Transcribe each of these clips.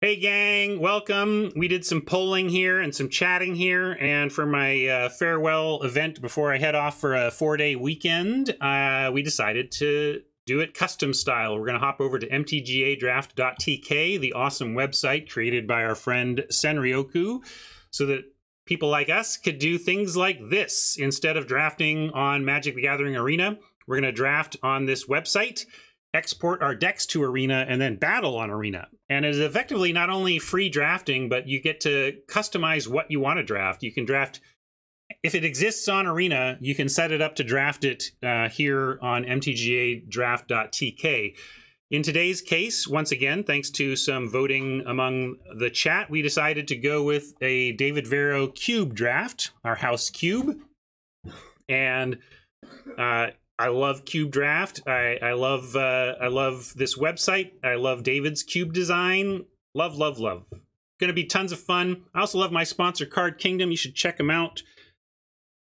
Hey gang, welcome. We did some polling here and some chatting here, and for my farewell event before I head off for a 4-day weekend, we decided to do it custom style. We're going to hop over to MTGAdraft.tk, the awesome website created by our friend Senryoku, so that people like us could do things like this. Instead of drafting on Magic the Gathering Arena, we're going to draft on this website, export our decks to Arena, and then battle on Arena. And it is effectively not only free drafting, but you get to customize what you want to draft. You can draft, if it exists on Arena, you can set it up to draft it here on MTGAdraft.tk. In today's case, once again, thanks to some voting among the chat, we decided to go with a David Vero cube draft, our house cube. And I love Cube Draft. I love this website. I love David's cube design. Love, love, love. Going to be tons of fun. I also love my sponsor, Card Kingdom. You should check them out.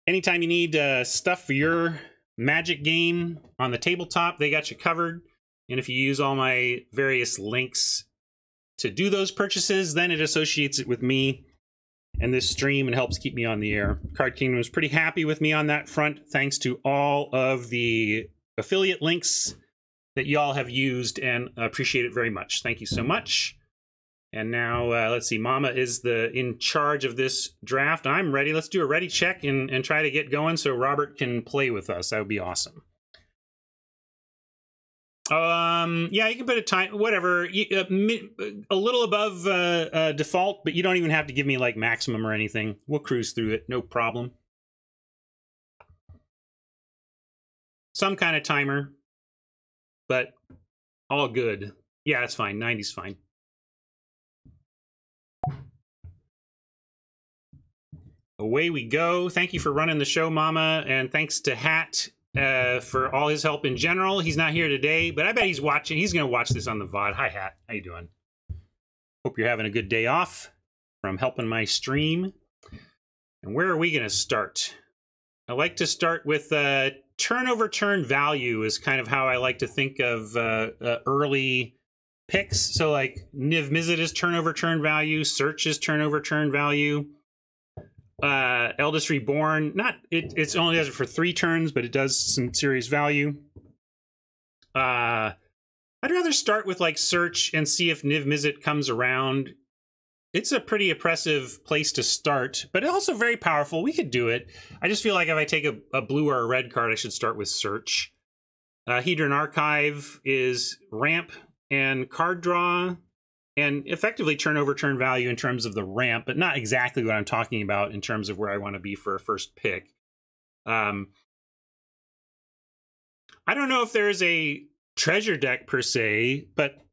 Anytime you need stuff for your Magic game on the tabletop, they got you covered. And if you use all my various links to do those purchases, then it associates it with me and this stream and helps keep me on the air. Card Kingdom was pretty happy with me on that front, thanks to all of the affiliate links that y'all have used, and appreciate it very much. Thank you so much. And now, let's see, Mama is in charge of this draft. I'm ready. Let's do a ready check and try to get going so Robert can play with us. That would be awesome. Yeah, you can put a time, whatever, a little above default, but you don't even have to give me like maximum or anything. We'll cruise through it, no problem. Some kind of timer, but all good. Yeah, that's fine. 90's fine. Away we go. Thank you for running the show, Mama, and thanks to Hat for all his help in general. He's not here today, but I bet he's watching. He's going to watch this on the VOD. Hi, Hat. How you doing? Hope you're having a good day off from helping my stream. And where are we going to start? I like to start with turn-over-turn value is kind of how I like to think of early picks. So like Niv Mizzet is turn-over-turn value. Search is turn-over-turn value. Eldest Reborn, it only does it for 3 turns, but it does some serious value. I'd rather start with like Search and see if Niv Mizzet comes around. It's a pretty oppressive place to start, but also very powerful. We could do it. I just feel like if I take a blue or a red card, I should start with Search. Hedron Archive is ramp and card draw, and effectively turn-over-turn value in terms of the ramp, but not exactly what I'm talking about in terms of where I want to be for a first pick. I don't know if there is a treasure deck per se, but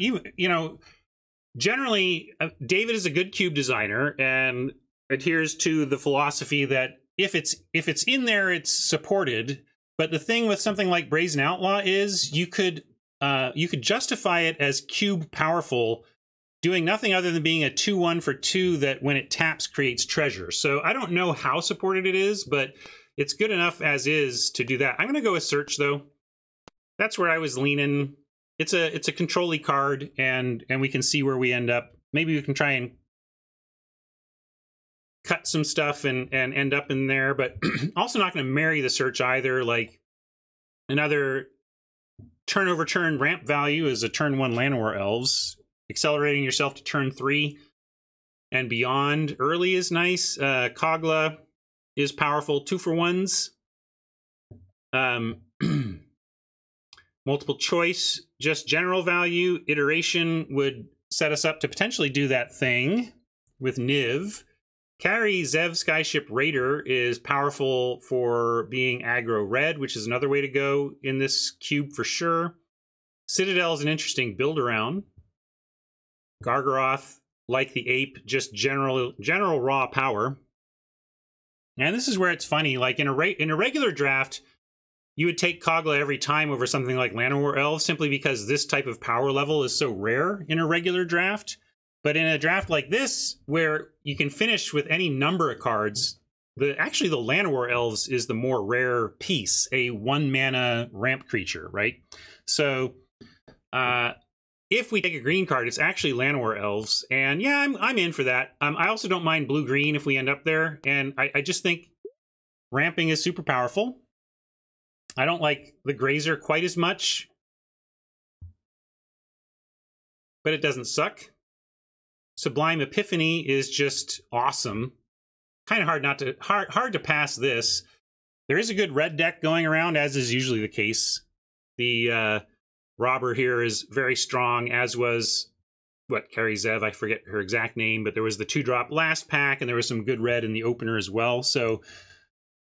even, you know, generally, David is a good cube designer and adheres to the philosophy that if it's in there, it's supported. But the thing with something like Brazen Outlaw is you could justify it as cube powerful, doing nothing other than being a 2/1 for 2 that when it taps creates treasure. So I don't know how supported it is, but it's good enough as is to do that. I'm going to go with Search though. That's where I was leaning. It's a control-y card, and we can see where we end up. Maybe we can try and cut some stuff and end up in there, but also not going to marry the Search either. Like another turn-over-turn ramp value is a turn 1 Llanowar Elves. Accelerating yourself to turn 3 and beyond early is nice. Kogla is powerful. 2-for-1s. Multiple choice, just general value. Iteration would set us up to potentially do that thing with Niv. Carry Zev Skyship Raider is powerful for being aggro red, which is another way to go in this cube for sure. Citadel is an interesting build around. Gargaroth, like the ape, just general raw power. And this is where it's funny. Like in a regular draft, you would take Kogla every time over something like Llanowar Elves simply because this type of power level is so rare in a regular draft. But in a draft like this, where you can finish with any number of cards, actually the Llanowar Elves is the more rare piece, a 1-mana ramp creature, right? So if we take a green card, it's actually Llanowar Elves. And yeah, I'm in for that. I also don't mind blue-green if we end up there. And I just think ramping is super powerful. I don't like the Grazer quite as much, but it doesn't suck. Sublime Epiphany is just awesome. Kind of hard to pass this. There is a good red deck going around, as is usually the case. The Robber here is very strong, as was, Kari Zev, I forget her exact name, but there was the 2-drop last pack, and there was some good red in the opener as well. So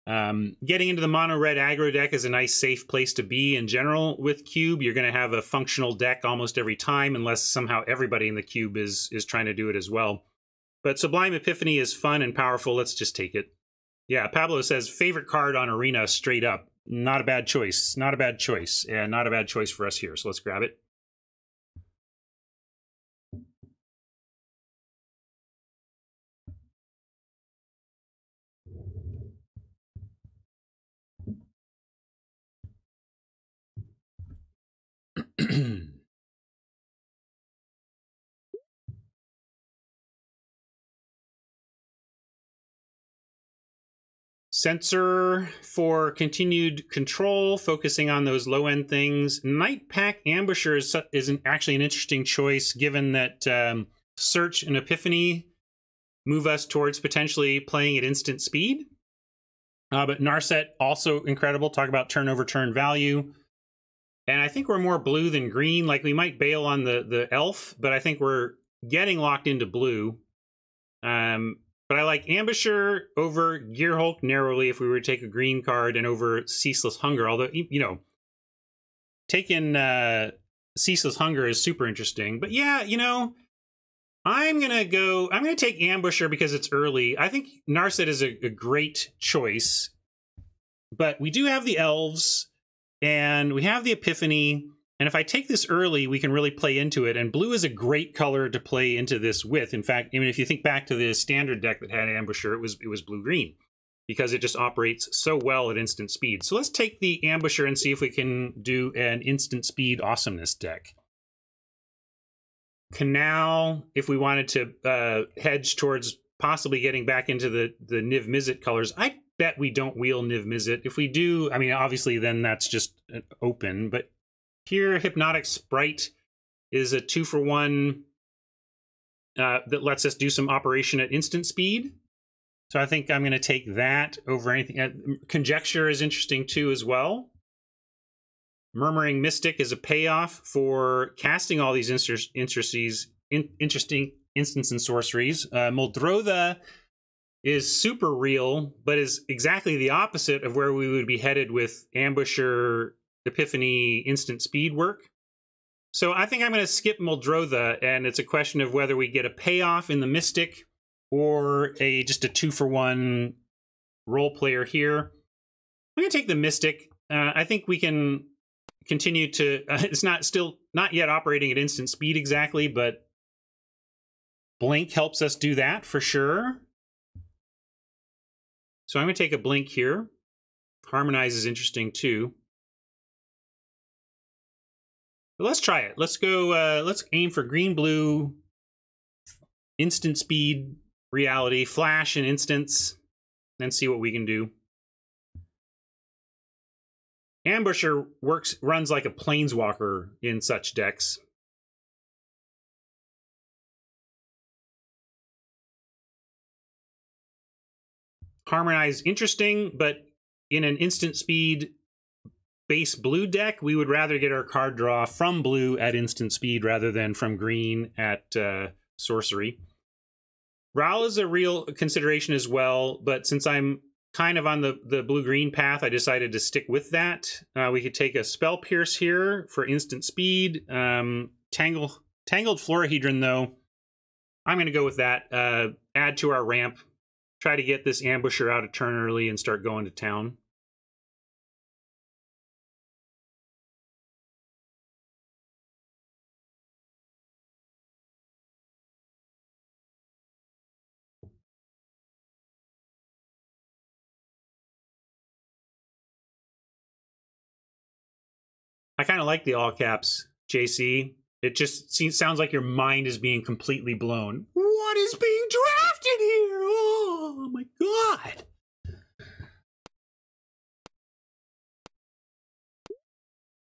getting into the mono-red aggro deck is a nice, safe place to be in general with Cube. You're going to have a functional deck almost every time, unless somehow everybody in the Cube is trying to do it as well. But Sublime Epiphany is fun and powerful. Let's just take it. Yeah, Pablo says, favorite card on Arena straight up. Not a bad choice. Not a bad choice. And not a bad choice for us here. So let's grab it. Sensor for continued control, focusing on those low-end things. Night Pack Ambusher is actually an interesting choice, given that Search and Epiphany move us towards potentially playing at instant speed. But Narset, also incredible. Talk about turn-over-turn value. And I think we're more blue than green. Like, we might bail on the elf, but I think we're getting locked into blue. But I like Ambusher over Gearhulk narrowly if we were to take a green card, and over Ceaseless Hunger. Although, you know, taking Ceaseless Hunger is super interesting. But yeah, you know, I'm going to take Ambusher because it's early. I think Narset is a great choice. But we do have the Elves, and we have the Epiphany. And if I take this early, we can really play into it. And blue is a great color to play into this with. In fact, even if you think back to the standard deck that had Ambusher, it was blue-green, because it just operates so well at instant speed. So let's take the Ambusher and see if we can do an instant speed awesomeness deck. Canal, if we wanted to hedge towards possibly getting back into the Niv Mizzet colors. I bet we don't wheel Niv Mizzet. If we do, I mean, obviously then that's just open, but here, Hypnotic Sprite is a 2-for-1 that lets us do some operation at instant speed. So I think I'm going to take that over anything. Conjecture is interesting too as well. Murmuring Mystic is a payoff for casting all these interesting instants and sorceries. Muldrotha is super real, but is exactly the opposite of where we would be headed with Ambusher, Epiphany, instant speed work. So I think I'm going to skip Muldrotha, and it's a question of whether we get a payoff in the Mystic or just a 2-for-1 role player here. I'm going to take the Mystic. I think we can continue to... it's not yet operating at instant speed exactly, but Blink helps us do that for sure. So I'm going to take a Blink here. Harmonize is interesting too. But let's try it. Let's go, let's aim for green-blue, instant speed, reality, flash and instants, and see what we can do. Ambusher runs like a planeswalker in such decks. Harmonize, interesting, but in an instant speed base blue deck, we would rather get our card draw from blue at instant speed rather than from green at sorcery. Ral is a real consideration as well, but since I'm kind of on the blue-green path, I decided to stick with that. We could take a Spell Pierce here for instant speed. Tangled Florahedron, though, I'm going to go with that. Add to our ramp. Try to get this Ambusher out of turn early and start going to town. I kind of like the all caps, JC. It just sounds like your mind is being completely blown. What is being drafted here? Oh my god.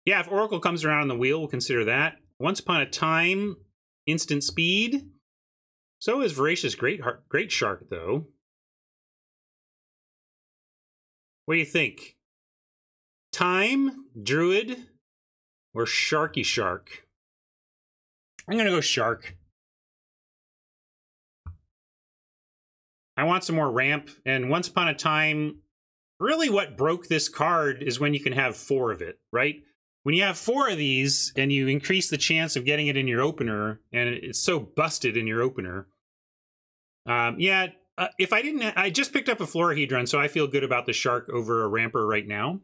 Yeah, if Oracle comes around on the wheel, we'll consider that. Once Upon a Time, instant speed. So is Voracious Great Shark, though. What do you think? Time, Druid, or Sharky Shark? I'm going to go Shark. I want some more ramp, and Once Upon a Time, really what broke this card is when you can have 4 of it, right? When you have 4 of these, and you increase the chance of getting it in your opener, and it's so busted in your opener. If I didn't, I just picked up a Florahedron, so I feel good about the Shark over a Ramper right now.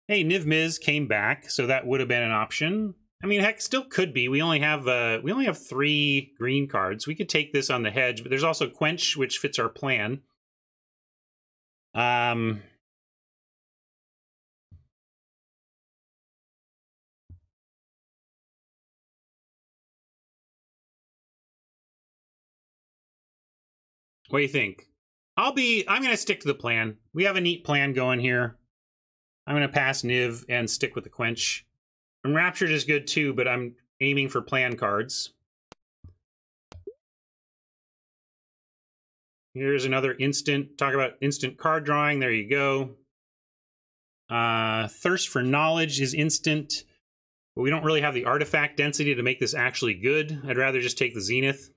Hey, Niv Miz came back, so that would have been an option. I mean, heck, still could be. We only have 3 green cards. We could take this on the hedge, but there's also Quench, which fits our plan. What do you think? I'm going to stick to the plan. We have a neat plan going here. I'm going to pass Niv and stick with the Quench. Enraptured is good too, but I'm aiming for plan cards. Here's another instant. Talk about instant card drawing. There you go. Thirst for Knowledge is instant, but we don't really have the artifact density to make this actually good. I'd rather just take the Zenith.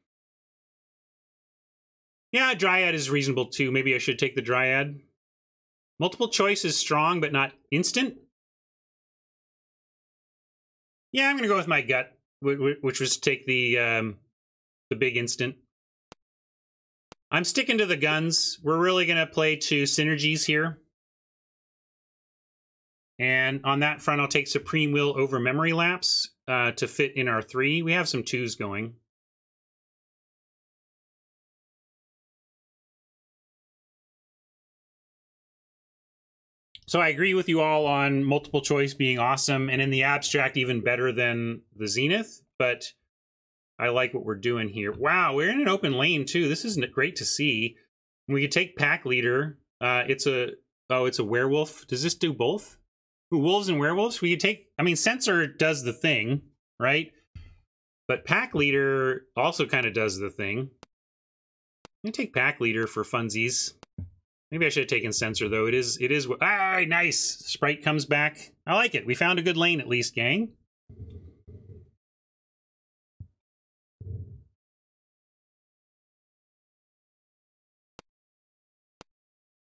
Yeah, Dryad is reasonable too. Maybe I should take the Dryad. Multiple choice is strong, but not instant. Yeah, I'm going to go with my gut, which was to take the big instant. I'm sticking to the guns. We're really going to play to synergies here. And on that front, I'll take Supreme Will over Memory Lapse to fit in our 3. We have some 2s going. So I agree with you all on multiple choice being awesome, and in the abstract, even better than the Zenith, but I like what we're doing here. Wow, we're in an open lane, too. This is great to see. We could take Pack Leader. It's a werewolf. Does this do both? Ooh, wolves and werewolves? We could take... I mean, Censor does the thing, right? But Pack Leader also kind of does the thing. I'm going to take Pack Leader for funsies. Maybe I should have taken Censor, though. It is... Ah, nice! Sprite comes back. I like it. We found a good lane, at least, gang.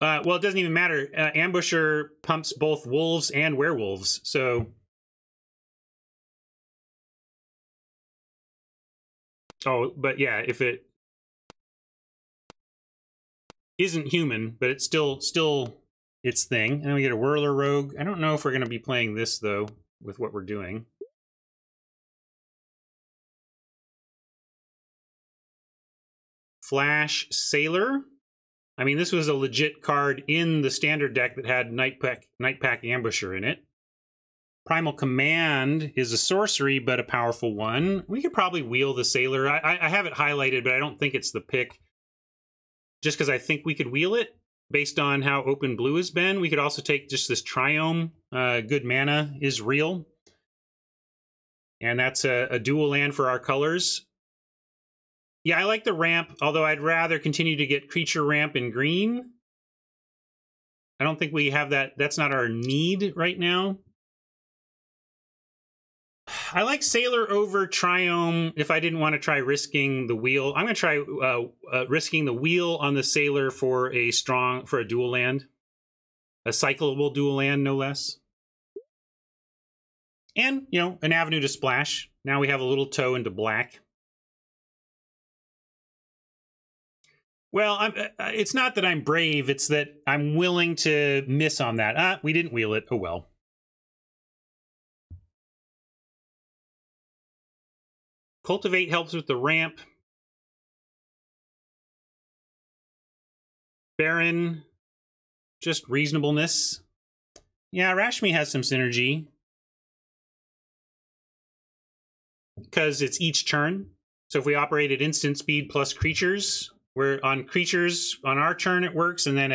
Well, it doesn't even matter. Ambusher pumps both wolves and werewolves, so... Oh, but yeah, if it... isn't human, but it's still its thing. And then we get a Whirler Rogue. I don't know if we're going to be playing this, though, with what we're doing. Flash Sailor. I mean, this was a legit card in the standard deck that had Nightpack Ambusher in it. Primal Command is a sorcery, but a powerful one. We could probably wheel the Sailor. I have it highlighted, but I don't think it's the pick. Just because I think we could wheel it based on how open blue has been. We could also take just this Triome. Good mana is real. And that's a dual land for our colors. Yeah, I like the ramp, although I'd rather continue to get creature ramp in green. I don't think we have that. That's not our need right now. I like Sailor over Triome if I didn't want to try risking the wheel. I'm going to try risking the wheel on the Sailor for a dual land. A cyclable dual land, no less. And, you know, an avenue to splash. Now we have a little toe into black. Well, it's not that I'm brave, it's that I'm willing to miss on that. We didn't wheel it. Oh, well. Cultivate helps with the ramp. Baron, just reasonableness. Yeah, Rashmi has some synergy. because it's each turn. So if we operate at instant speed plus creatures, we're on creatures on our turn it works, and then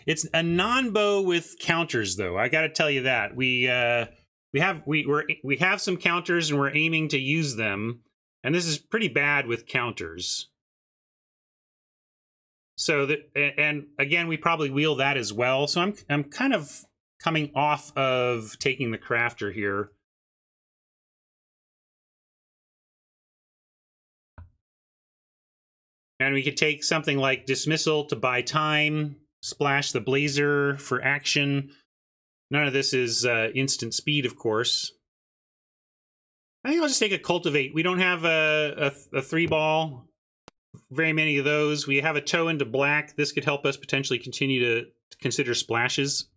it's a non-bow with counters though. I got to tell you that we have some counters and we're aiming to use them, and this is pretty bad with counters. So and again, we probably wheel that as well. So I'm kind of coming off of taking the crafter here. And we could take something like Dismissal to buy time, splash the Blazer for action. None of this is instant speed, of course. I think I'll just take a Cultivate. We don't have a 3-ball, very many of those. We have a toe into black. This could help us potentially continue to consider splashes.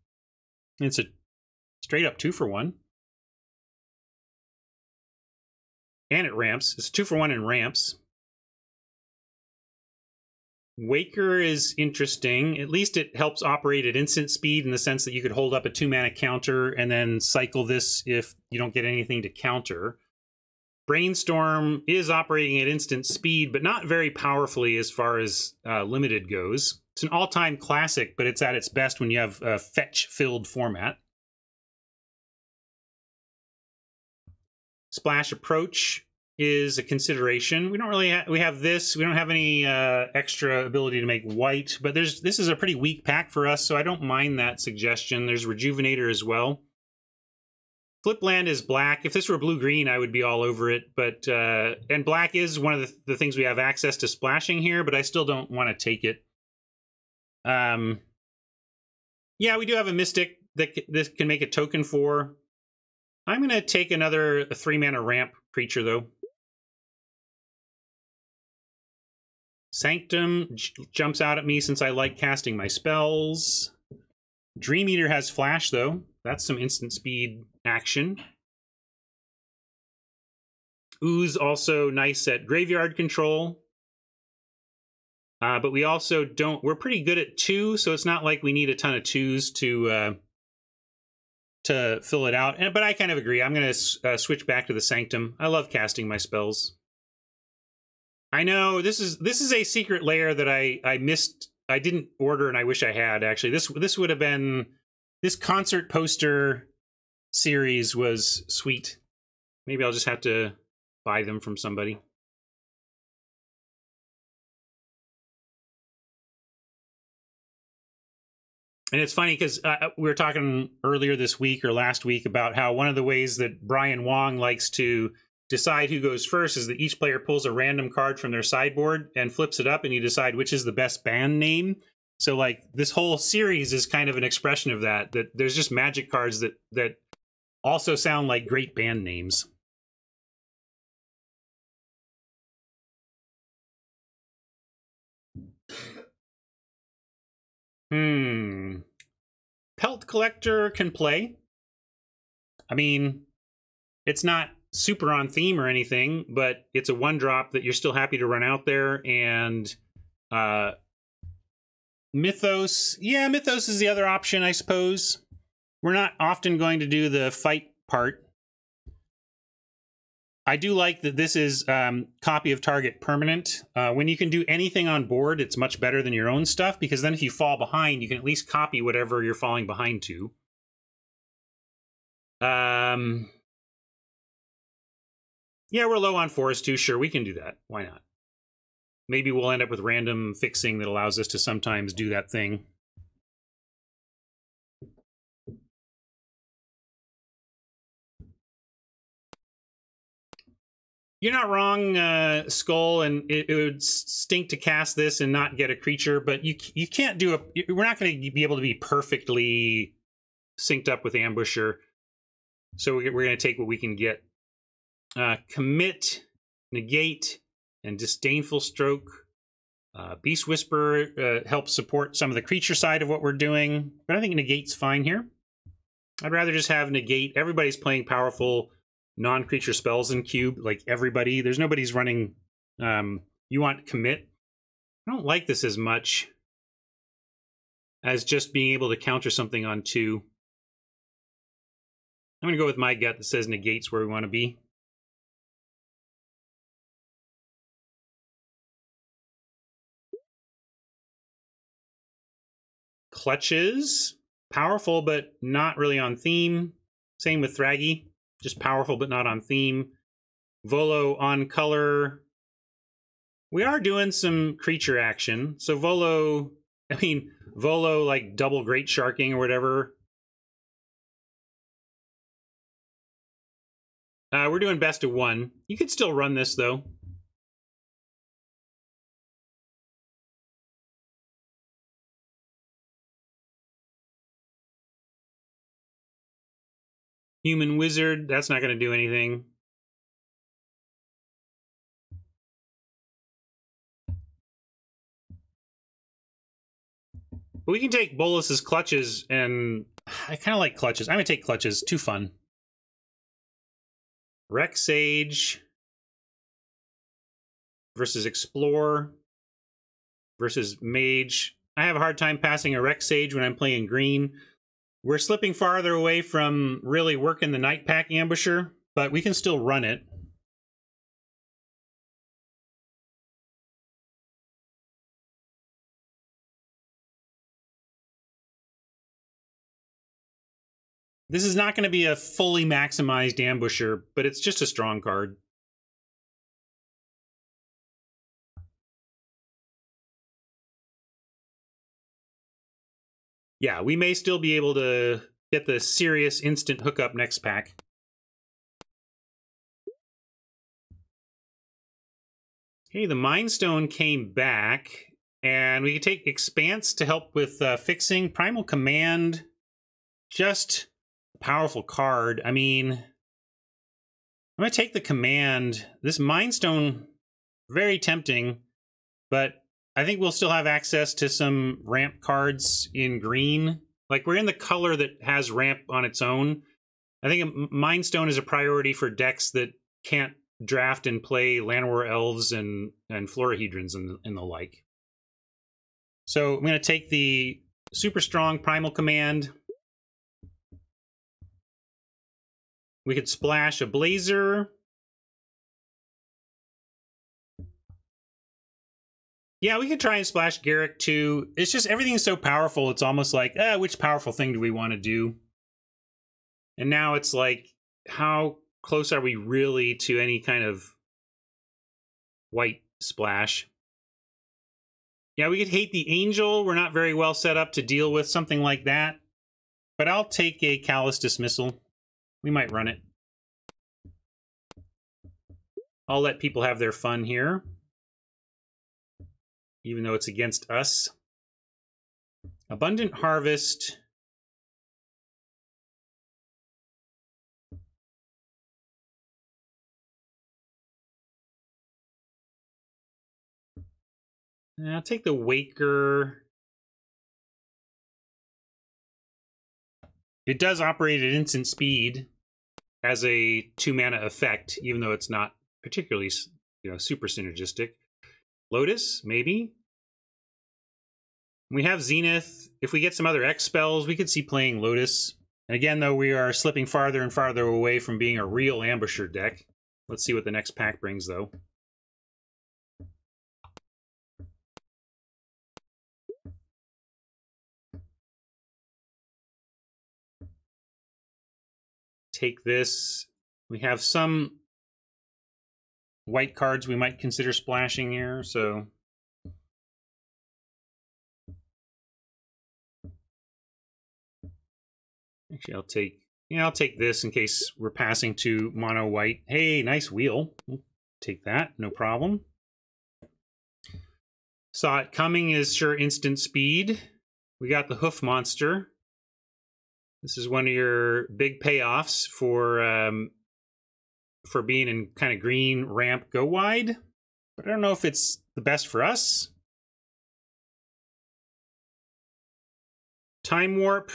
It's a straight up 2-for-1. And it ramps. It's a 2-for-1 and ramps. Waker is interesting. At least it helps operate at instant speed in the sense that you could hold up a 2-mana counter and then cycle this if you don't get anything to counter. Brainstorm is operating at instant speed, but not very powerfully as far as limited goes. It's an all-time classic, but it's at its best when you have a fetch-filled format. Splash Approach is a consideration. We don't really we have this. We don't have any extra ability to make white, but this is a pretty weak pack for us, so I don't mind that suggestion. There's Rejuvenator as well. Flip land is black. If this were blue-green, I would be all over it, but and black is one of the things we have access to splashing here, but I still don't want to take it. Yeah, we do have a Mystic that this can make a token for. I'm going to take another 3-mana ramp creature, though. Sanctum jumps out at me since I like casting my spells. Dream Eater has flash, though. That's some instant speed action. Ooze also nice at graveyard control. But we also don't... We're pretty good at 2, so it's not like we need a ton of 2s to fill it out. But I kind of agree. I'm going to switch back to the Sanctum. I love casting my spells. I know this is a secret layer that I missed. I didn't order, and I wish I had actually. This would have been, this concert poster series was sweet. Maybe I'll just have to buy them from somebody. And it's funny because we were talking earlier this week or last week about how one of the ways that Brian Wong likes to decide who goes first is that each player pulls a random card from their sideboard and flips it up, and you decide which is the best band name. So like this whole series is kind of an expression of that, that there's just Magic cards that also sound like great band names. Pelt Collector can play. I mean, it's not super on theme or anything, but it's a 1-drop that you're still happy to run out there. And Mythos, yeah, Mythos is the other option, I suppose. We're not often going to do the fight part. I do like that this is copy of target permanent. When you can do anything on board, it's much better than your own stuff, because then if you fall behind, you can at least copy whatever you're falling behind to. Yeah, we're low on forest too. Sure, we can do that. Why not? Maybe we'll end up with random fixing that allows us to sometimes do that thing. You're not wrong, Skull, and it would stink to cast this and not get a creature, but you can't do a... We're not going to be able to be perfectly synced up with Ambusher, so we're going to take what we can get. Commit, Negate, and Disdainful Stroke. Beast Whisperer helps support some of the creature side of what we're doing, but I think Negate's fine here. I'd rather just have Negate. Everybody's playing powerful non-creature spells in Cube, like everybody. There's nobody's running... you want Commit. I don't like this as much as just being able to counter something on 2. I'm going to go with my gut that says Negate's where we want to be. Clutches. Powerful, but not really on theme. Same with Thraggy. Just powerful, but not on theme. Volo on color. We are doing some creature action. So Volo like double Great Sharking or whatever. We're doing best of one. You could still run this, though. Human Wizard, that's not going to do anything. But we can take Bolus's Clutches, and I kind of like Clutches. I'm going to take Clutches. Too fun. Rex Sage versus Explore versus Mage. I have a hard time passing a Rex Sage when I'm playing green. We're slipping farther away from really working the Night Pack Ambusher, but we can still run it. This is not going to be a fully maximized Ambusher, but it's just a strong card. Yeah, we may still be able to get the serious instant hookup next pack. Okay, the Mind Stone came back, and we can take Expanse to help with fixing. Primal Command, just a powerful card. I mean, I'm going to take the Command. This Mind Stone, very tempting, but I think we'll still have access to some ramp cards in green. Like, we're in the color that has ramp on its own. I think Mind Stone is a priority for decks that can't draft and play Llanowar Elves and Florahedrons and the like. So I'm going to take the super strong Primal Command. We could splash a Blazer. Yeah, we could try and splash Garruk too. It's just everything's so powerful. It's almost like, which powerful thing do we want to do? And now it's like, how close are we really to any kind of white splash? Yeah, we could hate the Angel. We're not very well set up to deal with something like that. But I'll take a Callous Dismissal. We might run it. I'll let people have their fun here, even though it's against us. Abundant Harvest. I'll take the Waker. It does operate at instant speed as a 2-mana effect, even though it's not particularly, super synergistic. Lotus, maybe. We have Zenith. If we get some other X spells, we could see playing Lotus. And again, though, we are slipping farther and farther away from being a real Ambusher deck. Let's see what the next pack brings, though. Take this. We have some white cards we might consider splashing here, so actually I'll take this in case we're passing to mono white. Hey, nice wheel. We'll take that, no problem. Saw It Coming is sure instant speed. We got the Hoof Monster. This is one of your big payoffs for being in kind of green ramp go wide, but I don't know if it's the best for us. Time Warp,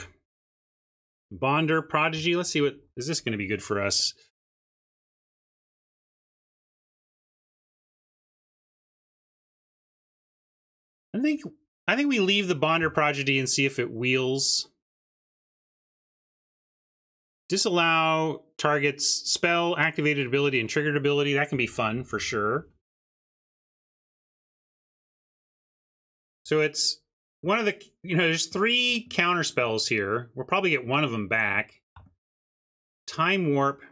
Bonder, Prodigy. Let's see, what is this going to be good for us? I think we leave the Bonder Prodigy and see if it wheels. Disallow target's spell, activated ability, and triggered ability. That can be fun for sure. So one of the, there's 3 counter spells here. We'll probably get one of them back. Time Warp.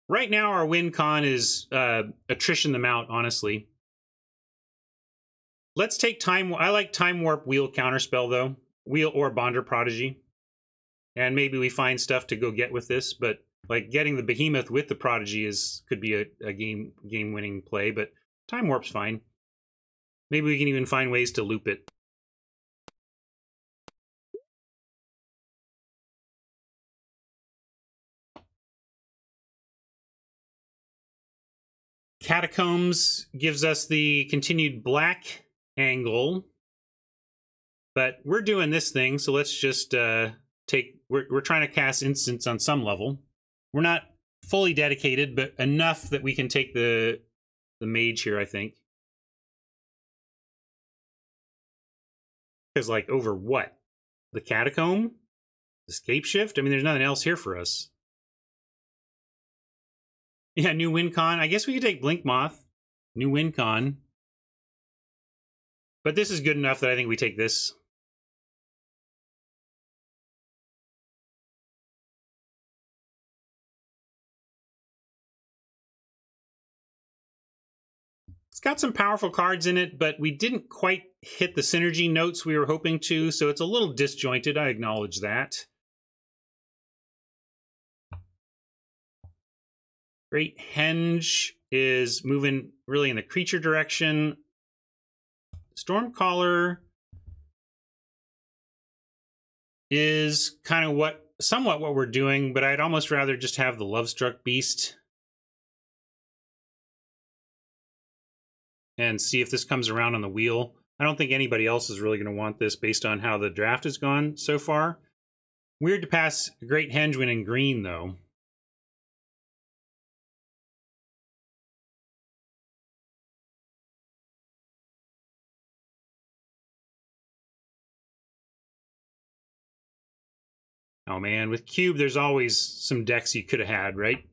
Right now, our win con is attrition them out, honestly. Let's take Time... I like Time Warp Wheel Counterspell, though. Wheel or Bonder Prodigy. And maybe we find stuff to go get with this, but like getting the Behemoth with the Prodigy could be a game-winning play, but Time Warp's fine. Maybe we can even find ways to loop it. Catacombs gives us the continued black angle, but we're doing this thing, so let's just we're trying to cast instants on some level. We're not fully dedicated, but enough that we can take the mage here, I think. Because, like, over what? The Catacomb? Escape Shift? I mean, there's nothing else here for us. Yeah, new win con. I guess we could take Blink Moth. New win con. But this is good enough that I think we take this. It's got some powerful cards in it, but we didn't quite hit the synergy notes we were hoping to, so it's a little disjointed. I acknowledge that. Great Henge is moving really in the creature direction. Stormcaller is kind of somewhat what we're doing, but I'd almost rather just have the Lovestruck Beast. And see if this comes around on the wheel. I don't think anybody else is really going to want this based on how the draft has gone so far. Weird to pass Great Henge when in green, though. Oh man, with Cube, there's always some decks you could have had, right?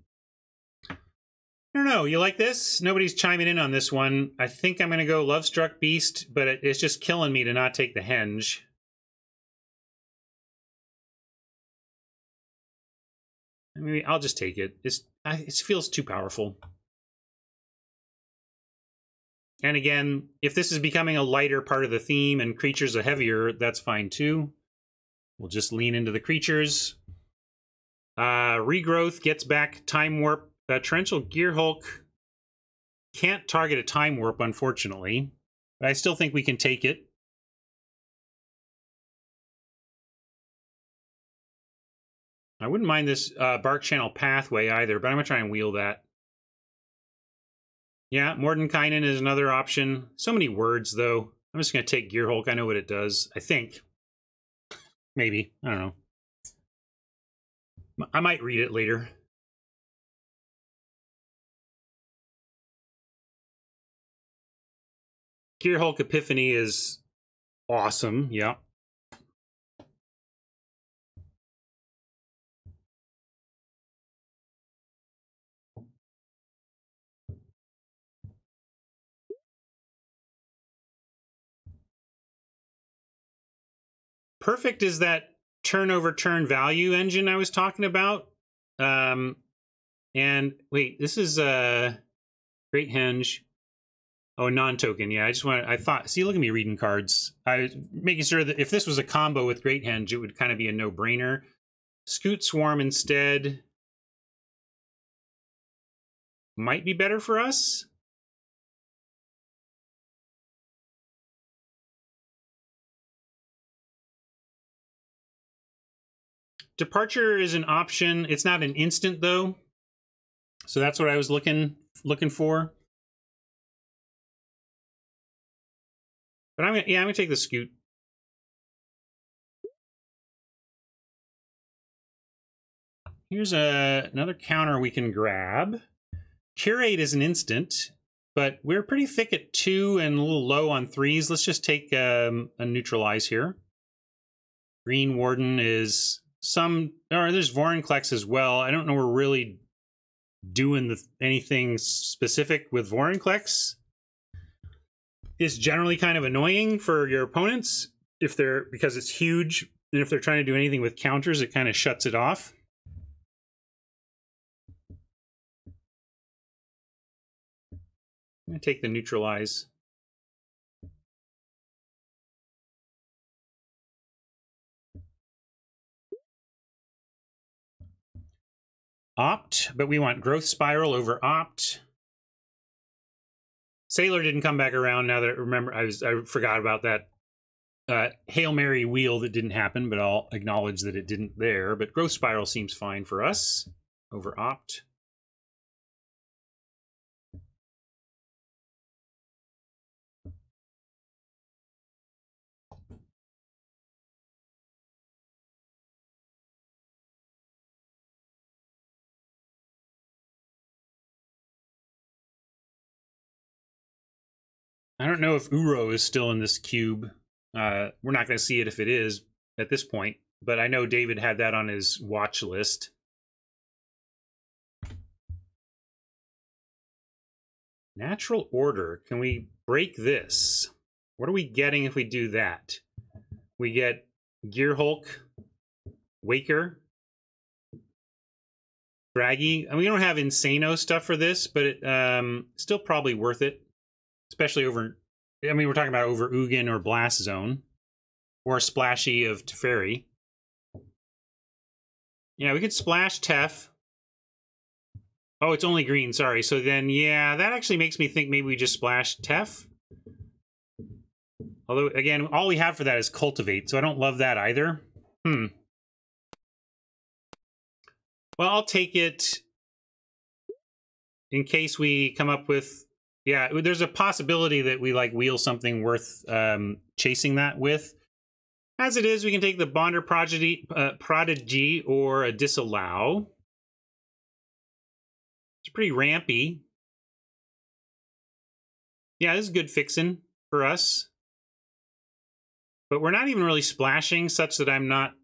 I don't know, you like this? Nobody's chiming in on this one. I think I'm going to go Lovestruck Beast, but it's just killing me to not take the Henge. Maybe I'll just take it. It feels too powerful. And again, if this is becoming a lighter part of the theme and creatures are heavier, that's fine too. We'll just lean into the creatures. Regrowth gets back Time Warp. Torrential Gearhulk can't target a Time Warp, unfortunately. But I still think we can take it. I wouldn't mind this Bark Channel Pathway either, but I'm going to try and wheel that. Yeah, Mordenkainen is another option. So many words, though. I'm just going to take Gearhulk. I know what it does, I think. Maybe. I don't know. I might read it later. Gearhulk Epiphany is awesome. Yeah. Perfect is that turn-over-turn value engine I was talking about. And wait, this is Great Henge. Oh, non-token. Yeah, I thought, see, look at me reading cards. I was making sure that if this was a combo with Great Henge, it would kind of be a no-brainer. Scoot Swarm instead might be better for us. Departure is an option. It's not an instant, though. So that's what I was looking for. But I'm gonna take the Scoot. Here's another counter we can grab. Curate is an instant, but we're pretty thick at 2 and a little low on 3s. Let's just take a Neutralize here. Green Warden is there's Vorinclex as well. I don't know we're really doing anything specific with Vorinclex is generally kind of annoying for your opponents because it's huge, and if they're trying to do anything with counters, it kind of shuts it off. I'm going to take the neutralize. Opt, but we want Growth Spiral over Opt. Sailor didn't come back around now that I remember. I forgot about that Hail Mary wheel that didn't happen, but I'll acknowledge that it didn't there. But Growth Spiral seems fine for us over Opt. I don't know if Uro is still in this cube. We're not going to see it if it is at this point, but I know David had that on his watch list. Natural Order. Can we break this? What are we getting if we do that? We get Gear Hulk, Waker, Draggy. And we don't have Insano stuff for this, but it, still probably worth it. Especially over, I mean, we're talking about over Ugin or Blast Zone. Or a Splashy of Teferi. Yeah, we could splash Tef. Oh, it's only green, sorry. So then, yeah, that actually makes me think maybe we just splash Tef. Although, again, all we have for that is Cultivate, so I don't love that either. Well, I'll take it in case we come up with... Yeah, there's a possibility that we like wheel something worth chasing that with. As it is, we can take the Bonder Prodigy or a Disallow. It's pretty rampy. Yeah, this is good fixing for us. But we're not even really splashing such that I'm not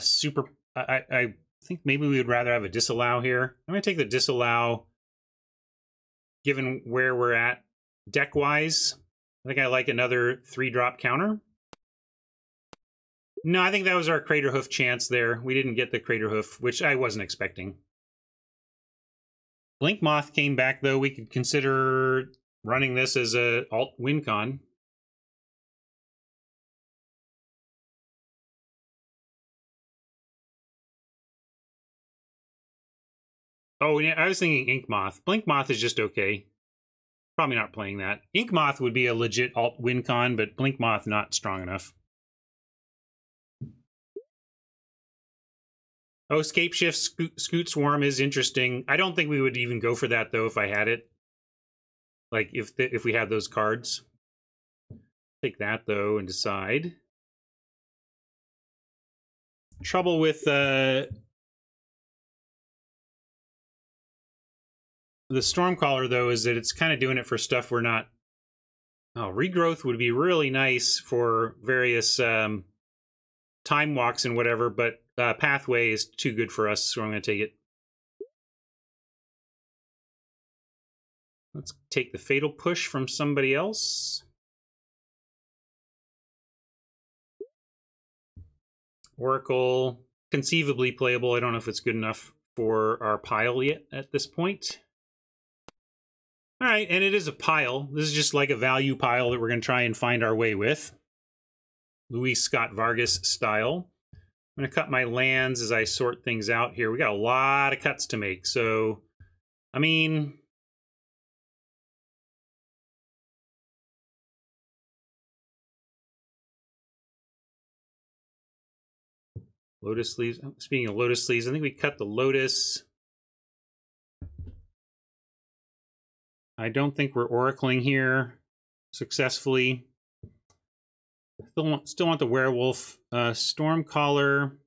super... I think maybe we would rather have a Disallow here. I'm going to take the Disallow... Given where we're at deck-wise, I think I like another 3-drop counter. No, I think that was our Crater Hoof chance there. We didn't get the Crater Hoof, which I wasn't expecting. Blink Moth came back, though. We could consider running this as a alt win con. Oh, yeah, I was thinking Ink Moth. Blink Moth is just okay. Probably not playing that. Ink Moth would be a legit alt win con, but Blink Moth not strong enough. Oh, Scape Shift Scoot Swarm is interesting. I don't think we would even go for that, though, if I had it. Like, if we had those cards. Take that, though, and decide. Trouble with... The Stormcaller, though, is that it's kind of doing it for stuff we're not... Oh, Regrowth would be really nice for various time walks and whatever, but Pathway is too good for us, so I'm going to take it. Let's take the Fatal Push from somebody else. Oracle, conceivably playable. I don't know if it's good enough for our pile yet at this point. All right, and it is a pile. This is just like a value pile that we're going to try and find our way with. Luis Scott Vargas style. I'm going to cut my lands as I sort things out here. We got a lot of cuts to make, so, I mean... Lotus Leaves. Speaking of Lotus Leaves, I think we cut the Lotus... I don't think we're oracling here successfully. Still want the Werewolf. Stormcaller.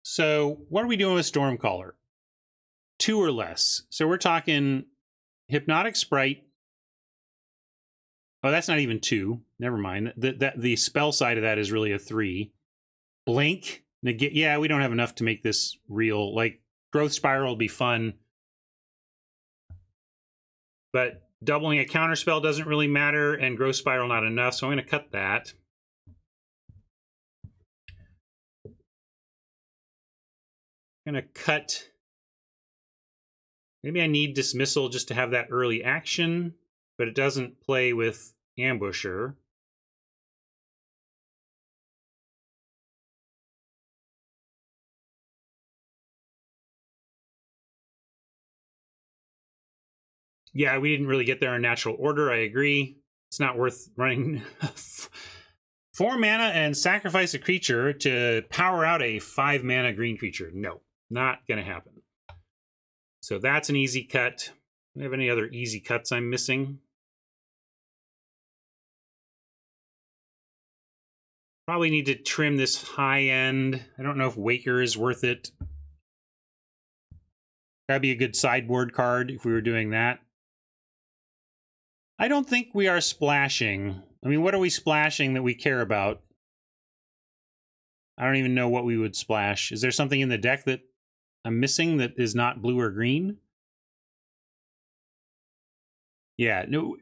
So what are we doing with Stormcaller? 2 or less. So we're talking Hypnotic Sprite, Oh, that's not even 2. Never mind. The spell side of that is really a 3. Blink. Negate. Yeah, we don't have enough to make this real. Like, Growth Spiral will be fun. But doubling a counterspell doesn't really matter, and Growth Spiral not enough, so I'm going to cut that. I'm going to cut... Maybe I need Dismissal just to have that early action, but it doesn't play with Ambusher. Yeah, we didn't really get there in natural order. I agree. It's not worth running 4 mana and sacrifice a creature to power out a 5 mana green creature. No, not going to happen. So that's an easy cut. Do we have any other easy cuts I'm missing? Probably need to trim this high end. I don't know if Waker is worth it. That'd be a good sideboard card if we were doing that. I don't think we are splashing. I mean, what are we splashing that we care about? I don't even know what we would splash. Is there something in the deck that I'm missing that is not blue or green? Yeah, no.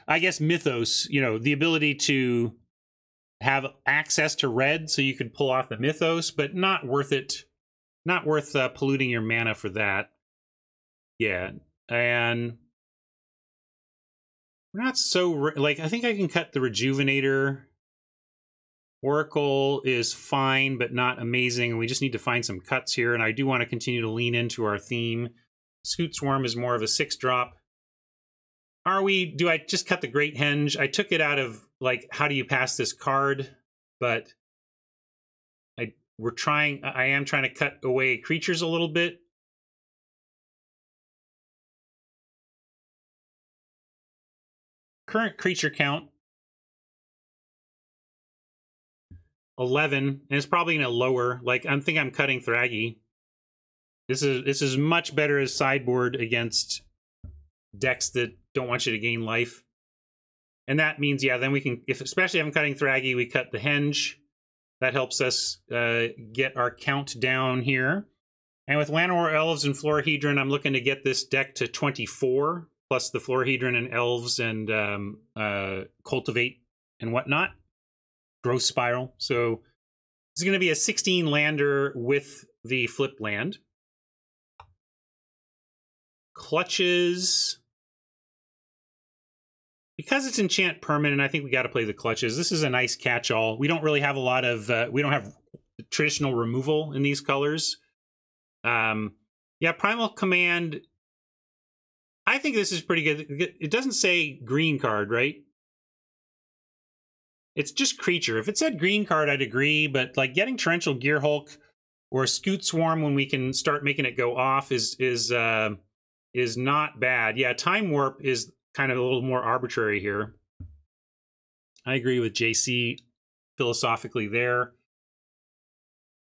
I guess Mythos, you know, the ability to have access to red so you could pull off the Mythos, but not worth it. Not worth polluting your mana for that. Yeah, and we're not so... like, I think I can cut the Rejuvenator. Oracle is fine, but not amazing. We just need to find some cuts here, and I do want to continue to lean into our theme. Scoot Swarm is more of a 6-drop. Do I just cut the Great Henge? I took it out of, like, how do you pass this card, but I am trying to cut away creatures a little bit. Current creature count 11, and it's probably going to lower. Like, I think I'm cutting Thraggy. This is much better as sideboard against decks that don't want you to gain life. And that means, yeah, then we can, especially if I'm cutting Thraggy, we cut the Henge. That helps us get our count down here. And with Llanowar Elves and Florahedron, I'm looking to get this deck to 24, plus the Florahedron and Elves and Cultivate and whatnot. Growth Spiral. So it's going to be a 16 lander with the flip land. Clutches. Because it's enchant permanent, I think we got to play the Clutches. This is a nice catch-all. We don't really have a lot of... we don't have traditional removal in these colors. Yeah, Primal Command... I think this is pretty good. It doesn't say green card, right? It's just creature. If it said green card, I'd agree, but like getting Torrential Gearhulk or Scoot Swarm when we can start making it go off is not bad. Yeah, Time Warp is kind of a little more arbitrary here. I agree with JC philosophically there.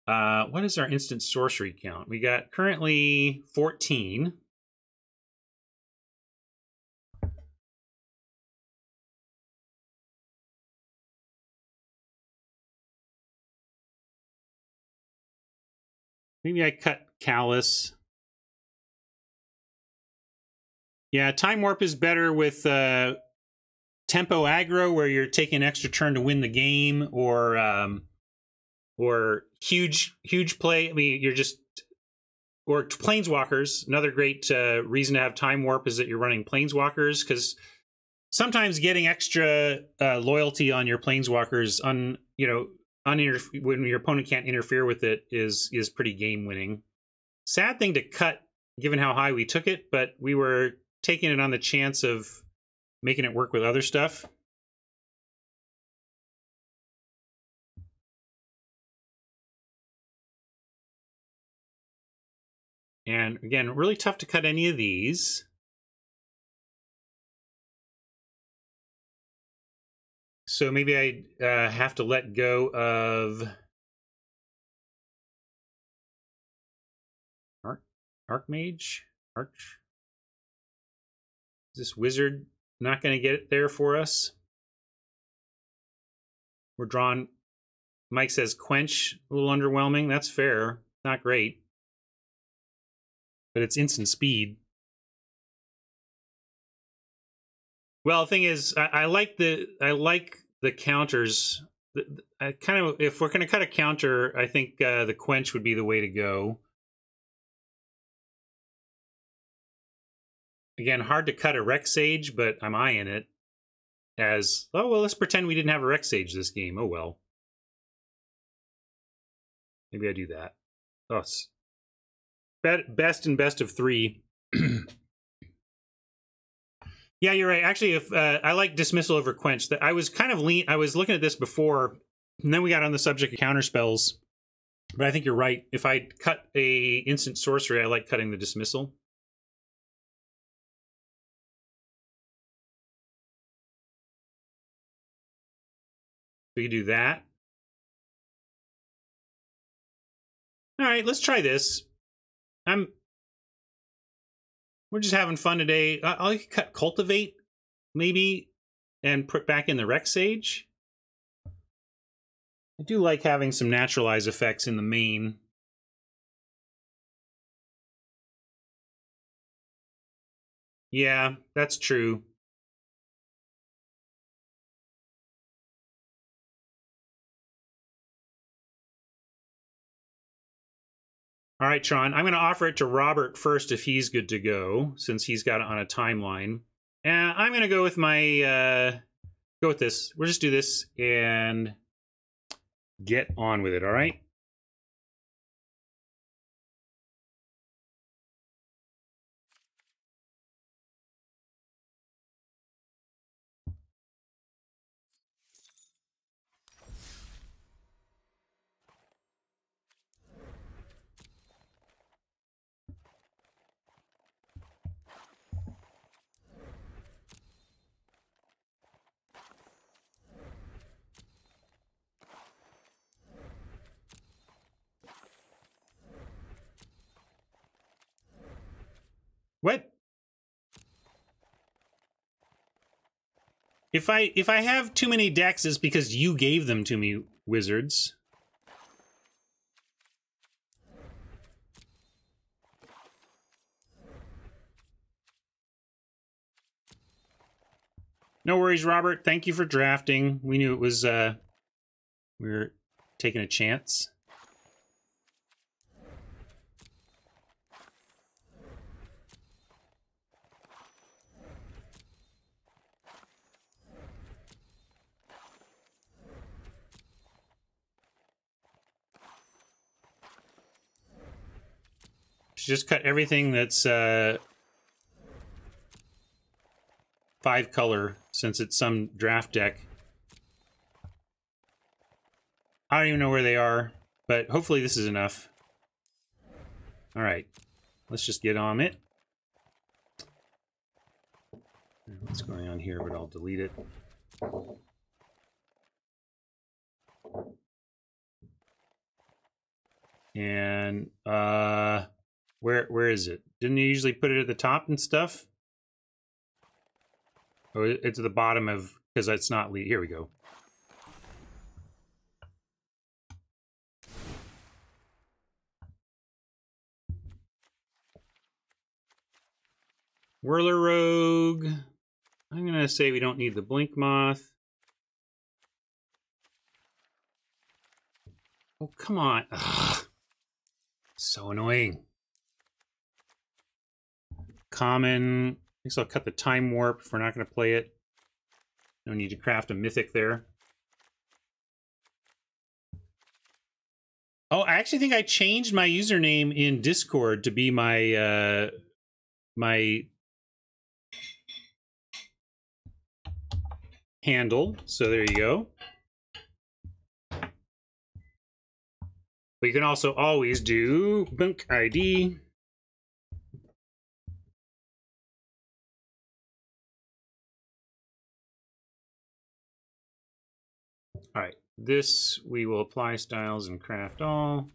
What is our instant sorcery count? We got currently 14. Maybe I cut Callus. Yeah, Time Warp is better with tempo aggro, where you're taking an extra turn to win the game, or huge play. I mean, you're just... Or Planeswalkers. Another great reason to have Time Warp is that you're running Planeswalkers, because sometimes getting extra loyalty on your Planeswalkers, when your opponent can't interfere with it, is pretty game winning. Sad thing to cut, given how high we took it, but we were taking it on the chance of making it work with other stuff. And again, really tough to cut any of these. So maybe I have to let go of Archmage? Is this Wizard not going to get it there for us? We're drawn. Mike says quench, a little underwhelming. That's fair. Not great. But it's instant speed. Well, the thing is, I like the counters. I kind of, if we're going to cut a counter, I think the quench would be the way to go. Again, hard to cut a Rec Sage, but I'm eyeing it as, oh, well, let's pretend we didn't have a Rec Sage this game. Oh, well. Maybe I do that. Oh, best and best of 3. Yeah, you're right. Actually, if I like dismissal over quench. That I was kind of I was looking at this before, and then we got on the subject of counter spells. But I think you're right. If I cut a instant sorcery, I like cutting the dismissal. We can do that. All right, let's try this. We're just having fun today. I'll cut Cultivate, maybe, and put back in the Rec Sage. I do like having some naturalize effects in the main. Yeah, that's true. All right, Tron, I'm going to offer it to Robert first if he's good to go, since he's got it on a timeline. And I'm going to go with my, go with this. We'll just do this and get on with it, all right? What? If I have too many decks, it's because you gave them to me, wizards. No worries, Robert. Thank you for drafting. We knew it was we were taking a chance. Just cut everything that's 5 color, since it's some draft deck. I don't even know where they are, but hopefully this is enough. All right, let's just get on it. What's going on here, but I'll delete it. And where is it? Didn't you usually put it at the top and stuff? Oh, it's at the bottom of, because it's not lead. Here we go. Whirler Rogue. I'm gonna say we don't need the Blink Moth. Oh, come on. Ugh. So annoying. Common. I guess I'll cut the Time Warp if we're not going to play it. No need to craft a Mythic there. Oh, I actually think I changed my username in Discord to be my my handle. So there you go. But you can also always do Bunk ID. All right, this we will apply styles and craft all.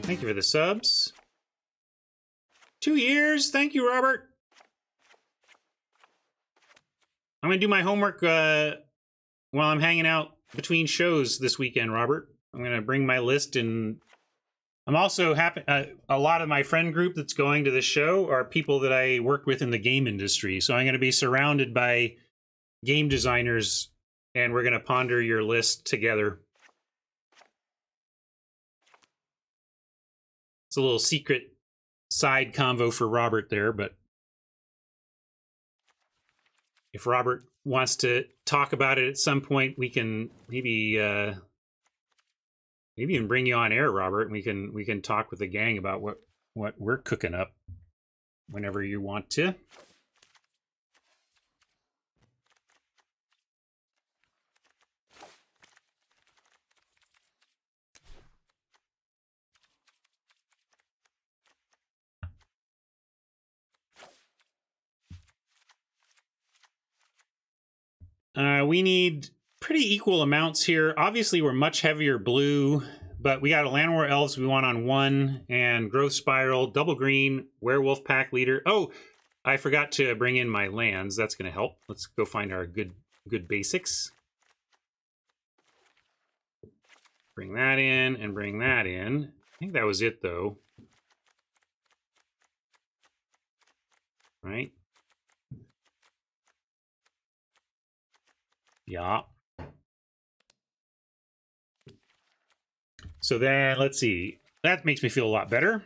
Thank you for the subs. 2 years. Thank you, Robert. I'm going to do my homework while I'm hanging out between shows this weekend, Robert. I'm going to bring my list, and I'm also happy. A lot of my friend group that's going to this show are people that I work with in the game industry. So I'm going to be surrounded by game designers, and we're going to ponder your list together. It's a little secret side convo for Robert there, but if Robert wants to talk about it at some point, we can maybe even bring you on air, Robert, and we can talk with the gang about what we're cooking up whenever you want to. We need pretty equal amounts here. Obviously, we're much heavier blue, but we got a Land War Elves we want on 1, and Growth Spiral, double green, Werewolf Pack Leader. Oh, I forgot to bring in my lands. That's going to help. Let's go find our good basics. Bring that in and bring that in. I think that was it, though. Right? Yeah. So then, let's see. That makes me feel a lot better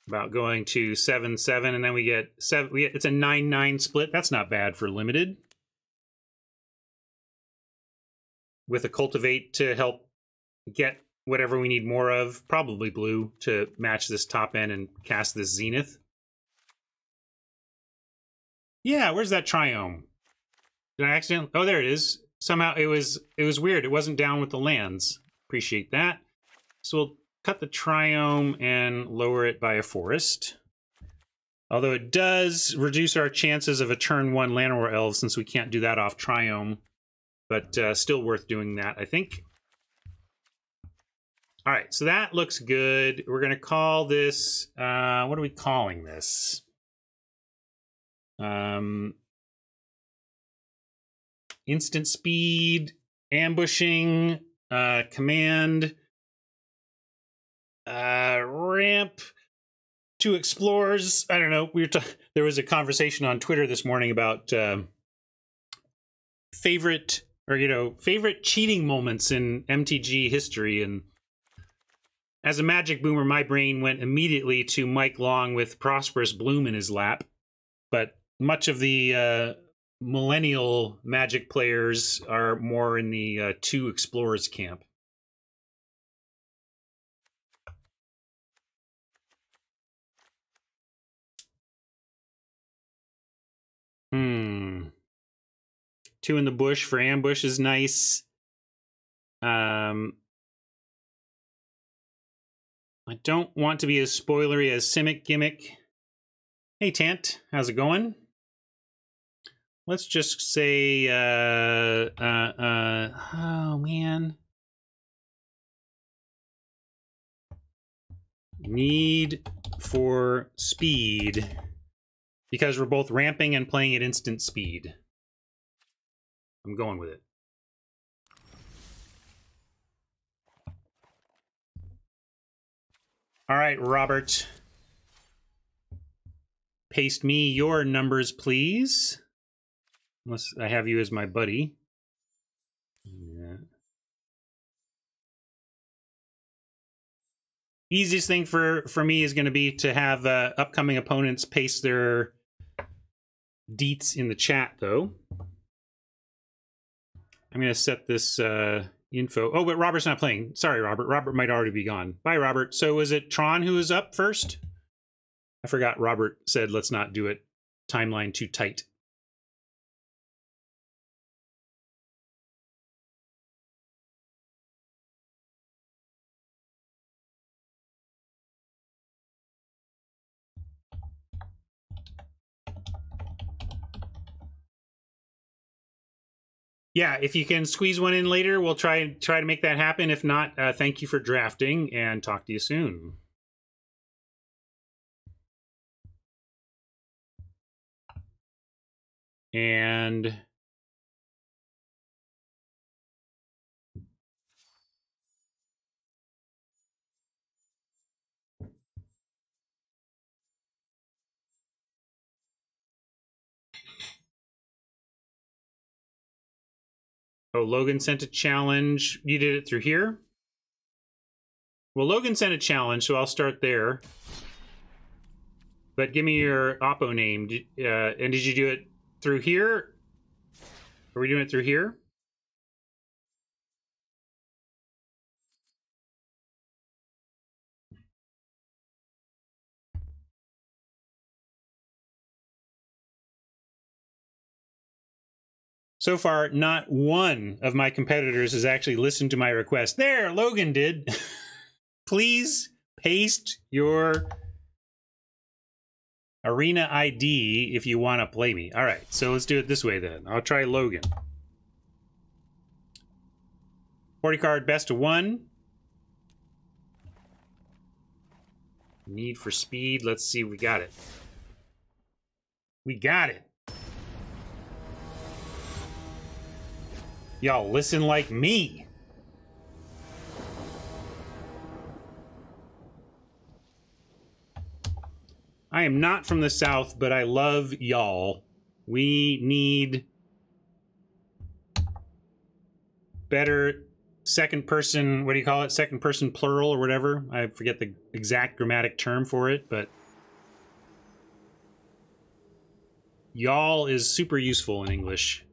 about going to 7-7, and then we get 7. It's a 9-9 split. That's not bad for limited. With a Cultivate to help get whatever we need more of, probably blue, to match this top end and cast this Zenith. Yeah, where's that Triome? Did I accidentally? Oh, there it is. Somehow it was weird. It wasn't down with the lands. Appreciate that. So we'll cut the Triome and lower it by a forest. Although it does reduce our chances of a turn 1 Land War Elves, since we can't do that off Triome. But still worth doing that, I think. All right, so that looks good. We're going to call this... what are we calling this? Instant speed, ambushing, command, ramp, 2 explorers. I don't know. There was a conversation on Twitter this morning about favorite cheating moments in MTG history, and as a Magic boomer, my brain went immediately to Mike Long with Prosperous Bloom in his lap. But much of the millennial Magic players are more in the 2 explorers camp. Two in the bush for ambush is nice. I don't want to be as spoilery as Simic Gimmick. Hey, Tant, how's it going? Let's just say, oh, man. Need for speed. Because we're both ramping and playing at instant speed. I'm going with it. All right, Robert. Paste me your numbers, please. Unless I have you as my buddy. Yeah. Easiest thing for me is going to be to have upcoming opponents paste their deets in the chat, though. I'm going to set this info. Oh, but Robert's not playing. Sorry, Robert. Robert might already be gone. Bye, Robert. So is it Tron who is up first? I forgot Robert said let's not do it timeline too tight. Yeah, if you can squeeze one in later, we'll try to make that happen. If not, thank you for drafting, and talk to you soon. And oh, Logan sent a challenge. You did it through here? Well, Logan sent a challenge, so I'll start there. But give me your Oppo name. And did you do it through here? Are we doing it through here? So far, not one of my competitors has actually listened to my request. There, Logan did. Please paste your arena ID if you want to play me. All right, so let's do it this way then. I'll try Logan. 40 card best of 1. Need for speed. Let's see if we got it. We got it. Y'all listen like me. I am not from the South, but I love y'all. We need better second person, what do you call it? Second person plural or whatever. I forget the exact grammatic term for it, but y'all is super useful in English.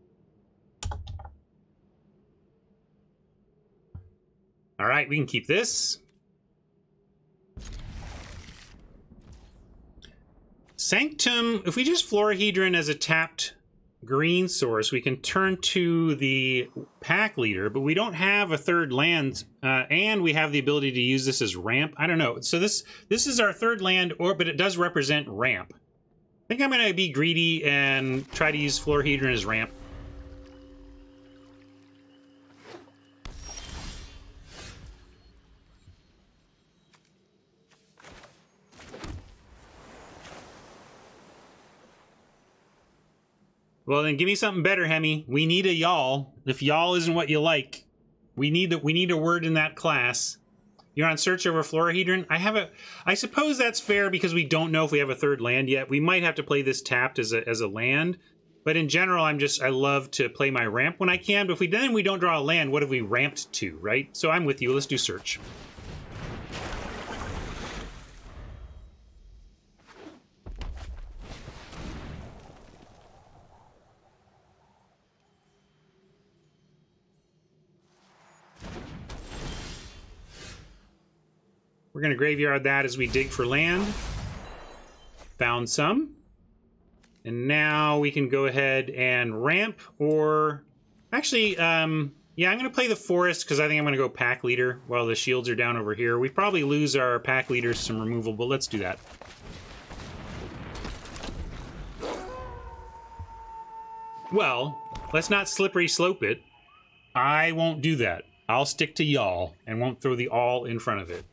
All right, we can keep this. Sanctum, if we just Florahedron as a tapped green source, we can turn to the pack leader, but we don't have a third land, and we have the ability to use this as ramp. I don't know. So this is our third land, but it does represent ramp. I think I'm going to be greedy and try to use Florahedron as ramp. Well, then give me something better, Hemi. We need a y'all. If y'all isn't what you like, we need a word in that class. You're on search over Florahedron. I suppose that's fair because we don't know if we have a third land yet. We might have to play this tapped as a land. But in general, I love to play my ramp when I can. But if we don't draw a land, what have we ramped to, right? So I'm with you. Let's do search. We're going to graveyard that as we dig for land. Found some. And now we can go ahead and ramp or... Actually, yeah, I'm going to play the forest because I think I'm going to go pack leader while the shields are down over here. We probably lose our pack leaders to some removal, but let's do that. Well, let's not slippery slope it. I won't do that. I'll stick to y'all and won't throw the all in front of it.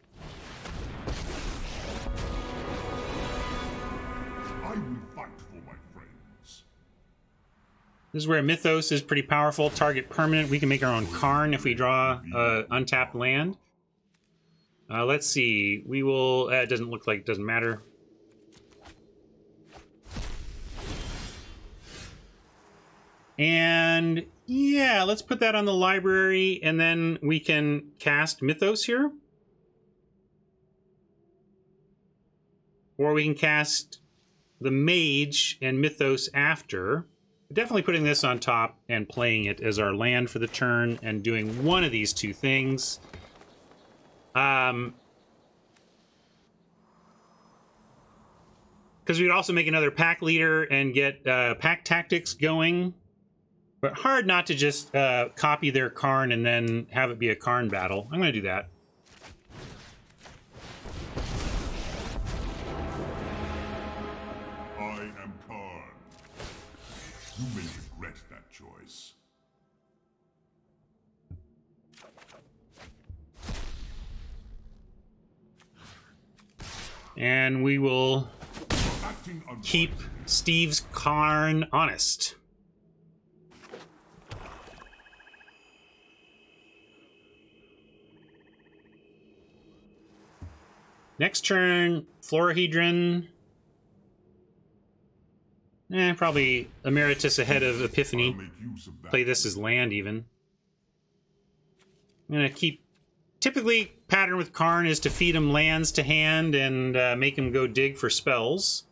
This is where Mythos is pretty powerful. Target permanent. We can make our own Karn if we draw untapped land. Let's see. We will... it doesn't look like it doesn't matter. And yeah, let's put that on the library and then we can cast Mythos here. Or we can cast the Mage and Mythos after. Definitely putting this on top and playing it as our land for the turn and doing one of these two things. Because we'd also make another pack leader and get pack tactics going. But hard not to just copy their Karn and then have it be a Karn battle. I'm going to do that. You may regret that choice. And we will keep Steve's Karn honest. Next turn, Florahedron. Probably Emeritus ahead of Epiphany. Play this as land, even. I'm gonna keep... Typically, pattern with Karn is to feed him lands to hand and make him go dig for spells.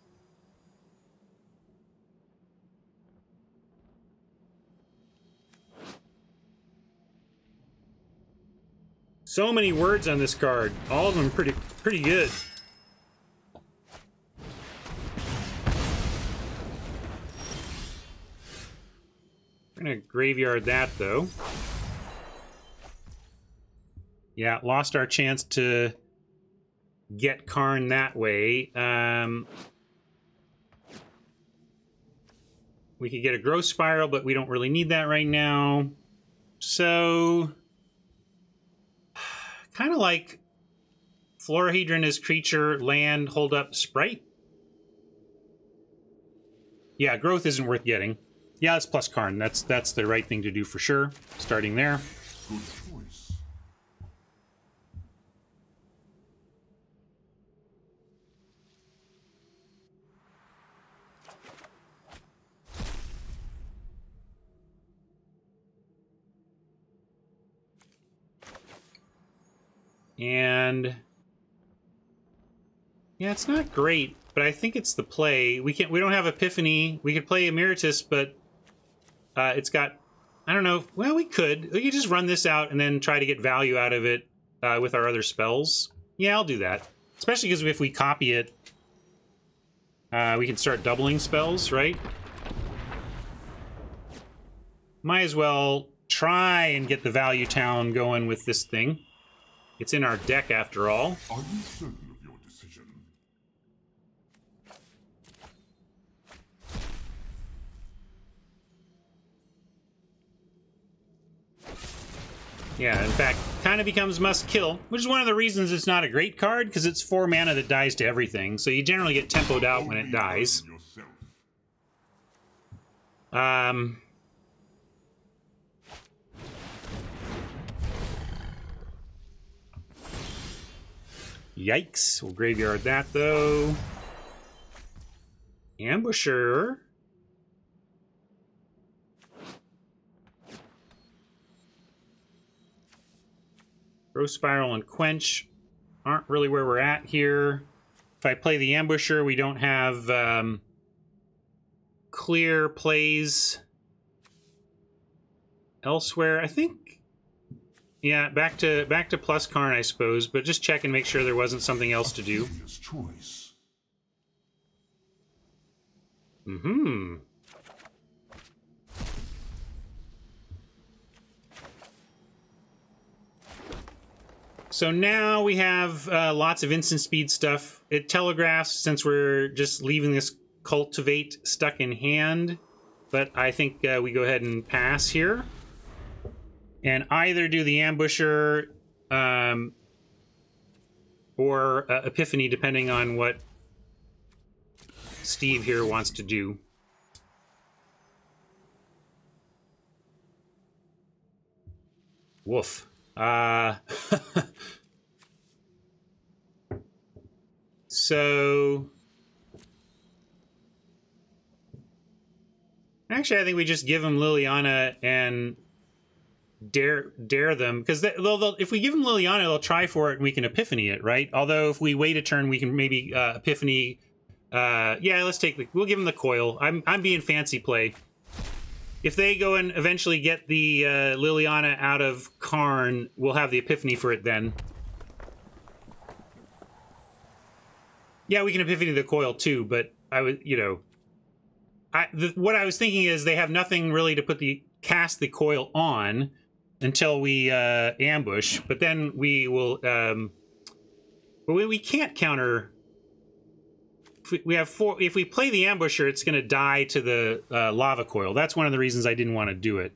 So many words on this card. All of them pretty good. We're gonna graveyard that, though. Yeah, lost our chance to get Karn that way. We could get a Growth Spiral, but we don't really need that right now. So... kind of like Florahedron is creature, land, hold up, sprite. Yeah, growth isn't worth getting. Yeah, it's plus Karn. That's the right thing to do for sure. Starting there. Good choice. And yeah, it's not great, but I think it's the play. We don't have Epiphany. We could play Emeritus, but it's got, I don't know. Well, we could just run this out and then try to get value out of it with our other spells. Yeah, I'll do that. Especially because if we copy it, we can start doubling spells, right? Might as well try and get the value town going with this thing. It's in our deck, after all. Are you certain of your decision? Yeah, in fact, kind of becomes must kill, which is one of the reasons it's not a great card, because it's 4 mana that dies to everything, so you generally get tempoed out when it dies. Yikes. We'll graveyard that, though. Ambusher. Growth Spiral and Quench aren't really where we're at here. If I play the Ambusher, we don't have clear plays elsewhere. I think... yeah, back to plus Karn, I suppose, but just check and make sure there wasn't something else to do. Choice. Mm-hmm. So now we have lots of instant speed stuff. It telegraphs, since we're just leaving this Cultivate stuck in hand, but I think we go ahead and pass here. And either do the Ambusher or Epiphany, depending on what Steve here wants to do. Woof. So... actually, I think we just give him Liliana and dare them, because if we give them Liliana, they'll try for it and we can Epiphany it, right? Although if we wait a turn, we can maybe Epiphany. Yeah, let's take we'll give them the coil. I'm being fancy play. If they go and eventually get the Liliana out of Karn, we'll have the Epiphany for it then. Yeah, we can Epiphany the coil too, but I would, you know, what I was thinking is they have nothing really to cast the coil on until we ambush, but then we will. But we can't counter. We have 4. If we play the Ambusher, it's going to die to the lava coil. That's one of the reasons I didn't want to do it.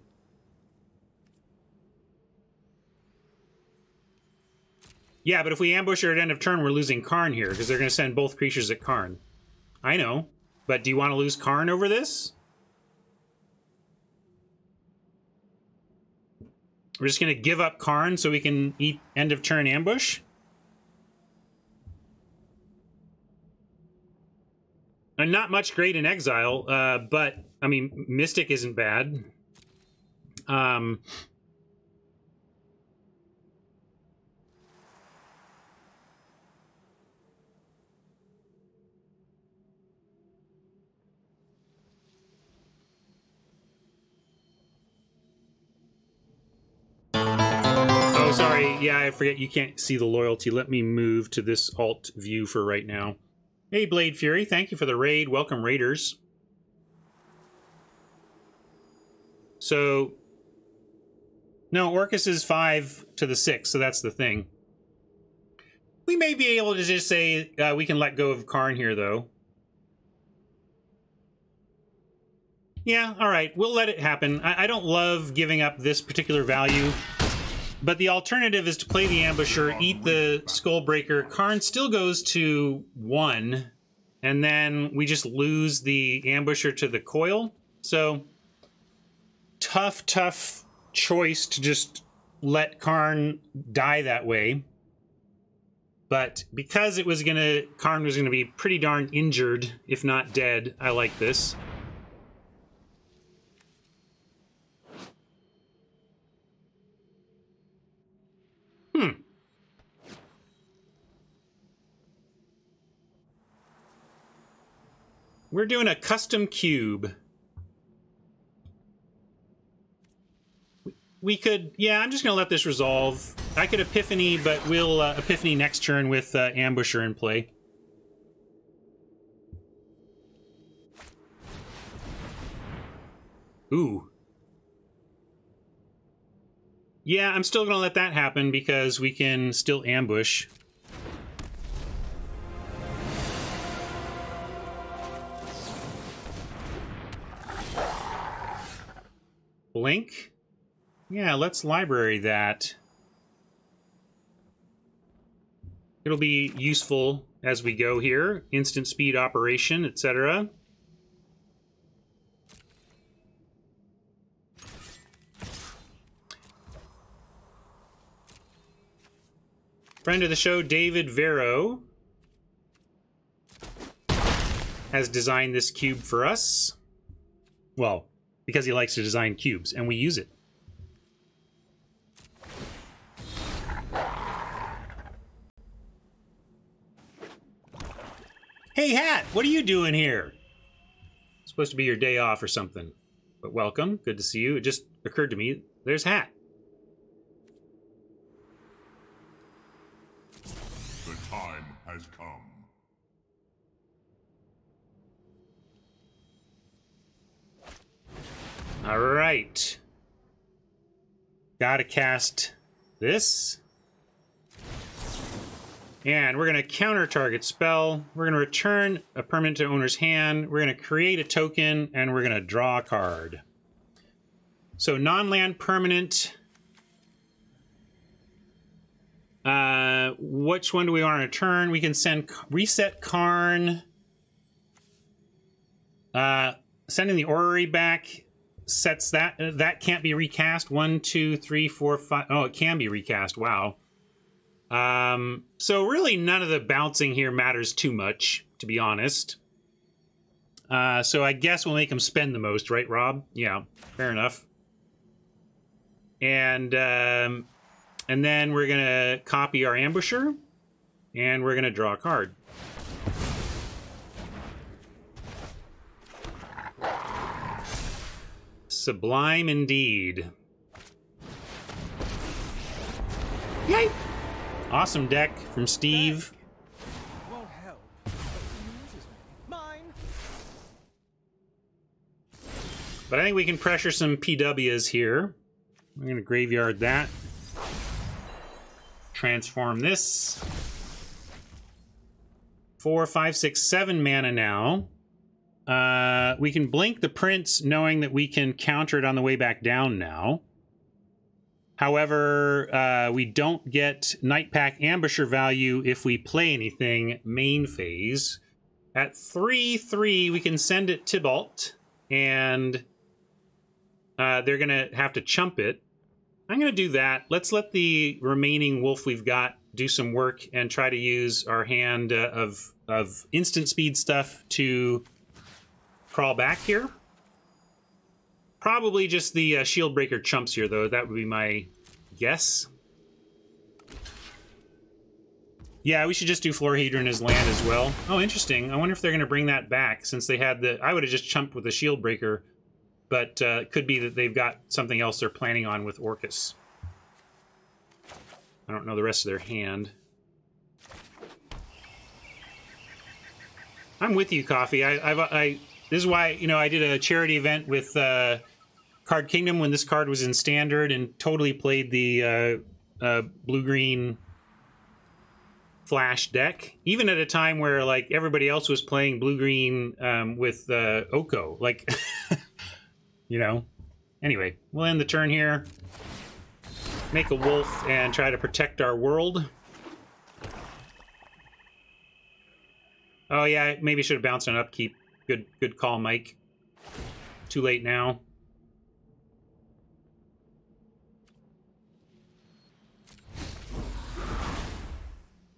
Yeah, but if we ambush her at end of turn, we're losing Karn here, because they're going to send both creatures at Karn. I know, but do you want to lose Karn over this? We're just going to give up Karn so we can eat end of turn ambush? And not much great in exile, but, I mean, Mystic isn't bad. Oh, sorry. Yeah, I forget you can't see the loyalty. Let me move to this alt view for right now. Hey, Blade Fury, thank you for the raid. Welcome, Raiders. So, no, Orcus is 5 to the 6, so that's the thing. We may be able to just say we can let go of Karn here, though. Yeah, all right, we'll let it happen. I don't love giving up this particular value, but the alternative is to play the Ambusher, eat the Skullbreaker. Karn still goes to 1, and then we just lose the Ambusher to the Coil. So, tough choice to just let Karn die that way. But because it was Karn was gonna be pretty darn injured, if not dead, I like this. We're doing a custom cube. We could, yeah, I'm just gonna let this resolve. I could Epiphany, but we'll Epiphany next turn with Ambusher in play. Ooh. Yeah, I'm still gonna let that happen because we can still ambush. Blink? Yeah, let's library that. It'll be useful as we go here. Instant speed operation, etc. Friend of the show, David Vero, has designed this cube for us. Well, because he likes to design cubes, and we use it. Hey, Hat, what are you doing here? It's supposed to be your day off or something. But welcome, good to see you. It just occurred to me, there's Hat. The time has come. All right. Gotta cast this. And we're going to counter target spell. We're going to return a permanent to owner's hand. We're going to create a token, and we're going to draw a card. So non-land permanent. Which one do we want to return? We can send reset Karn. Sending the Orrery back sets that. That can't be recast. 1, 2, 3, 4, 5. Oh, it can be recast. Wow. So really none of the bouncing here matters too much, to be honest. So I guess we'll make them spend the most, right, Rob? Yeah, fair enough. And then we're gonna copy our Ambusher, and we're gonna draw a card. Sublime indeed. Yay! Awesome deck from Steve. Won't help, but he uses me. Mine. But I think we can pressure some PWs here. I'm going to graveyard that. Transform this. 4, 5, 6, 7 mana now. We can blink the Prince knowing that we can counter it on the way back down now. However, we don't get Night Pack Ambusher value if we play anything main phase. At 3/3, we can send it Tibalt, and they're going to have to chump it. I'm going to do that. Let's let the remaining wolf we've got do some work and try to use our hand of instant speed stuff to crawl back here. Probably just the shield breaker chumps here, though. That would be my guess. Yeah, we should just do Floorhedron as land as well. Oh, interesting. I wonder if they're going to bring that back, since they had the... I would have just chumped with the shield breaker, but it could be that they've got something else they're planning on with Orcus. I don't know the rest of their hand. I'm with you, Coffee. This is why, you know, I did a charity event with Card Kingdom when this card was in Standard and totally played the blue-green Flash deck, even at a time where, like, everybody else was playing blue-green with Oko. Like, you know. Anyway, we'll end the turn here. Make a wolf and try to protect our world. Oh, yeah, maybe should have bounced on upkeep. Good call, Mike. Too late now.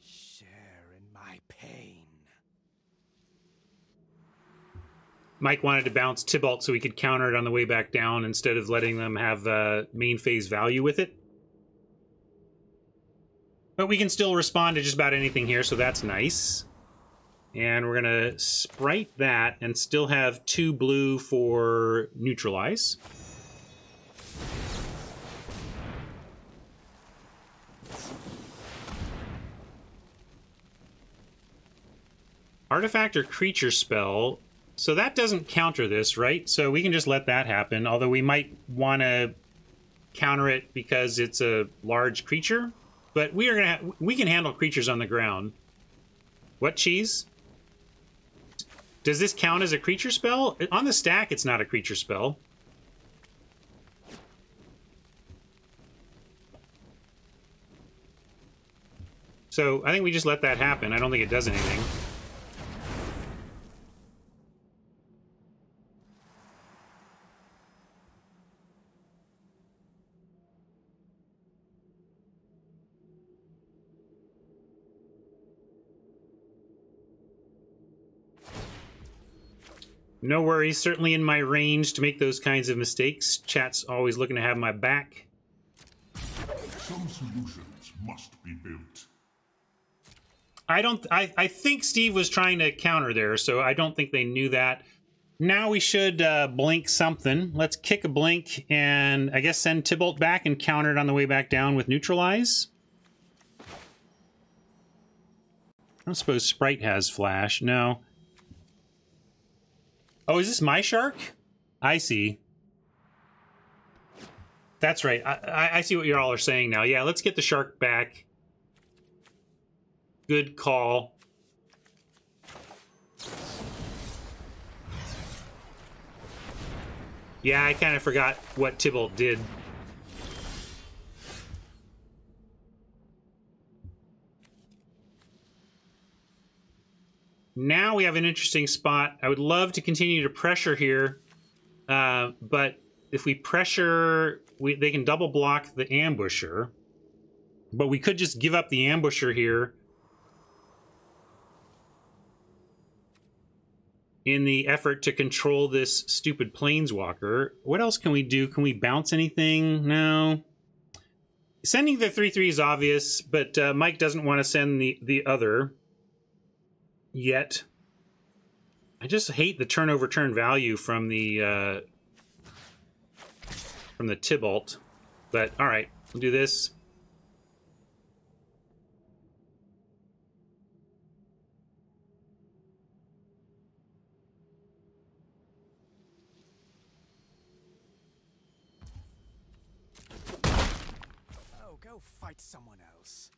Share in my pain. Mike wanted to bounce Tybalt so he could counter it on the way back down instead of letting them have main phase value with it. But we can still respond to just about anything here, so that's nice. And we're going to sprite that and still have 2 blue for neutralize. Artifact or creature spell. So that doesn't counter this, right? So we can just let that happen, although we might want to counter it because it's a large creature. But we can handle creatures on the ground. What, Cheese? Does this count as a creature spell? On the stack, it's not a creature spell. So I think we just let that happen. I don't think it does anything. No worries, certainly in my range to make those kinds of mistakes. Chat's always looking to have my back. Some solutions must be built. I think Steve was trying to counter there, so I don't think they knew that. Now we should blink something. Let's kick a blink and I guess send Tybalt back and counter it on the way back down with neutralize. I don't suppose Sprite has flash. No. Oh, is this my shark? I see. That's right. I see what you all are saying now. Yeah, let's get the shark back. Good call. Yeah, I kind of forgot what Tybalt did. Now we have an interesting spot. I would love to continue to pressure here, but if we pressure, they can double block the ambusher. But we could just give up the ambusher here in the effort to control this stupid planeswalker. What else can we do? Can we bounce anything? No. Sending the 3/3 is obvious, but Mike doesn't want to send the other yet. I just hate the turn value from the Tybalt. But all right, we'll do this. Oh, go fight someone else.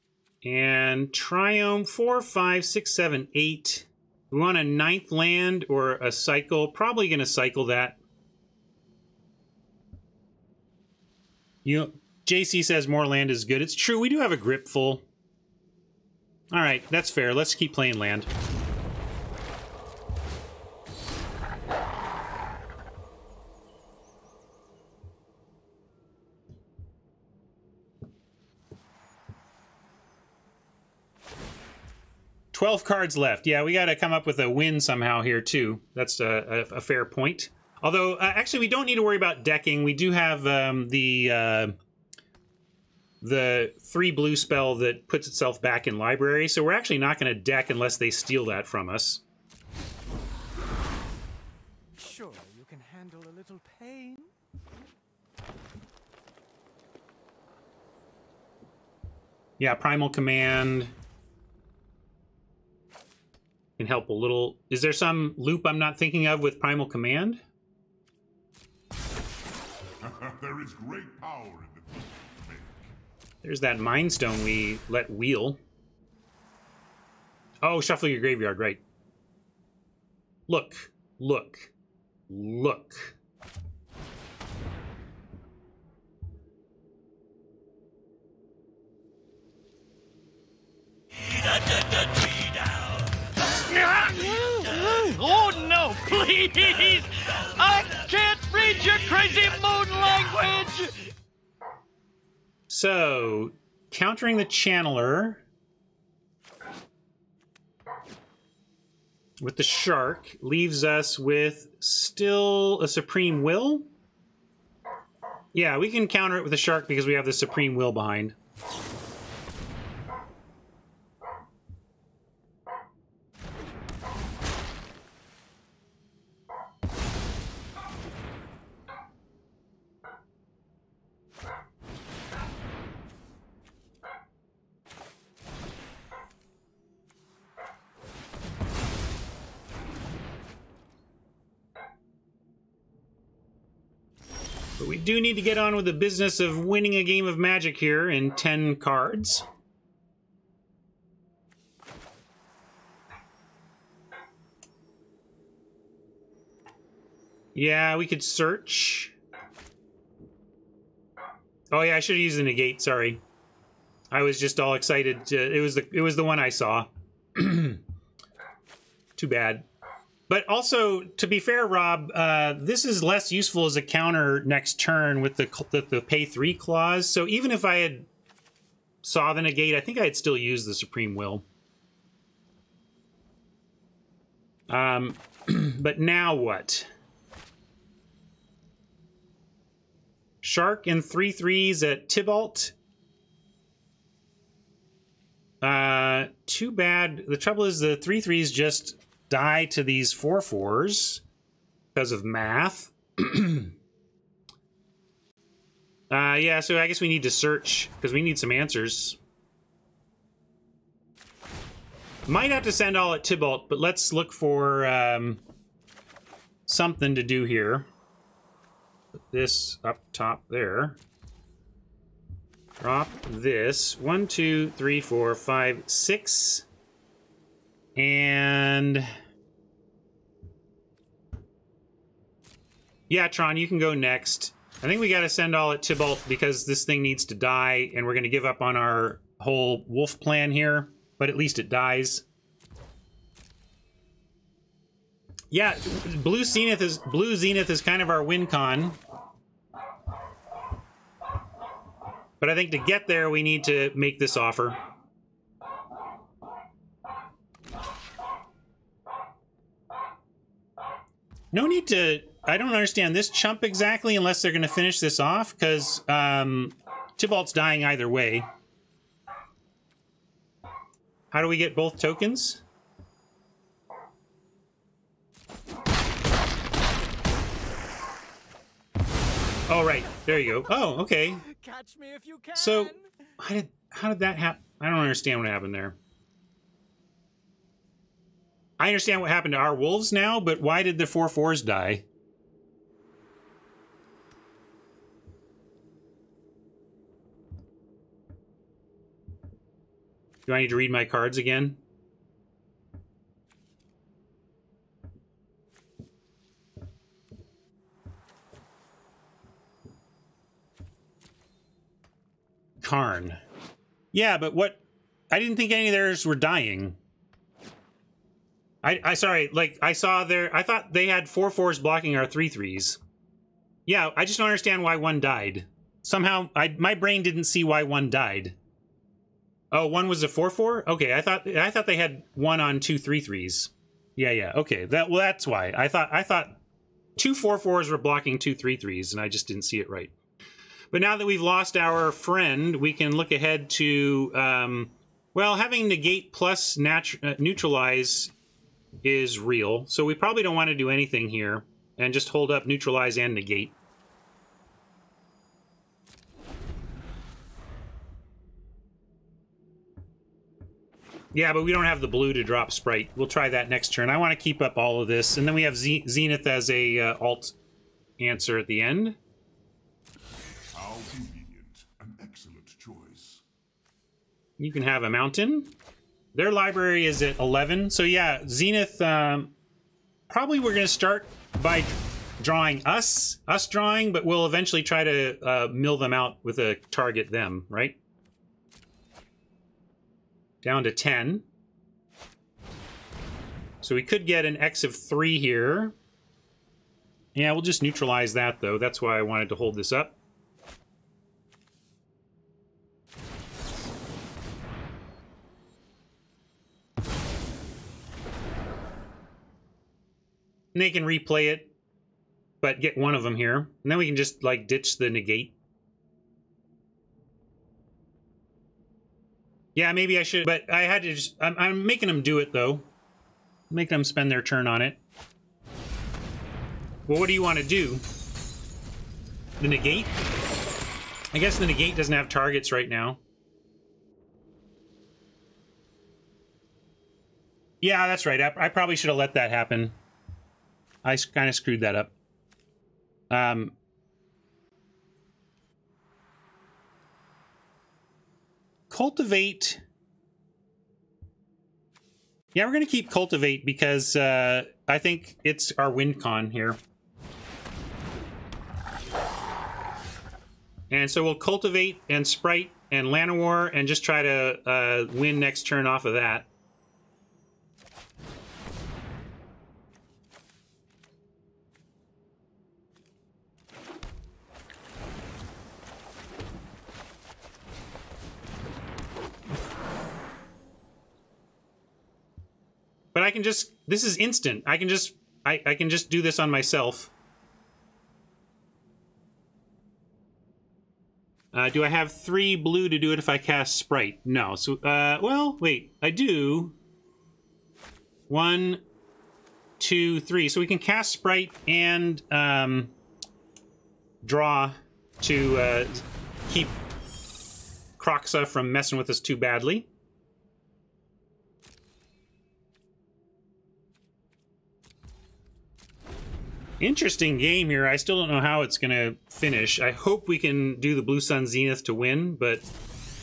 And Triumph 4, 5, 6, 7, 8. We want a 9th land or a cycle. Probably going to cycle that. JC says more land is good. It's true. We do have a grip full. All right, that's fair. Let's keep playing land. 12 cards left. Yeah, we got to come up with a win somehow here, too. That's a fair point. Although, actually, we don't need to worry about decking. We do have the 3 blue spell that puts itself back in library, so we're actually not going to deck unless they steal that from us. Sure, you can handle a little pain. Yeah, Primal Command can help a little. Is there some loop I'm not thinking of with Primal Command? There is great power in the deep make. There's that Mind Stone we let wheel. Oh, shuffle your graveyard, right. Look, look, look. Oh no, please! I can't read your crazy moon language! So, countering the Channeler with the Shark leaves us with still a Supreme Will. Yeah, we can counter it with the Shark because we have the Supreme Will behind. But we do need to get on with the business of winning a game of Magic here in 10 cards. Yeah, we could search. Oh yeah, I should have used the negate, sorry. I was just all excited to, it was the one I saw. Too bad. But also, to be fair, Rob, this is less useful as a counter next turn with the pay 3 clause. So even if I had saw the negate, I think I'd still use the Supreme Will. But now what? Shark and 3/3s at Tybalt. Too bad. The trouble is the 3/3s just die to these 4/4s because of math. Yeah, so I guess we need to search because we need some answers. Might have to send all at Tybalt, but let's look for something to do here. Put this up top there. Drop this. 1, 2, 3, 4, 5, 6. And yeah, Tron, you can go next. I think we got to send all at Tybalt because this thing needs to die, and we're going to give up on our whole wolf plan here, but at least it dies. Yeah, Blue Zenith is kind of our win con. But I think to get there, we need to make this offer. No need to... I don't understand this chump exactly unless they're going to finish this off, because Tybalt's dying either way. How do we get both tokens? Oh, right. There you go. Oh, okay. Catch me if you can. So, how did that happen? I don't understand what happened there. I understand what happened to our wolves now, but why did the 4/4s die? Do I need to read my cards again? Karn. Yeah, but what? I didn't think any of theirs were dying. Sorry, like, I saw their... I thought they had 4/4s blocking our 3/3s. Yeah, I just don't understand why one died. Somehow, my brain didn't see why one died. Oh, one was a 4/4. Okay, I thought they had one on 2 3/3s. Yeah. Okay, that's why I thought 2 4/4s were blocking 2 3/3s, and I just didn't see it right. But now that we've lost our friend, we can look ahead to well, having negate plus neutralize is real, so we probably don't want to do anything here and just hold up neutralize and negate. Yeah, but we don't have the blue to drop Sprite. We'll try that next turn. I want to keep up all of this. And then we have Zenith as a alt answer at the end. How convenient. An excellent choice. You can have a mountain. Their library is at 11. So yeah, Zenith, probably we're going to start by drawing us drawing, but we'll eventually try to mill them out with a target them, right? Down to 10. So we could get an X of 3 here. Yeah, we'll just neutralize that, though. That's why I wanted to hold this up. And they can replay it, but get one of them here. And then we can just, like, ditch the negate. Yeah, maybe I should, but I had to just... I'm making them do it, though. Making them spend their turn on it. Well, what do you want to do? The negate? I guess the negate doesn't have targets right now. Yeah, that's right. I probably should have let that happen. I kind of screwed that up. Cultivate. Yeah, we're going to keep Cultivate because I think it's our win con here. And so we'll Cultivate and Sprite and Llanowar and just try to win next turn off of that. But I can just, this is instant. I can just do this on myself. Do I have 3 blue to do it if I cast Sprite? No. So, well, wait. I do. 1, 2, 3. So we can cast Sprite and draw to keep Kroxa from messing with us too badly. Interesting game here. I still don't know how it's going to finish. I hope we can do the Blue Sun Zenith to win, but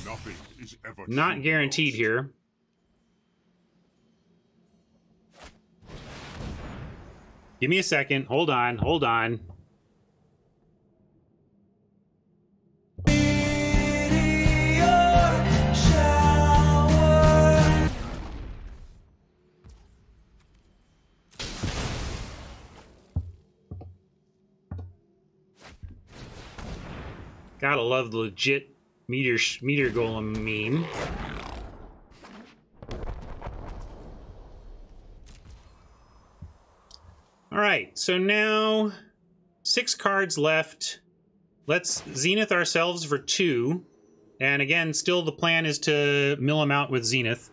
Nothing is ever not guaranteed here. Give me a second. Hold on. Hold on. Gotta love the legit meteor golem meme. All right, so now 6 cards left. Let's Zenith ourselves for 2. And again, still the plan is to mill them out with Zenith.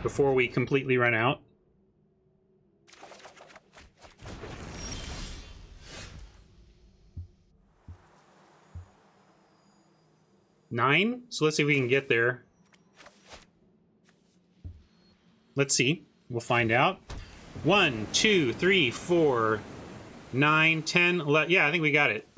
Before we completely run out. Nine? So let's see if we can get there. Let's see. We'll find out. 1, 2, 3, 4, 9, 10, 11. Yeah, I think we got it.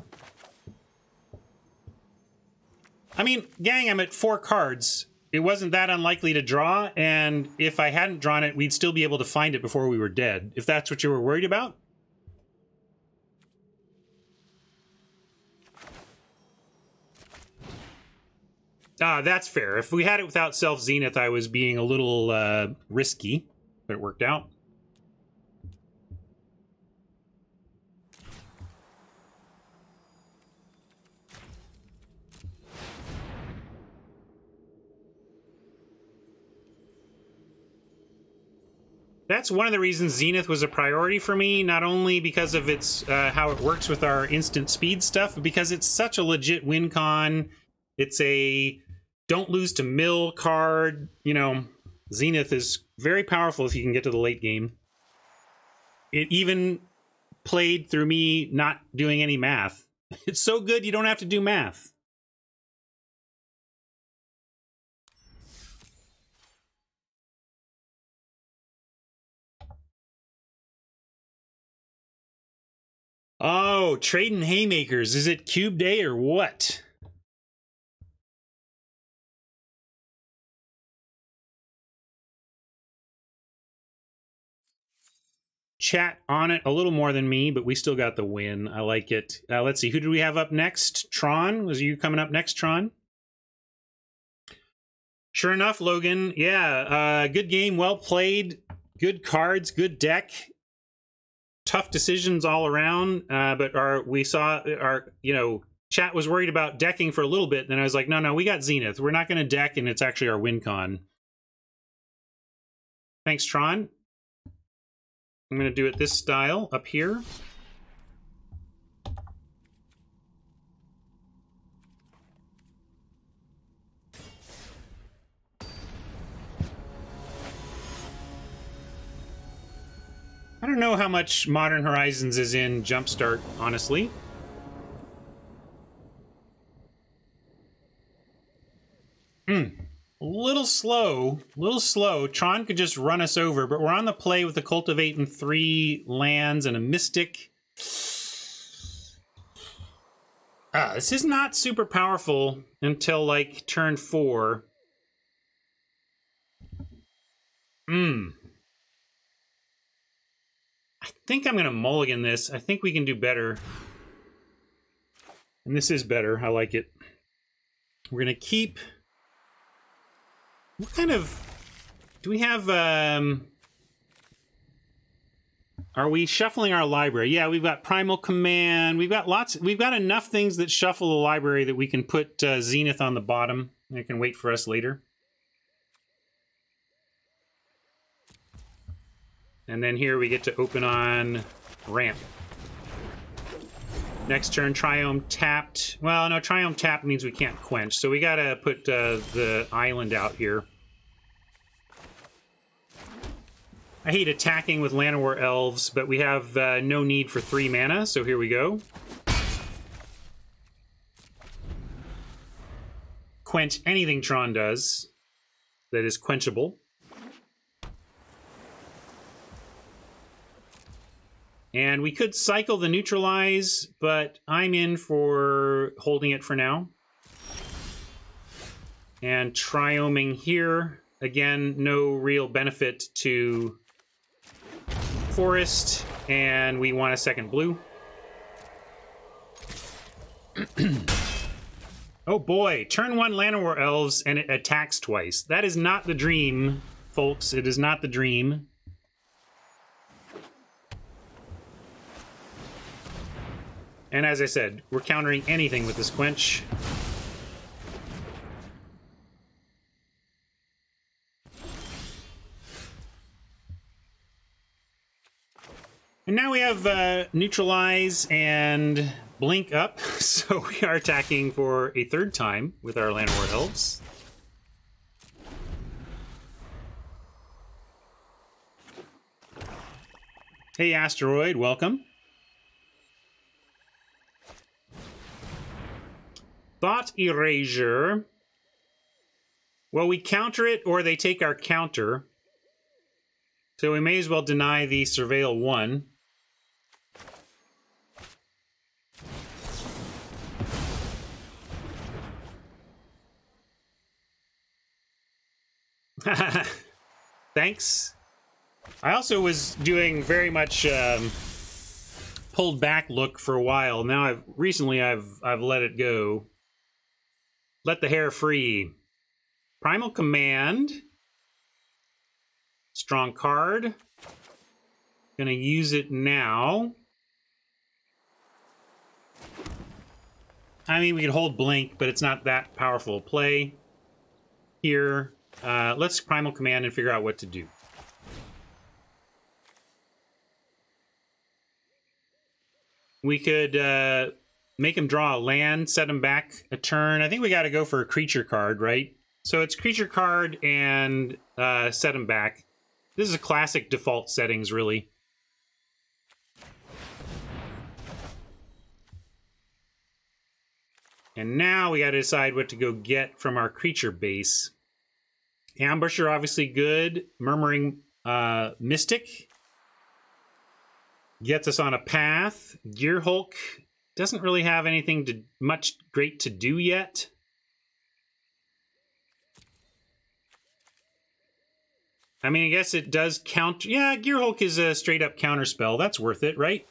I mean, gang, I'm at 4 cards. It wasn't that unlikely to draw, and if I hadn't drawn it, we'd still be able to find it before we were dead. If that's what you were worried about. Ah, that's fair. If we had it without Self-Zenith, I was being a little risky, but it worked out. That's one of the reasons Zenith was a priority for me, not only because of its how it works with our instant speed stuff, but because it's such a legit win con. It's a don't lose to mill card. You know, Zenith is very powerful if you can get to the late game. It even played through me not doing any math. It's so good you don't have to do math. Oh, trading haymakers. Is it cube day or what? Chat on it a little more than me, but we still got the win. I like it. Let's see. Who do we have up next? Tron? Was you coming up next, Tron? Sure enough, Logan. Yeah, good game. Well played. Good cards. Good deck. Tough decisions all around, but chat was worried about decking for a little bit. Then I was like, no, we got Zenith. We're not going to deck, and it's actually our win con. Thanks, Tron. I'm going to do it this style up here. I don't know how much Modern Horizons is in Jumpstart, honestly. A little slow. Tron could just run us over, but we're on the play with a Cultivate and 3 lands and a Mystic. This is not super powerful until, like, turn 4. I think I'm going to mulligan this. I think we can do better. And this is better. I like it. We're going to keep... What kind of... Do we have... Are we shuffling our library? Yeah, we've got Primal Command. We've got lots... We've got enough things that shuffle the library that we can put Zenith on the bottom. It can wait for us later. And then here we get to open on ramp. Next turn, Triome tapped. Well, no, Triome tapped means we can't quench, so we gotta put the island out here. I hate attacking with Llanowar Elves, but we have no need for 3 mana, so here we go. Quench anything Tron does that is quenchable. And we could cycle the neutralize, but I'm in for holding it for now. And trioming here. Again, no real benefit to forest, and we want a second blue. Oh boy, turn 1 Llanowar Elves, and it attacks twice. That is not the dream, folks. It is not the dream. And as I said, we're countering anything with this quench. And now we have neutralize and blink up, so we are attacking for a 3rd time with our Llanowar Elves. Hey Asteroid, welcome. Thought Erasure. Well, we counter it, or they take our counter. So we may as well deny the Surveil 1. Thanks. I also was doing very much pulled back look for a while. Now I've let it go. Let the hair free. Primal Command. Strong card. Gonna use it now. I mean, we could hold Blink, but it's not that powerful a play. Here, let's Primal Command and figure out what to do. We could make him draw a land, set him back a turn. I think we got to go for a creature card, right? So it's creature card and set him back. This is a classic default settings, really. And now we got to decide what to go get from our creature base. Ambusher, obviously good. Murmuring Mystic gets us on a path. Gearhulk doesn't really have anything much great to do yet. I mean, I guess it does count. Yeah, Gearhulk is a straight up counter spell. That's worth it, right?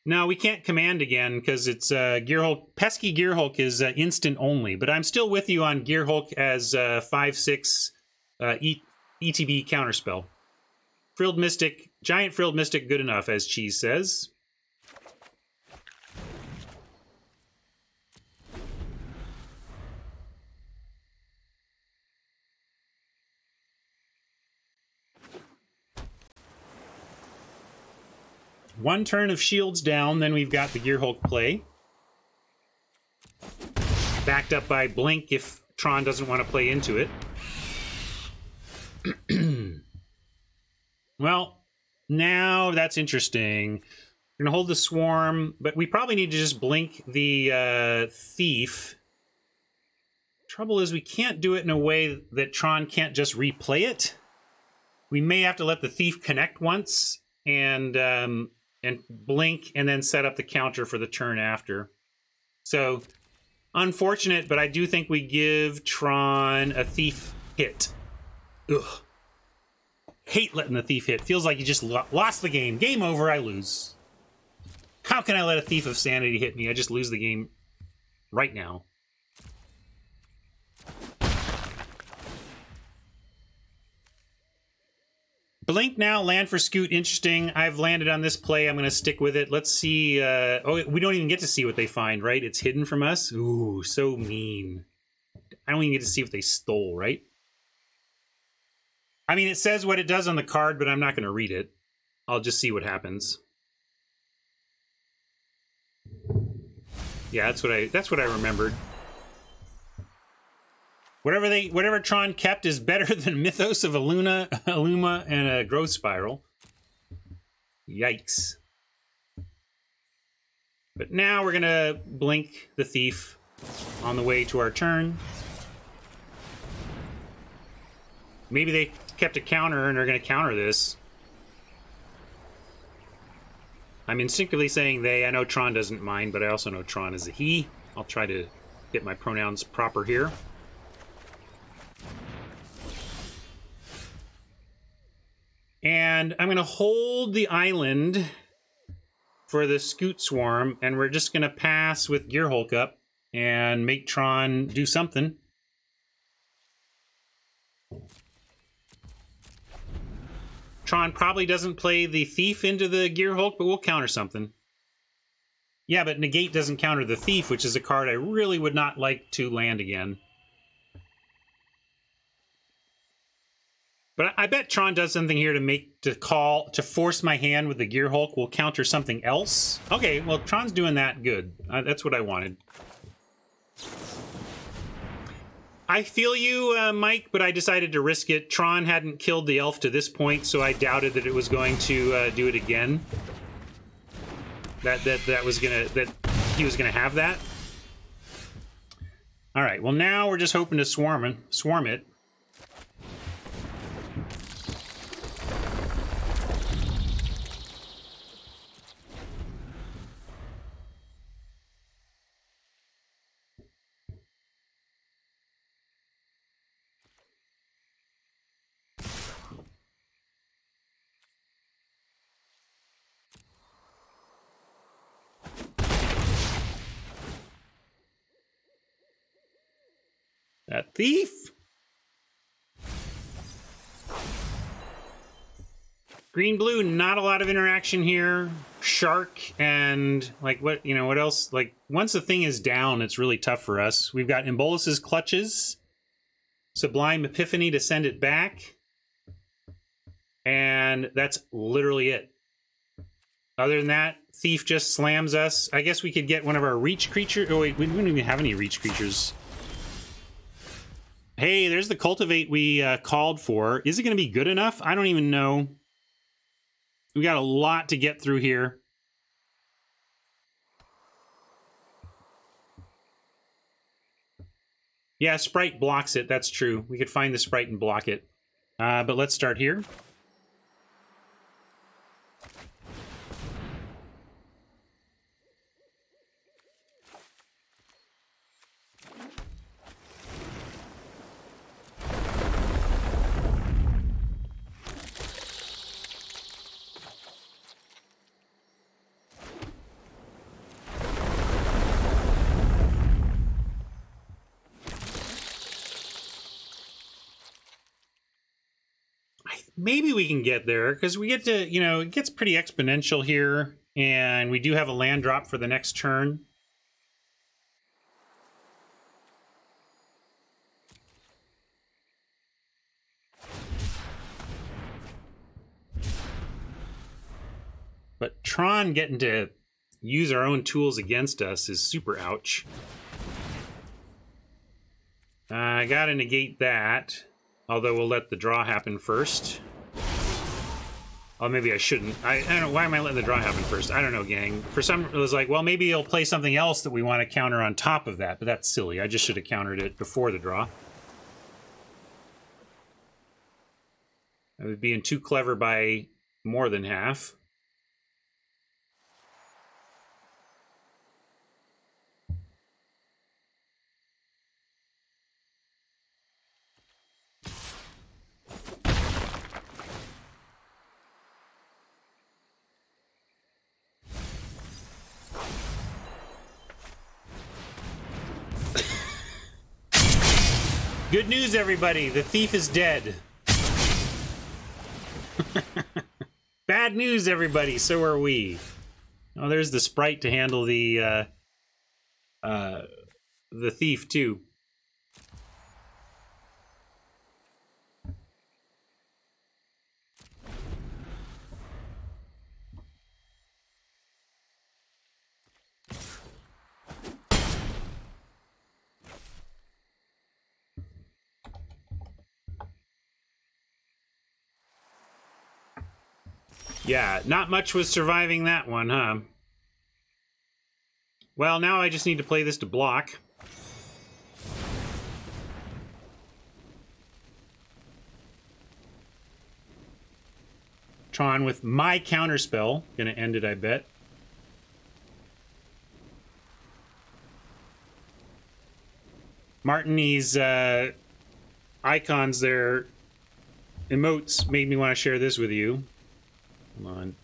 No, we can't command again because it's Gearhulk. Pesky Gearhulk is instant only, but I'm still with you on Gearhulk as 5/6 ETB counterspell. Frilled Mystic, Giant Frilled Mystic, good enough, as Cheese says. One turn of shields down, then we've got the Gearhulk play. Backed up by Blink if Tron doesn't want to play into it. Well, now that's interesting. We're going to hold the Swarm, but we probably need to just Blink the Thief. Trouble is we can't do it in a way that Tron can't just replay it. We may have to let the Thief connect once and blink and then set up the counter for the turn after. So, unfortunate, but I do think we give Tron a Thief hit. Ugh. Hate letting the Thief hit. Feels like you just lost the game. Game over, I lose. How can I let a Thief of Sanity hit me? I just lose the game right now. Blink now, land for Scoot, interesting. I've landed on this play, I'm going to stick with it. Let's see, oh, we don't even get to see what they find, right? It's hidden from us? Ooh, so mean. I don't even get to see what they stole, right? I mean, it says what it does on the card, but I'm not going to read it. I'll just see what happens. Yeah, that's what I remembered. Whatever Tron kept is better than Mythos of Illuma, and a Growth Spiral. Yikes. But now we're gonna blink the Thief on the way to our turn. Maybe they kept a counter and are gonna counter this. I'm instinctively saying they. I know Tron doesn't mind, but I also know Tron is a he. I'll try to get my pronouns proper here. And I'm going to hold the island for the Scoot Swarm, and we're just going to pass with Gearhulk up and make Tron do something. Tron probably doesn't play the Thief into the Gearhulk, but we'll counter something. Yeah, but Negate doesn't counter the Thief, which is a card I really would not like to land again. But I bet Tron does something here to force my hand with the Gearhulk. We'll counter something else. Okay, well, Tron's doing that good. That's what I wanted. I feel you, Mike, but I decided to risk it. Tron hadn't killed the elf to this point, so I doubted that it was going to do it again. That he was gonna have that. All right. Well, now we're just hoping to swarm it. That Thief. Green blue, not a lot of interaction here. Shark and like what else? Like once the thing is down, it's really tough for us. We've got Embolus's Clutches, Sublime Epiphany to send it back. And that's literally it. Other than that, Thief just slams us. I guess we could get one of our reach creatures. Oh, wait, we don't even have any reach creatures. Hey, there's the Cultivate we called for. Is it going to be good enough? I don't even know. We got a lot to get through here. Yeah, Sprite blocks it. That's true. We could find the Sprite and block it. But let's start here. Maybe we can get there, because we get to, you know, it gets pretty exponential here, and we do have a land drop for the next turn. But Tron getting to use our own tools against us is super ouch. I gotta negate that. Although we'll let the draw happen first. Oh, maybe I shouldn't. I don't know. Why am I letting the draw happen first? I don't know, gang. For some, it was like, well, maybe he'll play something else that we want to counter on top of that. But that's silly. I just should have countered it before the draw. I was being too clever by more than half. Good news, everybody. The thief is dead. Bad news, everybody. So are we. Oh, there's the Sprite to handle the thief, too. Yeah, not much was surviving that one, huh? Well, now I just need to play this to block. Tron with my counterspell. Gonna end it, I bet. Martiny's icons there, emotes, made me want to share this with you. Hold on.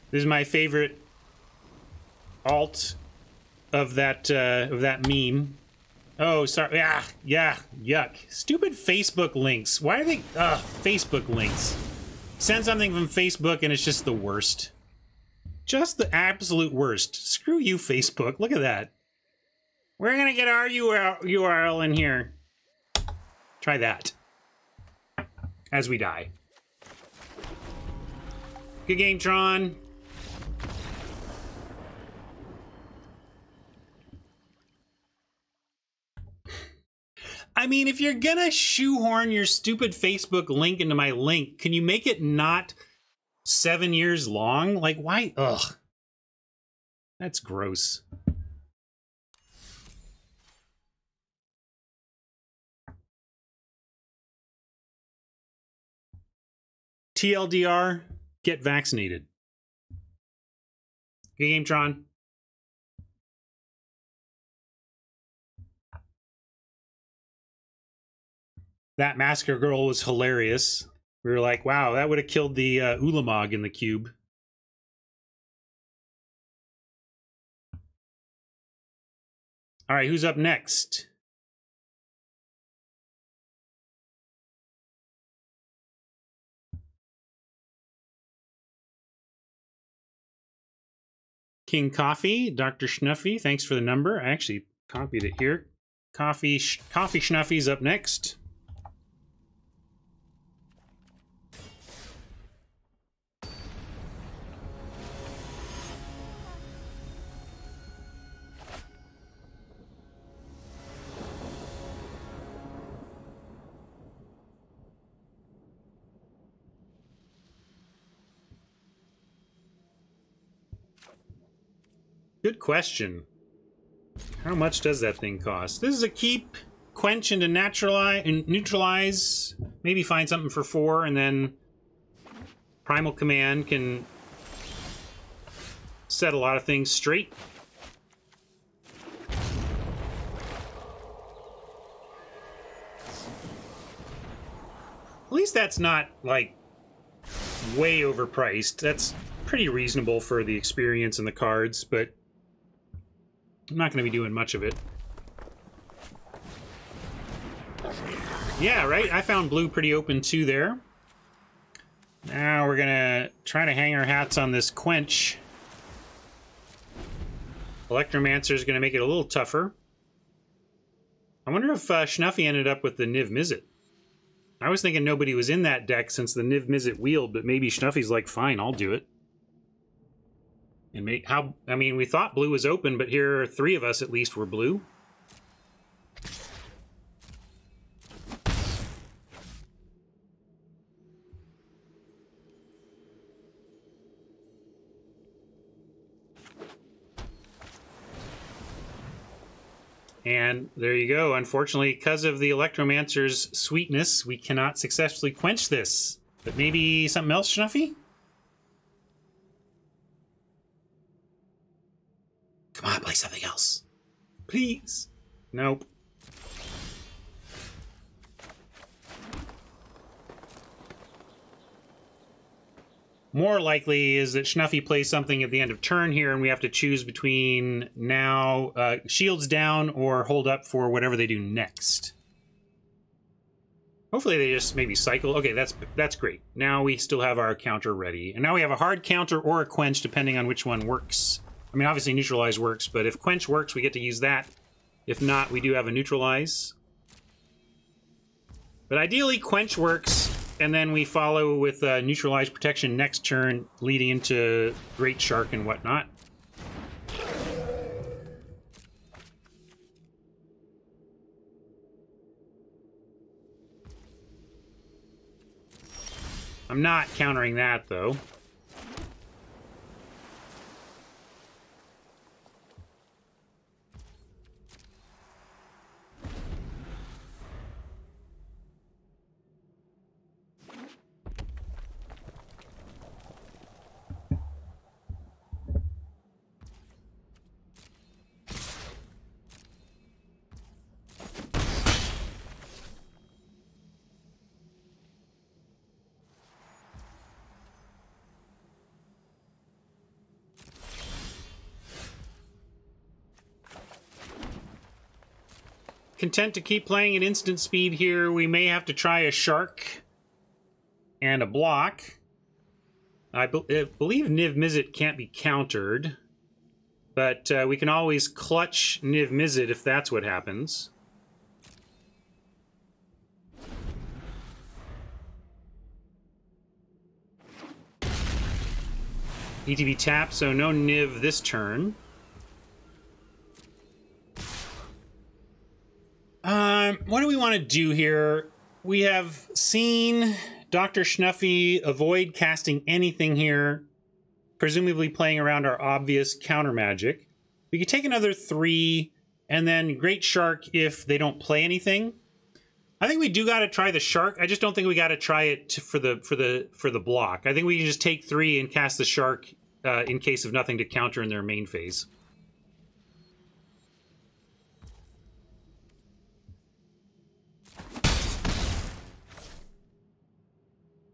This is my favorite alt of that meme. Oh, sorry. Yeah, yuck. Stupid Facebook links. Why are they Facebook links? Send something from Facebook and it's just the worst. Just the absolute worst. Screw you, Facebook. Look at that. We're gonna get our URL in here. Try that. As we die. Good game, Tron. I mean, if you're gonna shoehorn your stupid Facebook link into my link, can you make it not 7 years long? Like, why? Ugh. That's gross. TLDR, get vaccinated. Good game, Tron. That Massacre Girl was hilarious. We were like, wow, that would have killed the Ulamog in the cube. All right, who's up next? King Coffee, Dr. Schnuffy, thanks for the number. I actually copied it here. Coffee Schnuffi's up next. Good question. How much does that thing cost? This is a keep, quench into neutralize. Maybe find something for 4, and then Primal Command can set a lot of things straight. At least that's not, like, way overpriced. That's pretty reasonable for the experience and the cards, but I'm not going to be doing much of it. Yeah, right? I found blue pretty open too there. Now we're going to try to hang our hats on this quench. Electromancer is going to make it a little tougher. I wonder if Schnuffi ended up with the Niv Mizzet. I was thinking nobody was in that deck since the Niv Mizzet wheeled, but maybe Schnuffi's like, fine, I'll do it. And I mean, we thought blue was open, but here 3 of us at least were blue. And there you go. Unfortunately, because of the Electromancer's sweetness, we cannot successfully quench this. But maybe something else, Schnuffi? Come on, play something else. Please. Nope. More likely is that Schnuffi plays something at the end of turn here, and we have to choose between now shields down or hold up for whatever they do next. Hopefully they just maybe cycle. Okay, that's great. Now we still have our counter ready. And now we have a hard counter or a quench, depending on which one works. I mean, obviously neutralize works, but if quench works, we get to use that. If not, we do have a neutralize. But ideally, quench works, and then we follow with neutralize protection next turn, leading into Great Shark and whatnot. I'm not countering that, though. Content to keep playing at instant speed here. We may have to try a shark and a block. I believe Niv Mizzet can't be countered, but we can always clutch Niv Mizzet if that's what happens. ETB tap, so no Niv this turn. What do we want to do here? We have seen Dr. Schnuffi avoid casting anything here, presumably playing around our obvious counter magic. We could take another 3, and then Great Shark if they don't play anything. I think we do got to try the shark. I just don't think we got to try it for the block. I think we can just take 3 and cast the shark in case of nothing to counter in their main phase.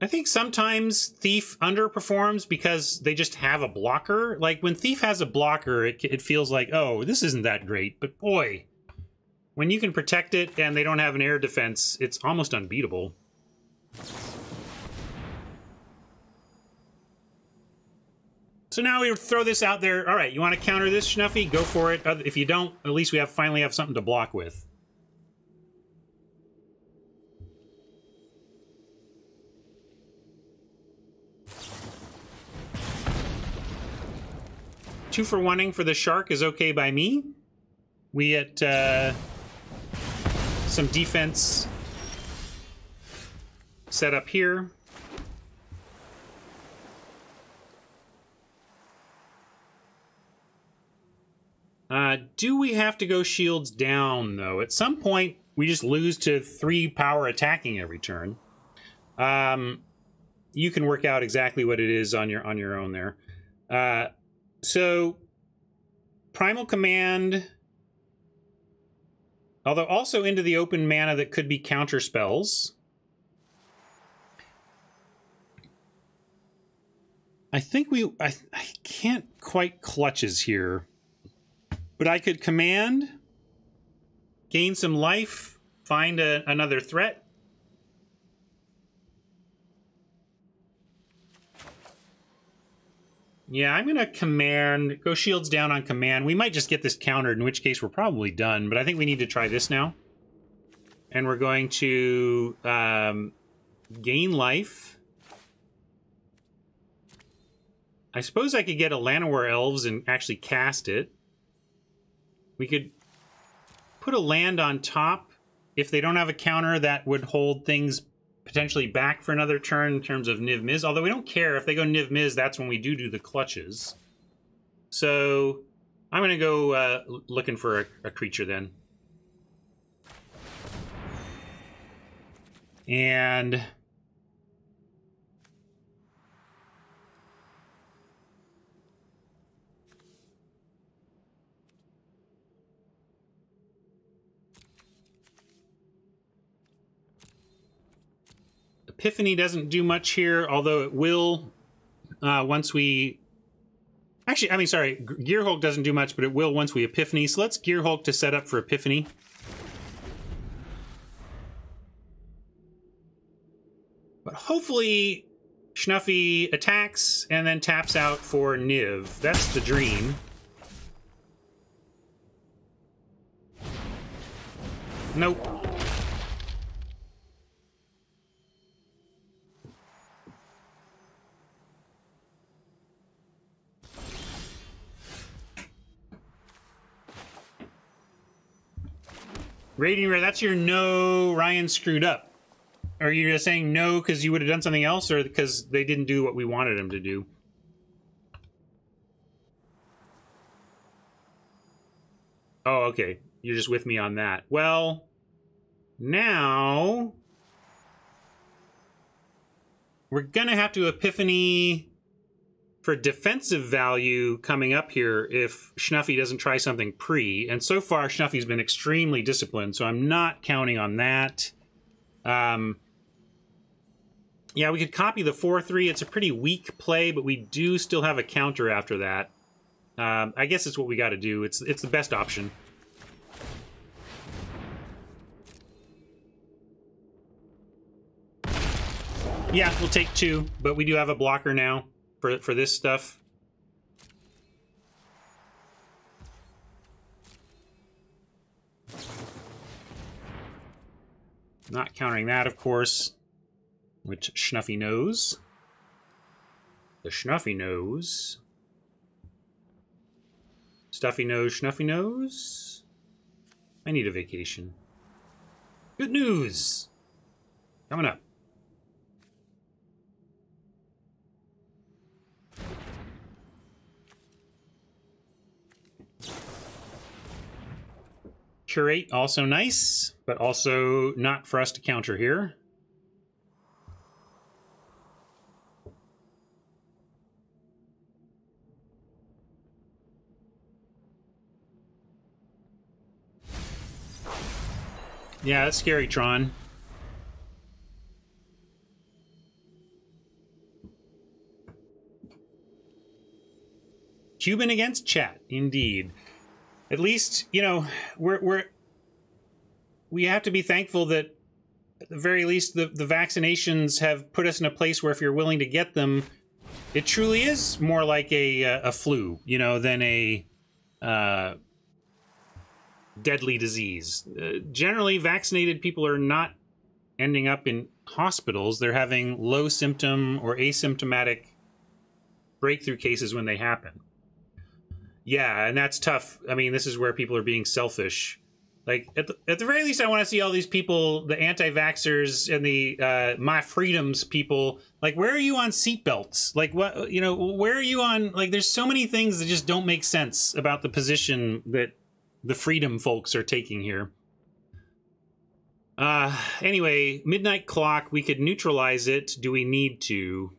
I think sometimes Thief underperforms because they just have a blocker. Like, when Thief has a blocker, it feels like, oh, this isn't that great. But boy, when you can protect it and they don't have an air defense, it's almost unbeatable. So now we throw this out there. All right, you want to counter this, Schnuffi? Go for it. If you don't, at least we finally have something to block with. 2 for 1ing for the shark is okay by me. We get some defense set up here. Do we have to go shields down, though? At some point, we just lose to 3 power attacking every turn. You can work out exactly what it is on your own there. So, Primal Command, although also into the open mana that could be counter spells. I think I can't quite clutches here. But I could command, gain some life, find another threat. Yeah, I'm going to command, go shields down on command. We might just get this countered, in which case we're probably done. But I think we need to try this now. And we're going to gain life. I suppose I could get a Llanowar Elves and actually cast it. We could put a land on top. If they don't have a counter, that would hold things potentially back for another turn in terms of Niv Miz. Although we don't care. If they go Niv Miz, that's when we do the clutches. So I'm going to go looking for a creature then. And Epiphany doesn't do much here, although it will once we... Actually, I mean, sorry, Gearhulk doesn't do much, but it will once we Epiphany. So let's Gearhulk to set up for Epiphany. But hopefully Snuffy attacks and then taps out for Niv. That's the dream. Nope. Radiant Rare, that's your no, Ryan screwed up. Are you just saying no because you would have done something else, or because they didn't do what we wanted them to do? Oh, okay. You're just with me on that. Well, now we're going to have to Epiphany for defensive value coming up here if Snuffy doesn't try something pre. And so far, Snuffy's been extremely disciplined, so I'm not counting on that. Yeah, we could copy the 4-3. It's a pretty weak play, but we do still have a counter after that. I guess it's what we got to do. It's the best option. Yeah, we'll take 2, but we do have a blocker now for this stuff. Not countering that, of course, which Snuffy knows. The Snuffy knows. Stuffy knows, Snuffy knows. I need a vacation. Good news! Coming up. Curate, also nice, but also not for us to counter here. Yeah, that's scary, Tron. Cuban against chat, indeed. At least, you know, we have to be thankful that at the very least the vaccinations have put us in a place where if you're willing to get them, it truly is more like a flu, you know, than a deadly disease. Generally, vaccinated people are not ending up in hospitals. They're having low symptom or asymptomatic breakthrough cases when they happen. Yeah, and that's tough. I mean, this is where people are being selfish. Like, at the very least, I want to see all these people, the anti-vaxxers and the my freedoms people, like, where are you on seatbelts? Like, what, you know, where are you on, like, there's so many things that just don't make sense about the position that the freedom folks are taking here. Anyway, midnight clock, we could neutralize it. Do we need to?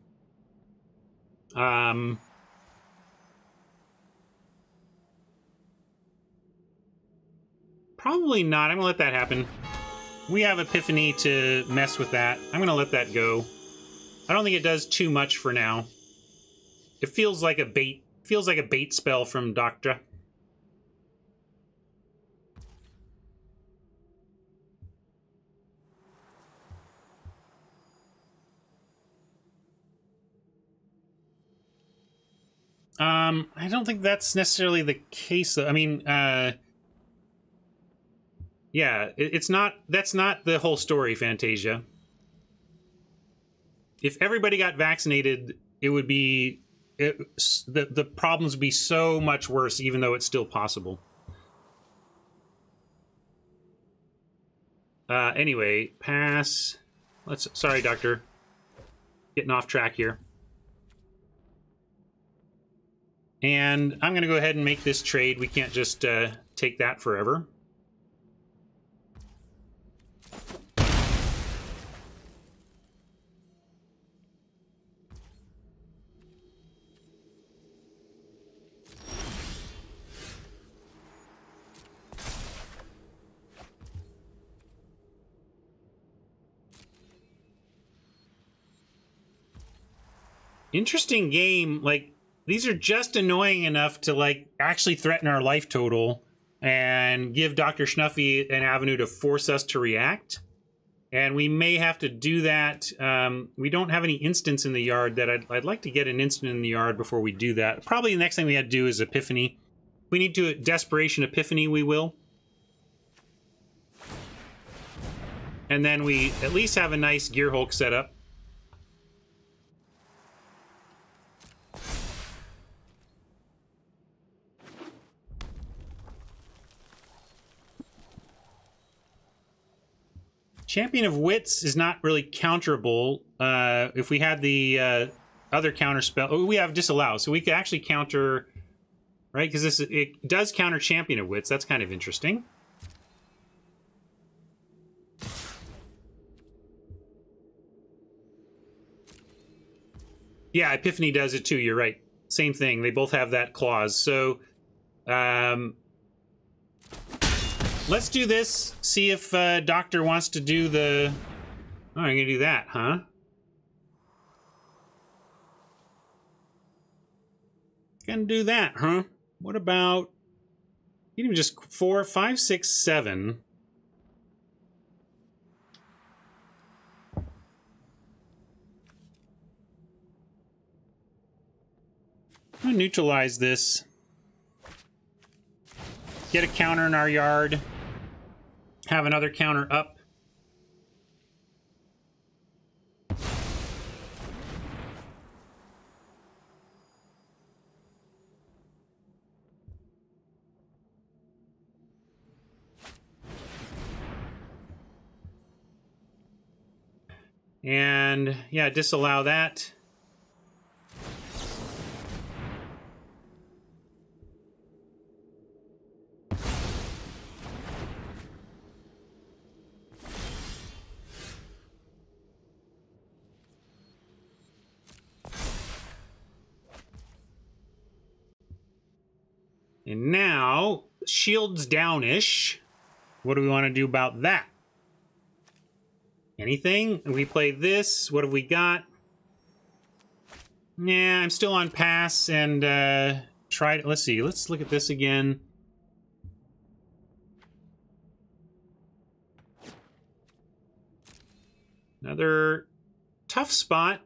Probably not. I'm gonna let that happen. We have Epiphany to mess with that. I'm gonna let that go. I don't think it does too much for now. It feels like a bait. Feels like a bait spell from Doctra. I don't think that's necessarily the case, though. I mean, yeah, it's not. That's not the whole story, Fantasia. If everybody got vaccinated, it would be the problems would be so much worse, even though it's still possible. Anyway, pass. Sorry, Doctor. Getting off track here. And I'm going to go ahead and make this trade. We can't just take that forever. Interesting game. Like, these are just annoying enough to, like, actually threaten our life total and give Dr. Schnuffy an avenue to force us to react. And we may have to do that. We don't have any instants in the yard that I'd like to get an instant in the yard before we do that. Probably the next thing we have to do is Epiphany. If we need to Desperation Epiphany, we will. And then we at least have a nice Gear Hulk setup. Champion of Wits is not really counterable. If we had the other counter spell, oh, we have Disallow, so we could actually counter, right? Because it does counter Champion of Wits. That's kind of interesting. Yeah, Epiphany does it too. You're right. Same thing. They both have that clause. So, let's do this. See if Doctor wants to do the... Oh, I'm gonna do that, huh? Gonna do that, huh? What about... Even just 4, 5, 6, 7. I'm gonna neutralize this. Get a counter in our yard. Have another counter up. And yeah, disallow that. And now, shields down-ish. What do we want to do about that? Anything? We play this. What have we got? Nah, I'm still on pass and try. Let's see. Let's look at this again. Another tough spot.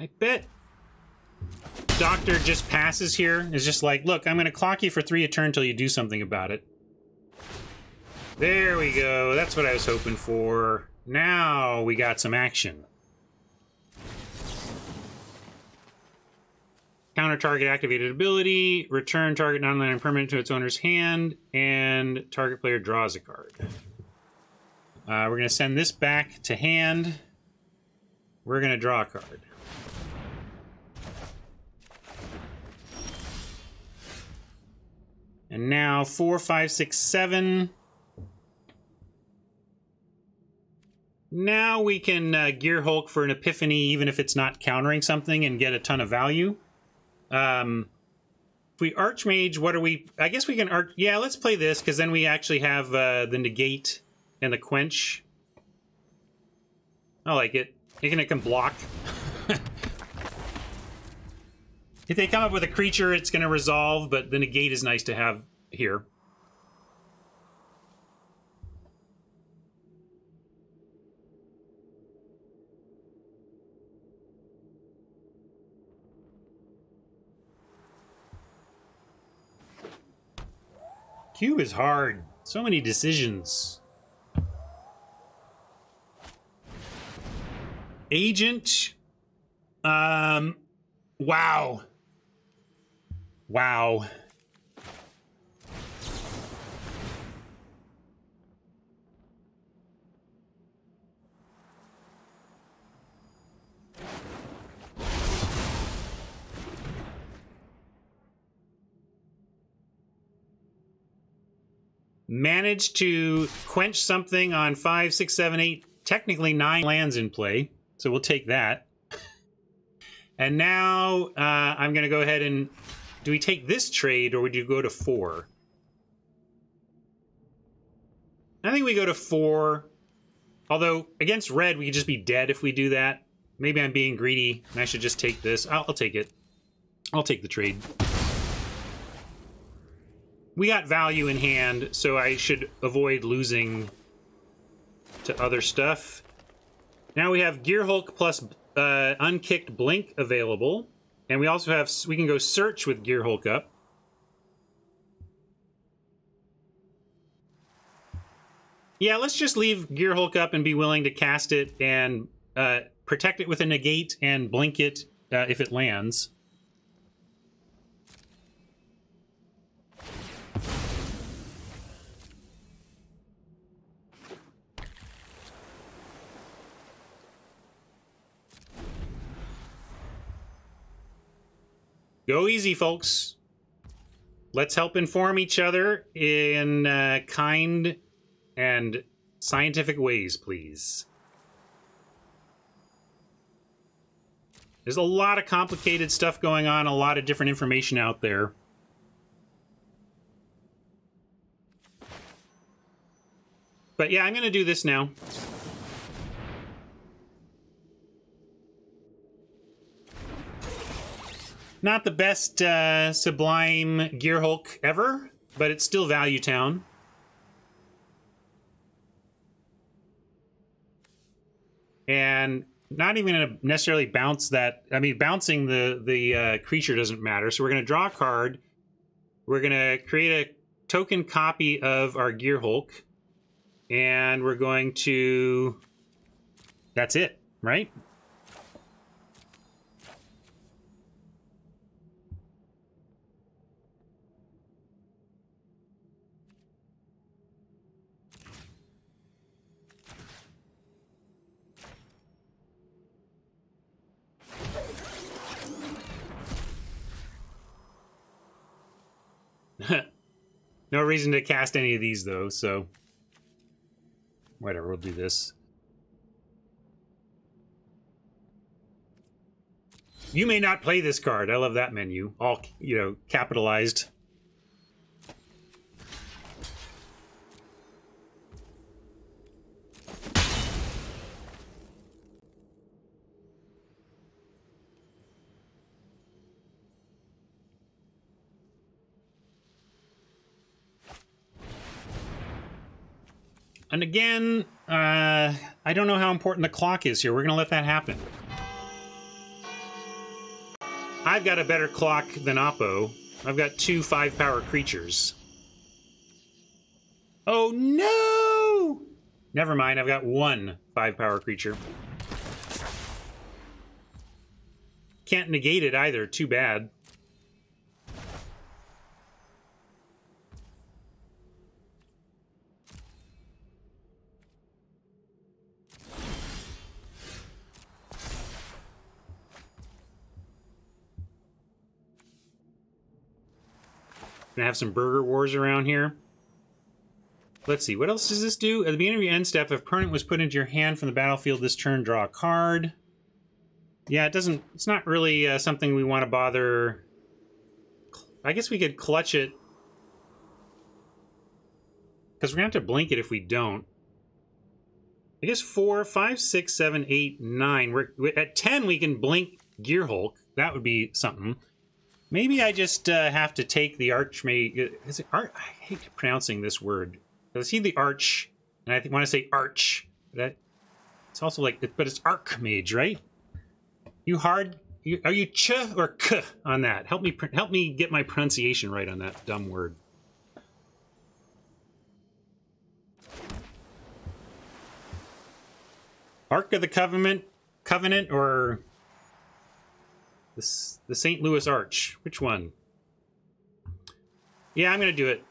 I bet Doctor just passes here. It's just like, look, I'm going to clock you for 3 a turn until you do something about it. There we go. That's what I was hoping for. Now we got some action. Counter target activated ability, return target non-land permanent to its owner's hand, and target player draws a card. We're going to send this back to hand. We're going to draw a card. And now 4, 5, 6, 7. Now we can Gear Hulk for an Epiphany, even if it's not countering something, and get a ton of value. If we Archmage, what are we... I guess we can... Yeah, let's play this, because then we actually have the Negate and the Quench. I like it. It can block. If they come up with a creature, it's going to resolve, but the Negate is nice to have here. Cube is hard. So many decisions. Agent. Wow. Wow. Managed to quench something on 5, 6, 7, 8, technically 9 lands in play. So we'll take that. And now I'm going to go ahead and... Do we take this trade, or would you go to 4? I think we go to 4. Although, against red, we could just be dead if we do that. Maybe I'm being greedy, and I should just take this. I'll take it. I'll take the trade. We got value in hand, so I should avoid losing to other stuff. Now we have Gear Hulk plus Unkicked Blink available. And we also have, we can go search with Gear Hulk up. Yeah, let's just leave Gear Hulk up and be willing to cast it and protect it with a negate and blink it if it lands. Go easy, folks. Let's help inform each other in kind and scientific ways, please. There's a lot of complicated stuff going on, a lot of different information out there. But yeah, I'm going to do this now. Not the best Sublime Gear Hulk ever, but it's still Value Town. And not even going to necessarily bounce that. I mean, bouncing the creature doesn't matter. So we're going to draw a card. We're going to create a token copy of our Gear Hulk. And we're going to... That's it, right? No reason to cast any of these, though, so... Whatever, we'll do this. You may not play this card. I love that menu. All, you know, capitalized. And again, I don't know how important the clock is here. We're going to let that happen. I've got a better clock than Oppo. I've got 2 5-power creatures. Oh no! Never mind, I've got 1 5-power creature. Can't negate it either, too bad. Gonna have some burger wars around here. Let's see, what else does this do? At the beginning of your end step, if a permanent was put into your hand from the battlefield this turn, draw a card. Yeah, it doesn't, it's not really something we want to bother. I guess we could clutch it. Because we're gonna have to blink it if we don't. I guess 4, 5, 6, 7, 8, 9. We're at 10 we can blink Gear Hulk. That would be something. Maybe I just have to take the Archmage. Is it Arch? I hate pronouncing this word. I see the Arch, and I want to say Arch. That it's also like, but it's Archmage, right? You hard? Are you ch or k on that? Help me get my pronunciation right on that dumb word. Ark of the Covenant, or the St. Louis Arch. Which one? Yeah, I'm gonna do it.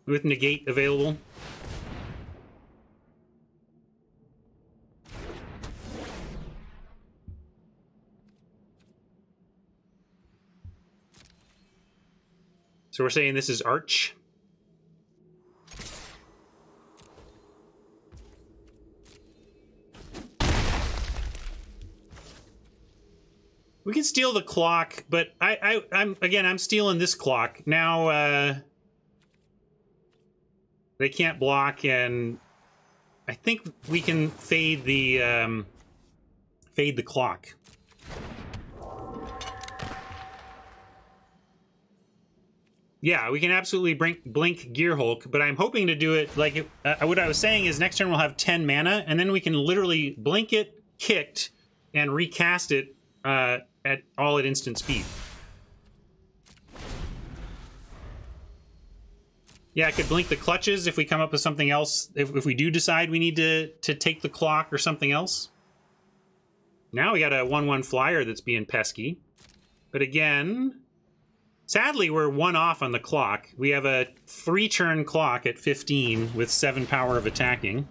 With negate available. So we're saying this is Arch. We can steal the clock, but I'm stealing this clock. Now they can't block, and I think we can fade the clock. Yeah, we can absolutely blink Gear Hulk, but I'm hoping to do it like what I was saying is next turn we'll have 10 mana, and then we can literally blink it, kicked, and recast it at instant speed. Yeah, I could blink the clutches if we come up with something else. If we do decide we need to take the clock or something else. Now we got a 1/1 flyer that's being pesky. But again, sadly we're 1 off on the clock. We have a 3-turn clock at 15 with 7 power of attacking.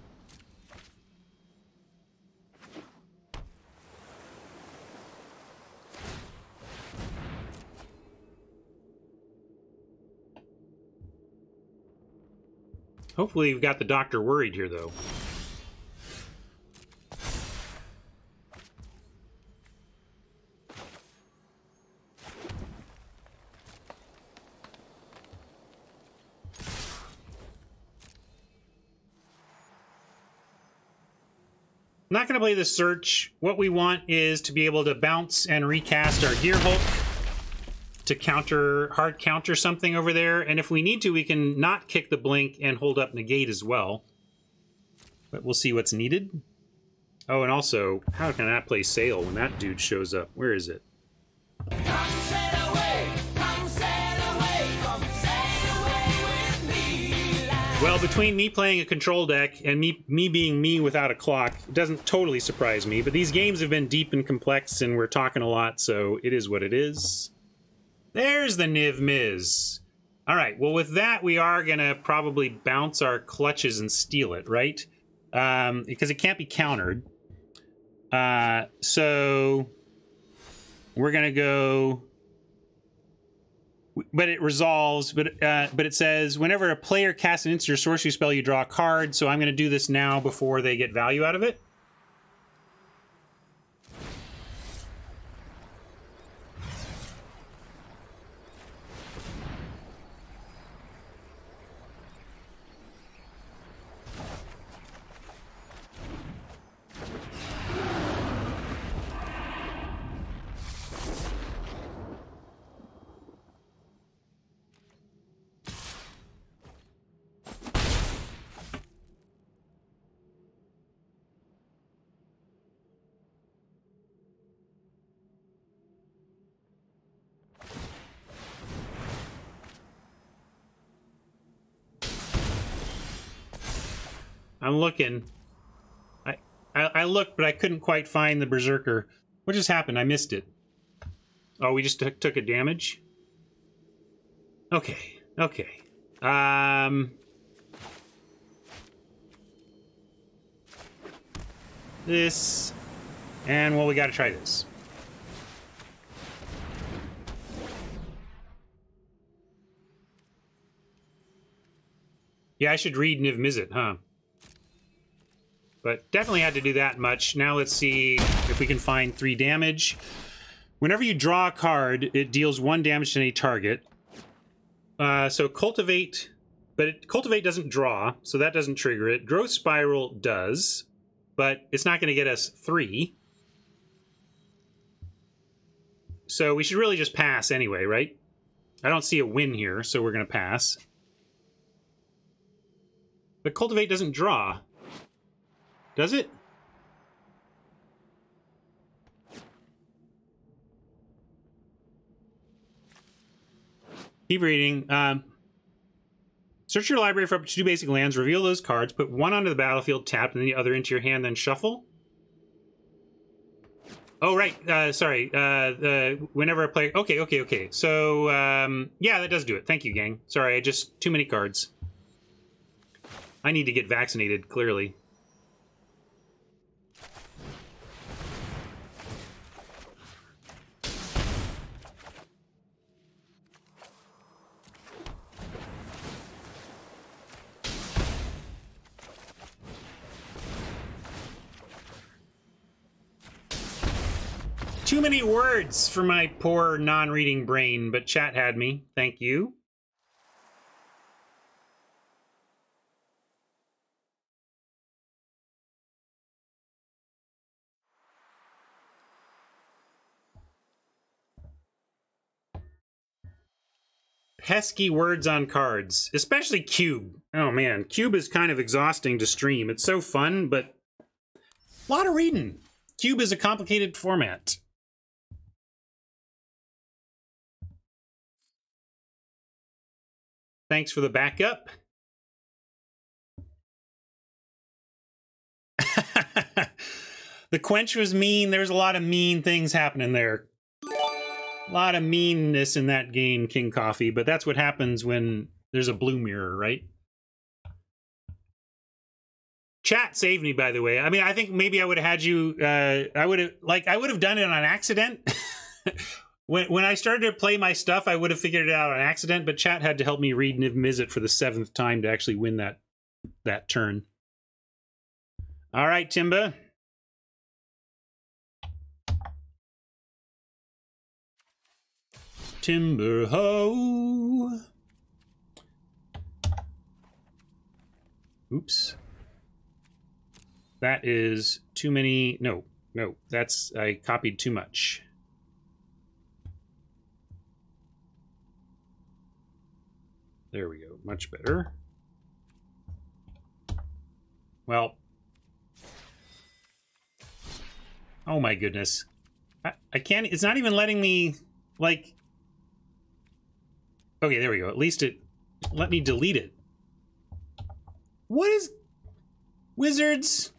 Hopefully we've got the doctor worried here, though. I'm not going to play the search. What we want is to be able to bounce and recast our Gear Hulk to hard counter something over there, and if we need to, we can not kick the blink and hold up negate as well. But we'll see what's needed. Oh, and also, how can I play Sail when that dude shows up? Where is it? Come sail away with me. Well, between me playing a control deck and me being me without a clock, it doesn't totally surprise me, but these games have been deep and complex, and we're talking a lot, so it is what it is. There's the Niv Miz. All right, well, with that, we are going to probably bounce our clutches and steal it, right? Because it can't be countered. So we're going to go... But it resolves, but it says, whenever a player casts an instant or sorcery spell, you draw a card, so I'm going to do this now before they get value out of it. I'm looking. I looked, but I couldn't quite find the Berserker. What just happened? I missed it. Oh, we just took a damage? Okay, okay. This, and well, we gotta try this. Yeah, I should read Niv Mizzet, huh? But definitely had to do that much. Now let's see if we can find 3 damage. Whenever you draw a card, it deals 1 damage to any target. So Cultivate, but Cultivate doesn't draw, so that doesn't trigger it. Growth Spiral does, but it's not going to get us 3. So we should really just pass anyway, right? I don't see a win here, so we're going to pass. But Cultivate doesn't draw. Does it? Keep reading. Search your library for up to 2 basic lands, reveal those cards, put 1 onto the battlefield tapped, and then the other into your hand, then shuffle. Oh, right. Sorry. Whenever a player... Okay. So, yeah, that does do it. Thank you, gang. Sorry, I just... Too many cards. I need to get vaccinated, clearly. Too many words for my poor non-reading brain, but chat had me. Thank you. Pesky words on cards, especially Cube. Oh man, Cube is kind of exhausting to stream. It's so fun, but a lot of reading. Cube is a complicated format. Thanks for the backup. The quench was mean. There's a lot of mean things happening there. A lot of meanness in that game, King Coffee, but that's what happens when there's a blue mirror, right? Chat saved me, by the way. I mean, I think maybe I would have had you, I would have done it on accident. When I started to play my stuff, I would have figured it out on accident, but chat had to help me read Niv Mizzet for the 7th time to actually win that turn. All right, Timba. Timber ho. Oops. That is too many. No, that's, I copied too much. There we go. Much better. Well. Oh my goodness. I can't, it's not even letting me, like. Okay, there we go. At least it let me delete it. What is Wizards?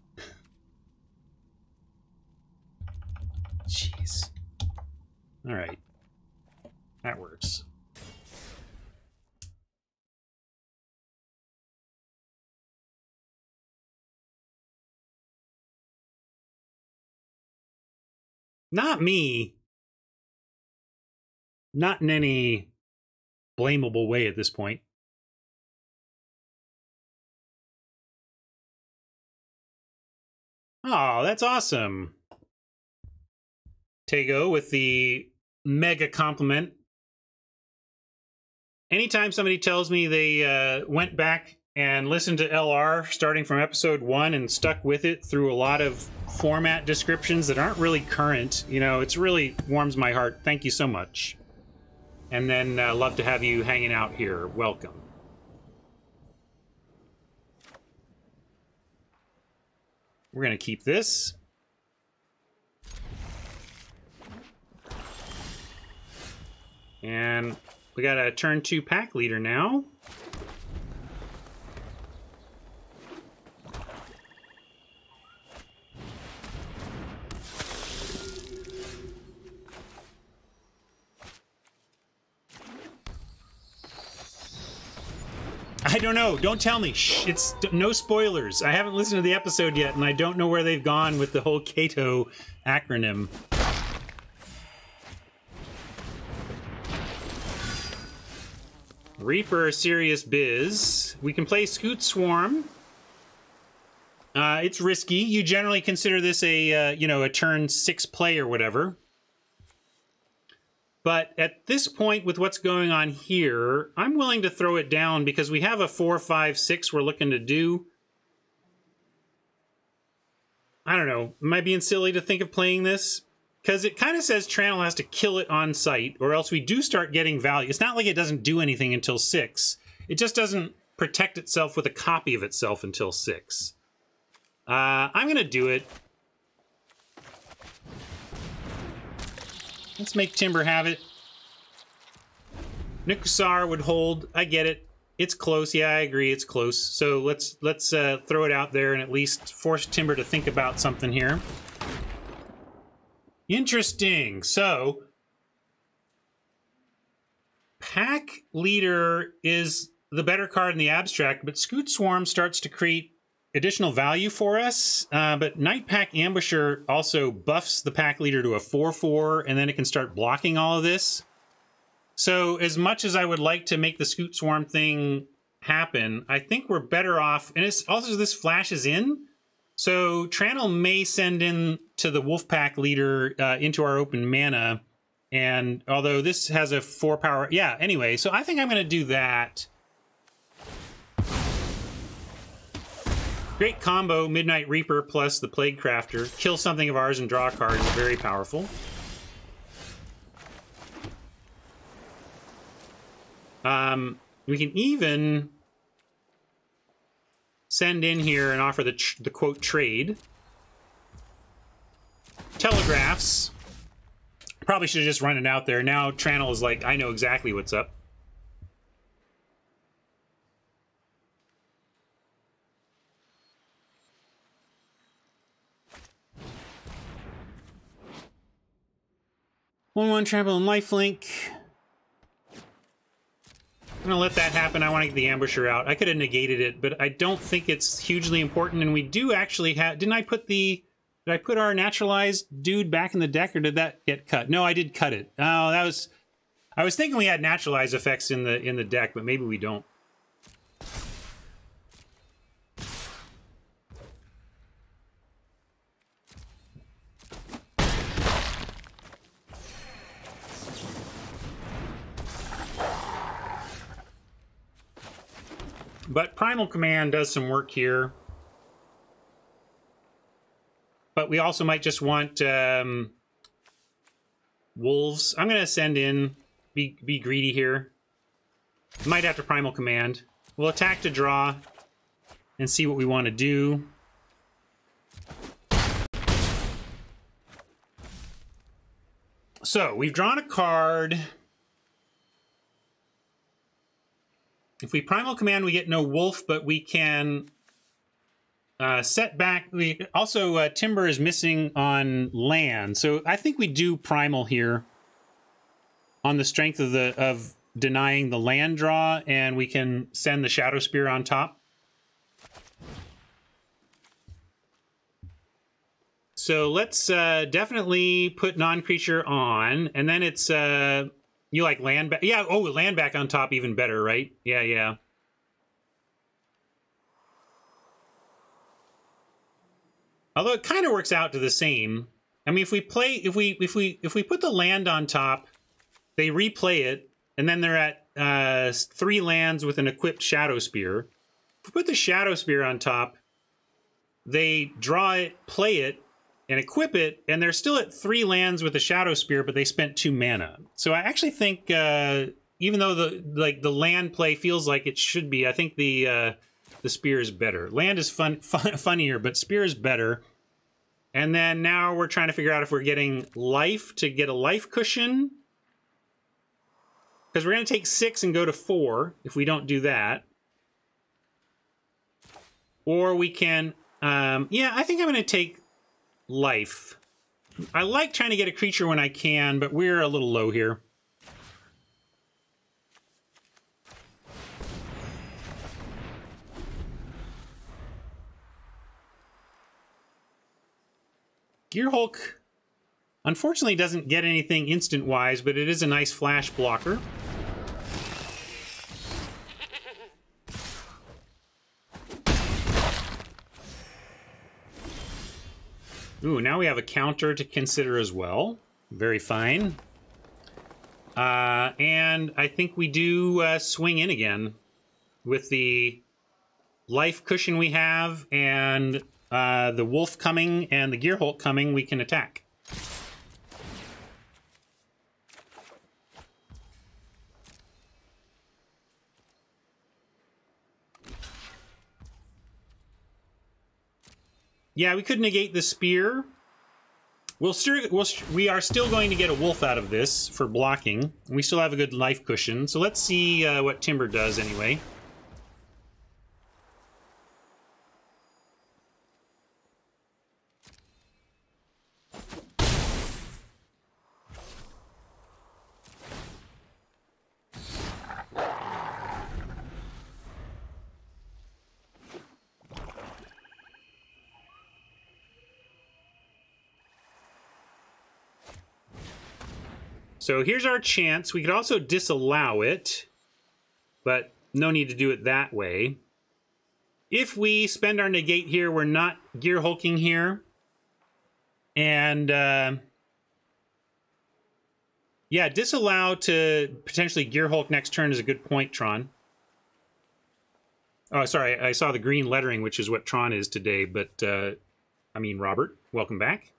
Jeez. All right. That works. Not me. Not in any blamable way at this point. Oh, that's awesome. Tego with the mega compliment. Anytime somebody tells me they went back and listened to LR starting from episode 1 and stuck with it through a lot of format descriptions that aren't really current, you know, it's really warms my heart. Thank you so much. And then love to have you hanging out here. Welcome. We're going to keep this. And we got a turn 2 pack leader now. I don't know. Don't tell me. Shh, it's no spoilers. I haven't listened to the episode yet, and I don't know where they've gone with the whole Kato acronym. Reaper, serious biz. We can play Scoot Swarm. It's risky. You generally consider this a, you know, a turn 6 play or whatever. But at this point, with what's going on here, I'm willing to throw it down because we have a 4, 5, 6 we're looking to do. I don't know. Am I being silly to think of playing this? Because it kind of says Trannel has to kill it on sight, or else we do start getting value. It's not like it doesn't do anything until 6. It just doesn't protect itself with a copy of itself until 6. I'm going to do it. Let's make Timber have it. Nikusar would hold. I get it. It's close. Yeah, I agree. It's close. So let's throw it out there and at least force Timber to think about something here. Interesting. So, Pack Leader is the better card in the abstract, but Scoot Swarm starts to create additional value for us. But Night Pack Ambusher also buffs the Pack Leader to a 4/4, and then it can start blocking all of this. So, as much as I would like to make the Scoot Swarm thing happen, I think we're better off. And it's also this flashes in. So Trannel may send in to the Wolfpack Leader into our open mana, and although this has a 4 power, yeah. Anyway, so I think I'm going to do that. Great combo: Midnight Reaper plus the Plague Crafter. Kill something of ours and draw a card is very powerful. We can even send in here and offer the quote trade. Telegraphs. Probably should have just run it out there. Now Trannel is like, I know exactly what's up. One trample and lifelink. I'm gonna let that happen. I want to get the ambusher out. I could have negated it, but I don't think it's hugely important. And we do actually have. Did I put our naturalized dude back in the deck, or did that get cut? No, I did cut it. Oh, that was. I was thinking we had naturalized effects in the deck, but maybe we don't. But Primal Command does some work here. But we also might just want wolves. I'm going to send in, be greedy here. Might have to Primal Command. We'll attack to draw and see what we want to do. So, we've drawn a card. If we Primal Command, we get no wolf, but we can set back. We also Timber is missing on land, so I think we do Primal here on the strength of denying the land draw, and we can send the Shadow Spear on top. So let's definitely put non-creature on, and then it's you like land back? Yeah, oh, land back on top, even better, right? Yeah, yeah. Although it kind of works out to the same. I mean, if we put the land on top, they replay it, and then they're at 3 lands with an equipped Shadow Spear. If we put the Shadow Spear on top, they draw it, play it, and equip it, and they're still at 3 lands with a Shadow Spear, but they spent 2 mana. So I actually think, even though the land play feels like it should be, I think the Spear is better. Land is funnier, but Spear is better. And then now we're trying to figure out if we're getting life to get a life cushion, because we're going to take 6 and go to 4 if we don't do that. Or we can, yeah, I think I'm going to take life. I like trying to get a creature when I can, but we're a little low here. Gearhulk, unfortunately, doesn't get anything instant-wise, but it is a nice flash blocker. Ooh, now we have a counter to consider as well. Very fine. And I think we do swing in again with the life cushion we have and the wolf coming and the Gearhulk coming, we can attack. Yeah, we could negate the spear. We are still going to get a wolf out of this for blocking. We still have a good life cushion. So let's see what Timber does anyway. So here's our chance. We could also disallow it, but no need to do it that way. If we spend our negate here, we're not gear hulking here. And yeah, disallow to potentially gear hulk next turn is a good point, Tron. Oh, sorry, I saw the green lettering, which is what Tron is today, but I mean, Robert, welcome back.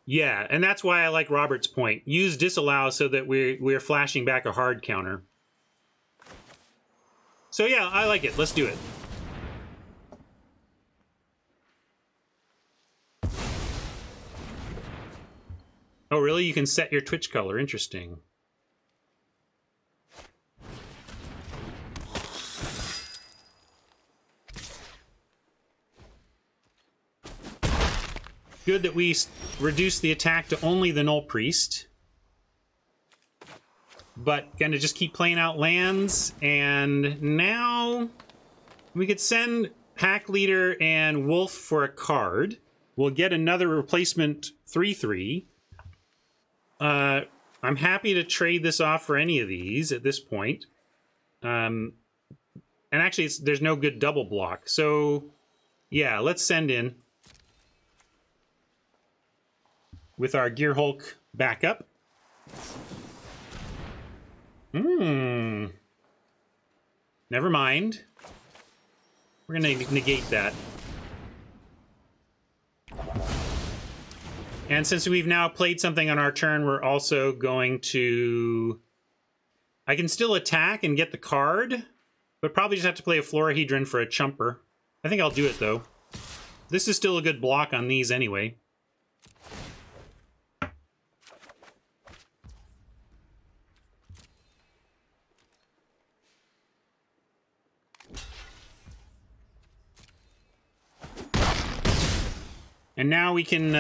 Yeah, and that's why I like Robert's point. Use disallow so that we're flashing back a hard counter. So yeah, I like it. Let's do it. Oh, really? You can set your Twitch color. Interesting. Good that we reduce the attack to only the Null Priest. But gonna just keep playing out lands, and now we could send Pack Leader and Wolf for a card. We'll get another replacement 3/3. I'm happy to trade this off for any of these at this point. And actually, there's no good double block. So, yeah, let's send in with our Gear Hulk backup. Never mind. We're going to negate that. And since we've now played something on our turn, we're also going to... I can still attack and get the card, but probably just have to play a Florahedron for a chumper. I think I'll do it, though. This is still a good block on these anyway. And now we can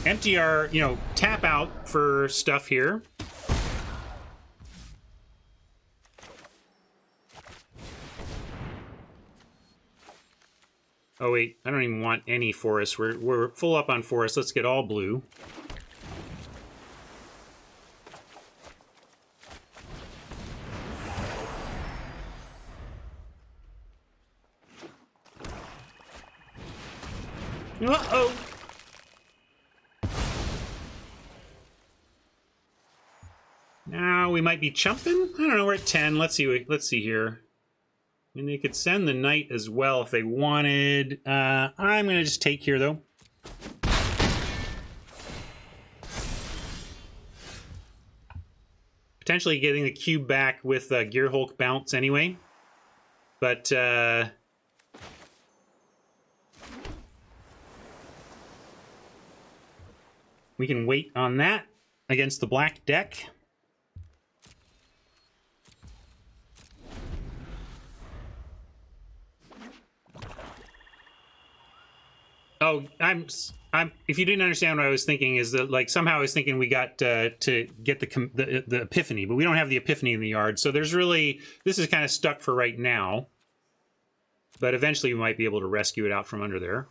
empty our, tap out for stuff here. Oh wait, I don't even want any forest. We're full up on forest. Let's get all blue. Uh-oh. Now we might be chumping. I don't know, we're at 10. Let's see here. And they could send the knight as well if they wanted. I'm going to just take here, though. Potentially getting the cube back with Gear Hulk bounce anyway. But... we can wait on that against the black deck. Oh, if you didn't understand what I was thinking, is that like somehow I was thinking we got to get the epiphany, but we don't have the epiphany in the yard. So there's really, this is kind of stuck for right now. but eventually we might be able to rescue it out from under there.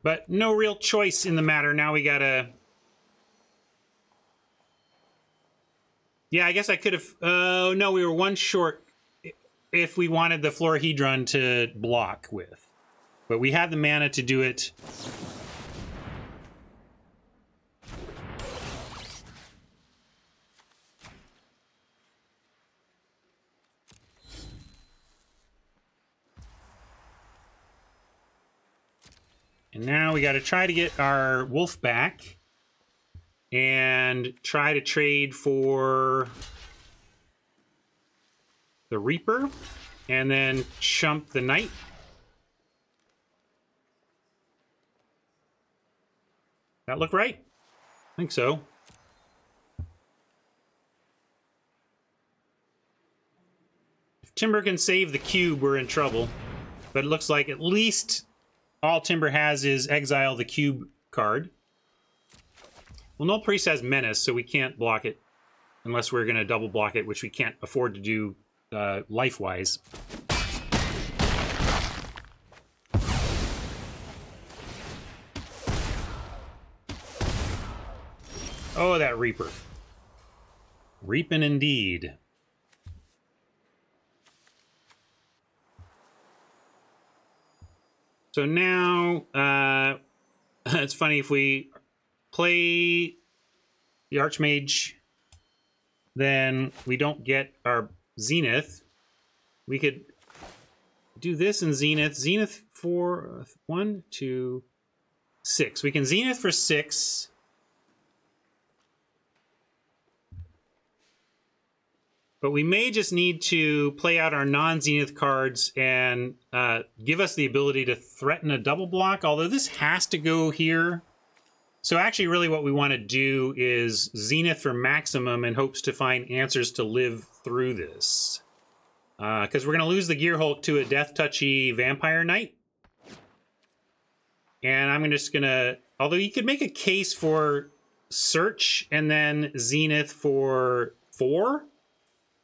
But no real choice in the matter. Now we gotta... Yeah, I guess I could have... Oh, no, we were one short if we wanted the Florahedron to block with. But we had the mana to do it. And now we got to try to get our wolf back and try to trade for the Reaper and then chump the Knight. That look right? I think so. If Timber can save the cube, we're in trouble. But it looks like at least all Timber has is exile the cube card. Well, Null Priest has Menace, so we can't block it unless we're going to double block it, which we can't afford to do life-wise. Oh, that Reaper. Reapin' indeed. So now, it's funny, if we play the Archmage, then we don't get our Zenith. We could do this in Zenith. Zenith for 1, 2, 6. We can Zenith for 6. But we may just need to play out our non-Zenith cards and give us the ability to threaten a double block, although this has to go here. So actually, really what we want to do is Zenith for maximum in hopes to find answers to live through this. Because we're going to lose the Gearhulk to a Death-touchy Vampire Knight. And I'm just going to... Although you could make a case for Search and then Zenith for 4.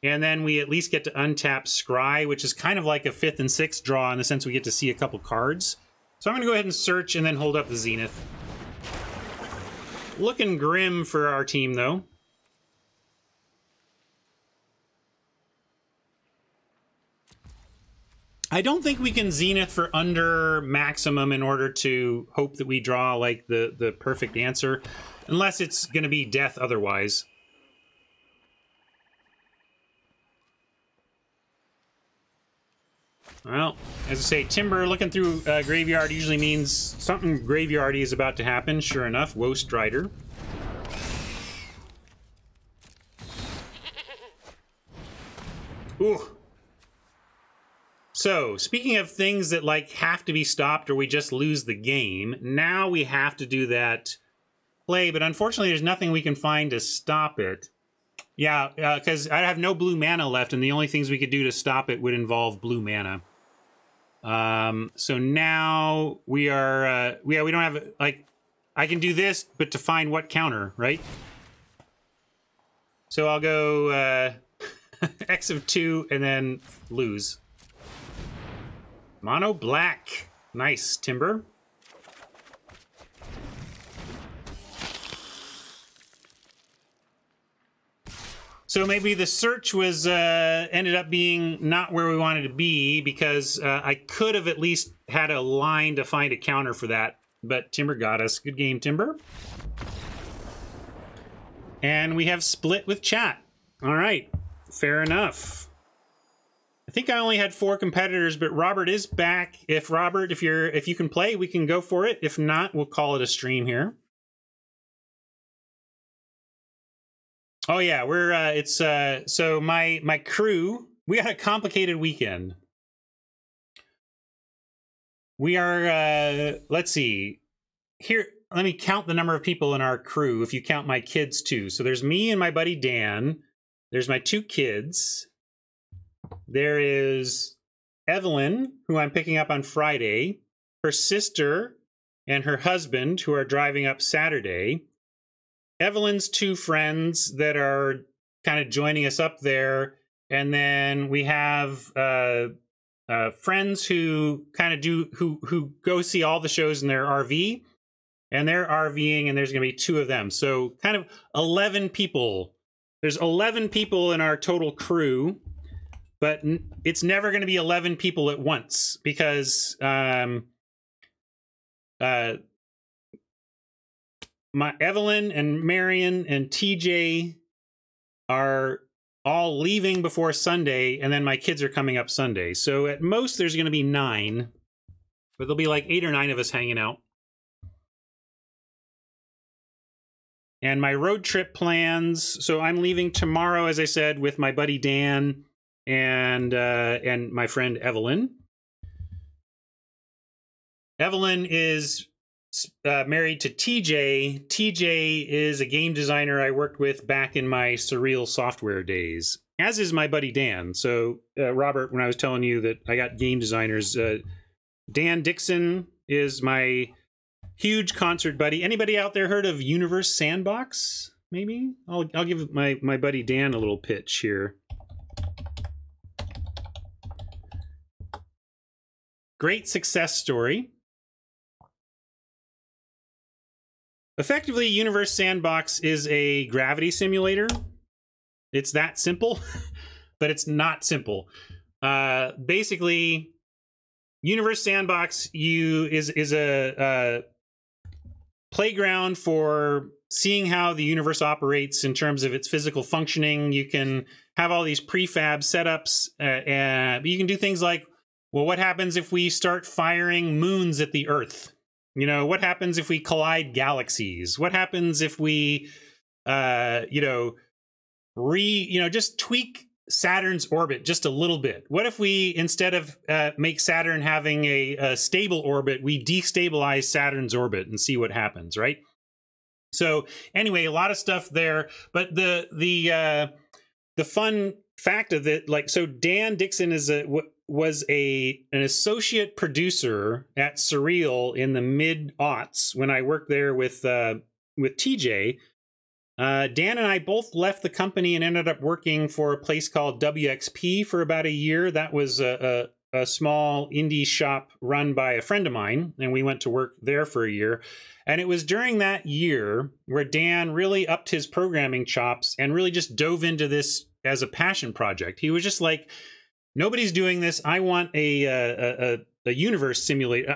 And then we at least get to untap Scry, which is kind of like a 5th and 6th draw in the sense we get to see a couple cards. So I'm going to go ahead and search and then hold up the Zenith. Looking grim for our team, though. I don't think we can Zenith for under maximum in order to hope that we draw like the perfect answer, unless it's going to be death otherwise. Well, as I say, Timber looking through Graveyard usually means something graveyardy is about to happen. Sure enough, Woe Strider. Ooh. So, speaking of things that, like, have to be stopped or we just lose the game, now we have to do that play, but unfortunately there's nothing we can find to stop it. Yeah, because I have no blue mana left, and the only things we could do to stop it would involve blue mana. So now we are, we don't have, like, I can do this, but to find what counter, right? So I'll go, X of 2 and then lose. Mono black. Nice, Timber. So maybe the search was ended up being not where we wanted to be because I could have at least had a line to find a counter for that, but Timber got us. Good game, Timber. And we have split with chat. All right, fair enough. I think I only had 4 competitors, but Robert is back. If Robert, if you can play, we can go for it. If not, we'll call it a stream here. Oh yeah, we're it's so my crew, we had a complicated weekend. We are let's see. Here, let me count the number of people in our crew if you count my kids too. So there's me and my buddy Dan. There's my 2 kids. There is Evelyn, who I'm picking up on Friday, her sister and her husband who are driving up Saturday. Evelyn's 2 friends that are kind of joining us up there, And then we have friends who kind of who go see all the shows in their RV, and they're RVing, and there's going to be 2 of them. So kind of 11 people. There's 11 people in our total crew, but it's never going to be 11 people at once because my Evelyn and Marion and TJ are all leaving before Sunday, and then my kids are coming up Sunday. So at most there's going to be 9, but there'll be like 8 or 9 of us hanging out. And my road trip plans. So I'm leaving tomorrow, as I said, with my buddy Dan and my friend Evelyn. Evelyn is married to TJ. TJ is a game designer I worked with back in my Surreal software days, as is my buddy Dan. So, Robert, when I was telling you that I got game designers, Dan Dixon is my huge concert buddy. Anybody out there heard of Universe Sandbox? Maybe? I'll give my buddy Dan a little pitch here. Great success story. Effectively, Universe Sandbox is a gravity simulator. It's that simple, but it's not simple. Basically, Universe Sandbox is a playground for seeing how the universe operates in terms of its physical functioning. You can have all these prefab setups, and you can do things like, well, what happens if we start firing moons at the Earth? You know, what happens if we collide galaxies? What happens if we, just tweak Saturn's orbit just a little bit? What if we, instead of make Saturn having a stable orbit, we destabilize Saturn's orbit and see what happens, right? So anyway, a lot of stuff there. But the fun fact of it, like, so Dan Dixon was an associate producer at Surreal in the mid-aughts when I worked there with TJ. Dan and I both left the company and ended up working for a place called WXP for about a year. That was a small indie shop run by a friend of mine, and we went to work there for a year. And it was during that year where Dan really upped his programming chops and really just dove into this as a passion project. He was just like, nobody's doing this. I want a universe simulator.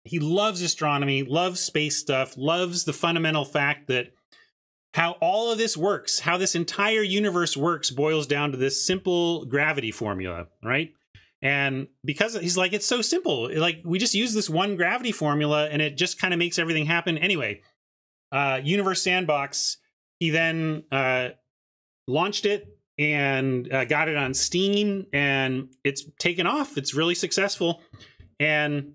He loves astronomy, loves space stuff, loves the fundamental fact that how all of this works, how this entire universe works, boils down to this simple gravity formula, right? And because he's like, it's so simple. Like, we just use this one gravity formula and it just kind of makes everything happen. Anyway, Universe Sandbox, he then launched it and got it on Steam, and it's taken off. It's really successful. And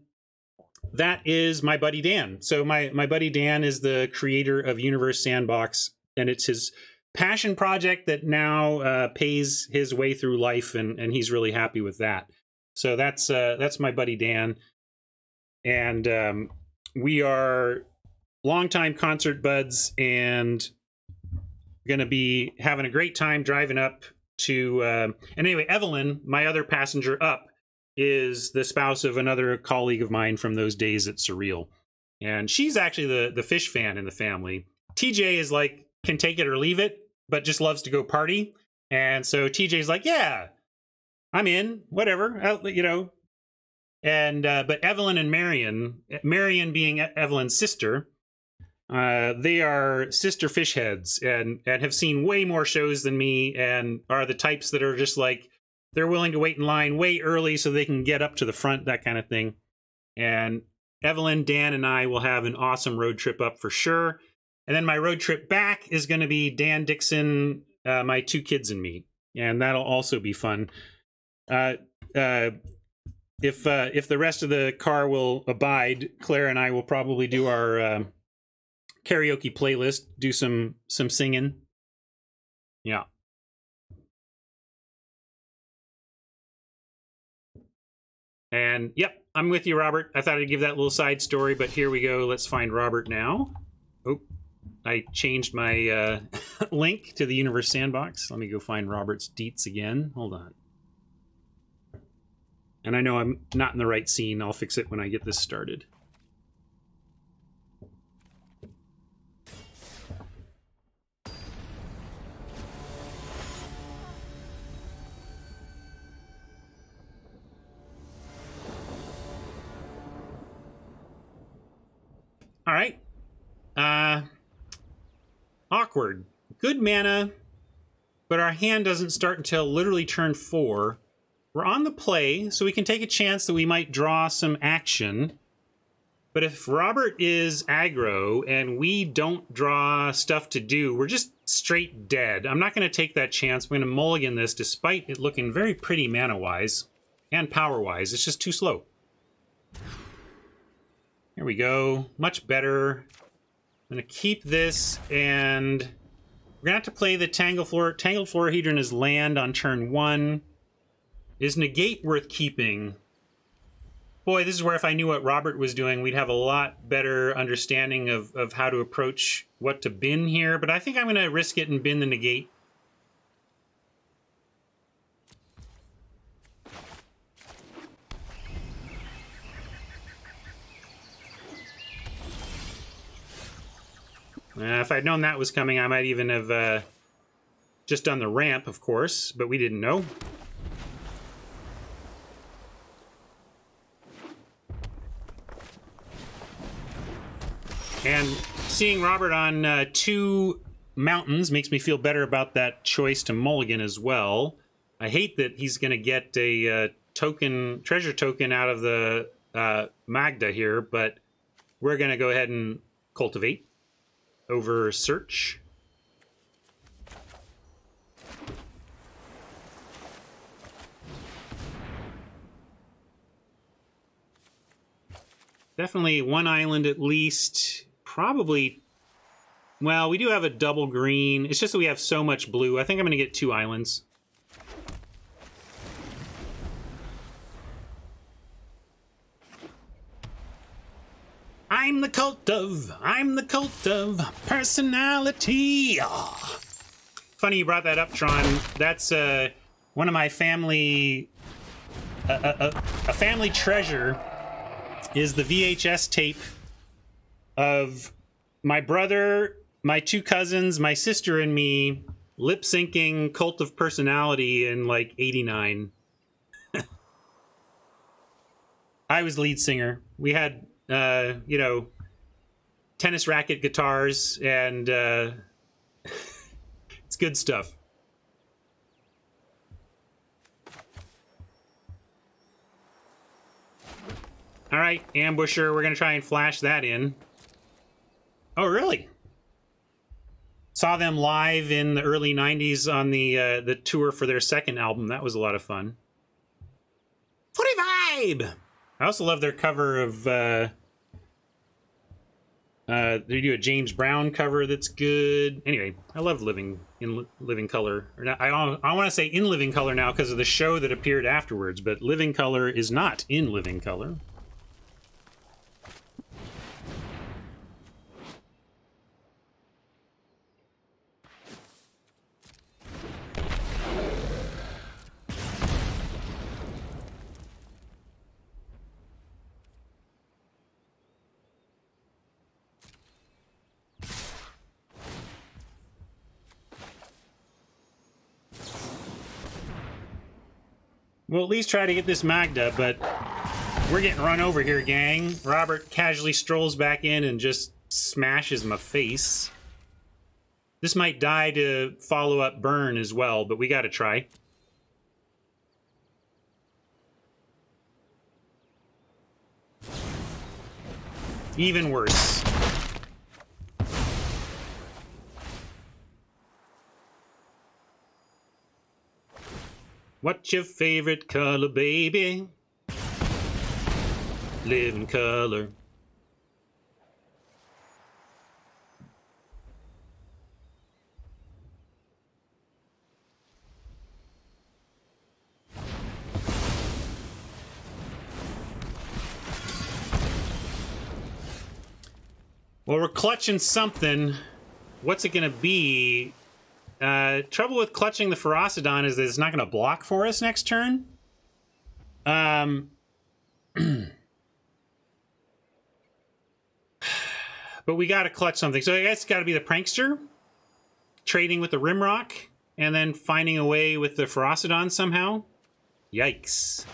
that is my buddy Dan. So my buddy Dan is the creator of Universe Sandbox, and it's his passion project that now pays his way through life, and he's really happy with that. So that's my buddy Dan. And we are longtime concert buds, and going to be having a great time driving up to and anyway, Evelyn, my other passenger up, is the spouse of another colleague of mine from those days at Surreal, and she's actually the fish fan in the family. TJ is like, can take it or leave it, but just loves to go party. And so TJ's like, yeah, I'm in, whatever, and but Evelyn and Marion being Evelyn's sister, they are sister fish heads and have seen way more shows than me, and are the types that are just like, they're willing to wait in line way early so they can get up to the front, that kind of thing. And Evelyn, Dan, and I will have an awesome road trip up for sure. And then my road trip back is going to be Dan Dixon, my 2 kids, and me. And that'll also be fun. If the rest of the car will abide, Claire and I will probably do our karaoke playlist, do some singing. Yeah. And yep, I'm with you, Robert. I thought I'd give that little side story, but here we go. Let's find Robert now. Oh, I changed my link to the Universe Sandbox. Let me go find Robert's deets again. Hold on. And I know I'm not in the right scene. I'll fix it when I get this started. All right. Awkward. Good mana, but our hand doesn't start until literally turn 4. We're on the play, so we can take a chance that we might draw some action. But if Robert is aggro and we don't draw stuff to do, we're just straight dead. I'm not going to take that chance. I'm going to mulligan this despite it looking very pretty mana-wise and power-wise. It's just too slow. Here we go. Much better. I'm going to keep this, and we're going to have to play the Tangled Florahedron as land on turn 1. Is negate worth keeping? Boy, this is where if I knew what Robert was doing, we'd have a lot better understanding of how to approach what to bin here. But I think I'm going to risk it and bin the negate. If I'd known that was coming, I might even have just done the ramp, of course, but we didn't know. And seeing Robert on 2 mountains makes me feel better about that choice to mulligan as well. I hate that he's going to get a treasure token out of the Magda here, but we're going to go ahead and cultivate over search. Definitely 1 island at least. Probably, well, we do have a double green. It's just that we have so much blue. I think I'm going to get 2 islands. I'm the cult of personality. Oh. Funny you brought that up, Tron. That's one of my family, a family treasure is the VHS tape of my brother, my 2 cousins, my sister, and me lip syncing Cult of Personality in like '89. I was lead singer. We had, you know, tennis racket guitars, and it's good stuff. All right, Ambusher, we're going to try and flash that in. Oh, really? Saw them live in the early 90s on the tour for their second album. That was a lot of fun. Footy vibe! I also love their cover of... they do a James Brown cover that's good. Anyway, I love Living Color. Or not, I want to say In Living Color now because of the show that appeared afterwards, but Living Color is not In Living Color. We'll at least try to get this Magda, but we're getting run over here, gang. Robert casually strolls back in and just smashes my face. This might die to follow up burn as well, but we gotta try. Even worse. What's your favorite color, baby? Living color. Well, we're clutching something. what's it going to be? Trouble with clutching the Ferocidon is that it's not going to block for us next turn. But we got to clutch something. So I guess it's got to be the Prankster, trading with the Rimrock, and then finding a way with the Ferocidon somehow. Yikes.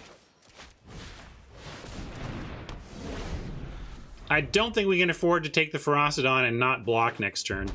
I don't think we can afford to take the Ferocidon and not block next turn.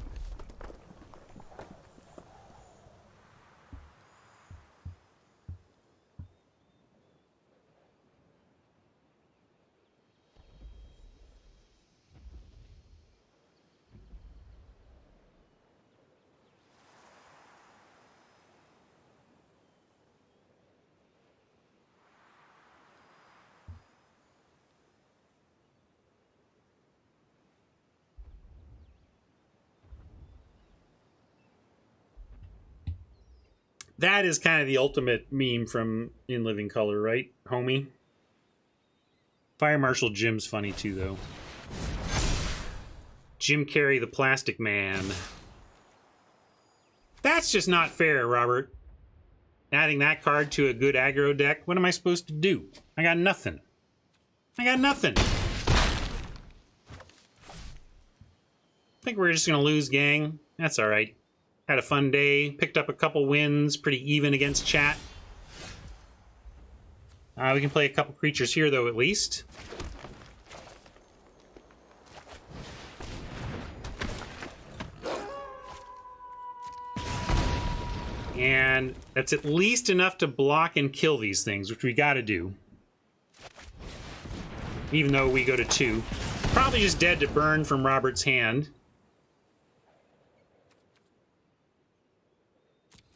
That is kind of the ultimate meme from In Living Color, right, homie? Fire Marshal Jim's funny too, though. Jim Carrey, the Plastic Man. That's just not fair, Robert. Adding that card to a good aggro deck, what am I supposed to do? I got nothing. I got nothing. I think we're just gonna lose, gang. That's all right. Had a fun day, picked up a couple wins, pretty even against chat. We can play a couple creatures here, though, at least. And that's at least enough to block and kill these things, which we gotta do. Even though we go to 2. Probably just dead to burn from Robert's hand.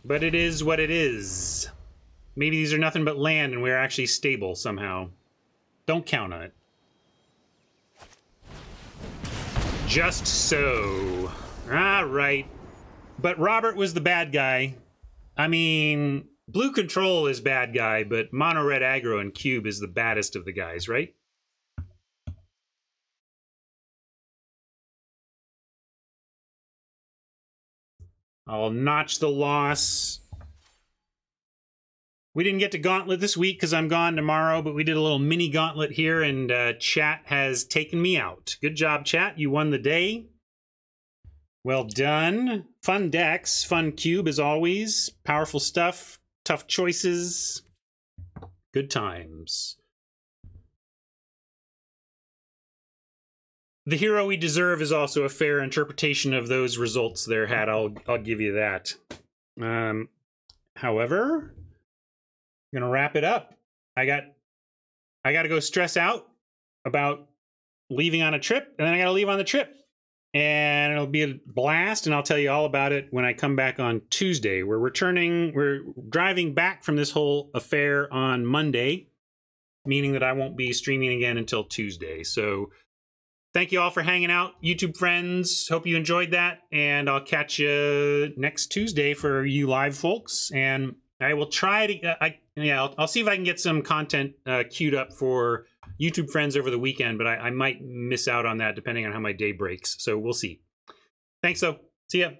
But it is what it is. Maybe these are nothing but land and we're actually stable somehow. Don't count on it. Just so. Alright. But Robert was the bad guy. I mean, blue control is bad guy, but mono red aggro and cube is the baddest of the guys, right? I'll notch the loss. We didn't get to Gauntlet this week because I'm gone tomorrow, but we did a little mini Gauntlet here, and chat has taken me out. Good job, chat. You won the day. Well done. Fun decks. Fun cube, as always. Powerful stuff. Tough choices. Good times. The hero we deserve is also a fair interpretation of those results there, Hat. I'll give you that. However, I'm gonna wrap it up. I got to go stress out about leaving on a trip, and then I got to leave on the trip, and it'll be a blast. And I'll tell you all about it when I come back on Tuesday. We're driving back from this whole affair on Monday, meaning that I won't be streaming again until Tuesday. So. Thank you all for hanging out, YouTube friends. Hope you enjoyed that, and I'll catch you next Tuesday for you live folks. And I will try to, I'll see if I can get some content queued up for YouTube friends over the weekend, but I might miss out on that depending on how my day breaks. So we'll see. Thanks, though. See ya.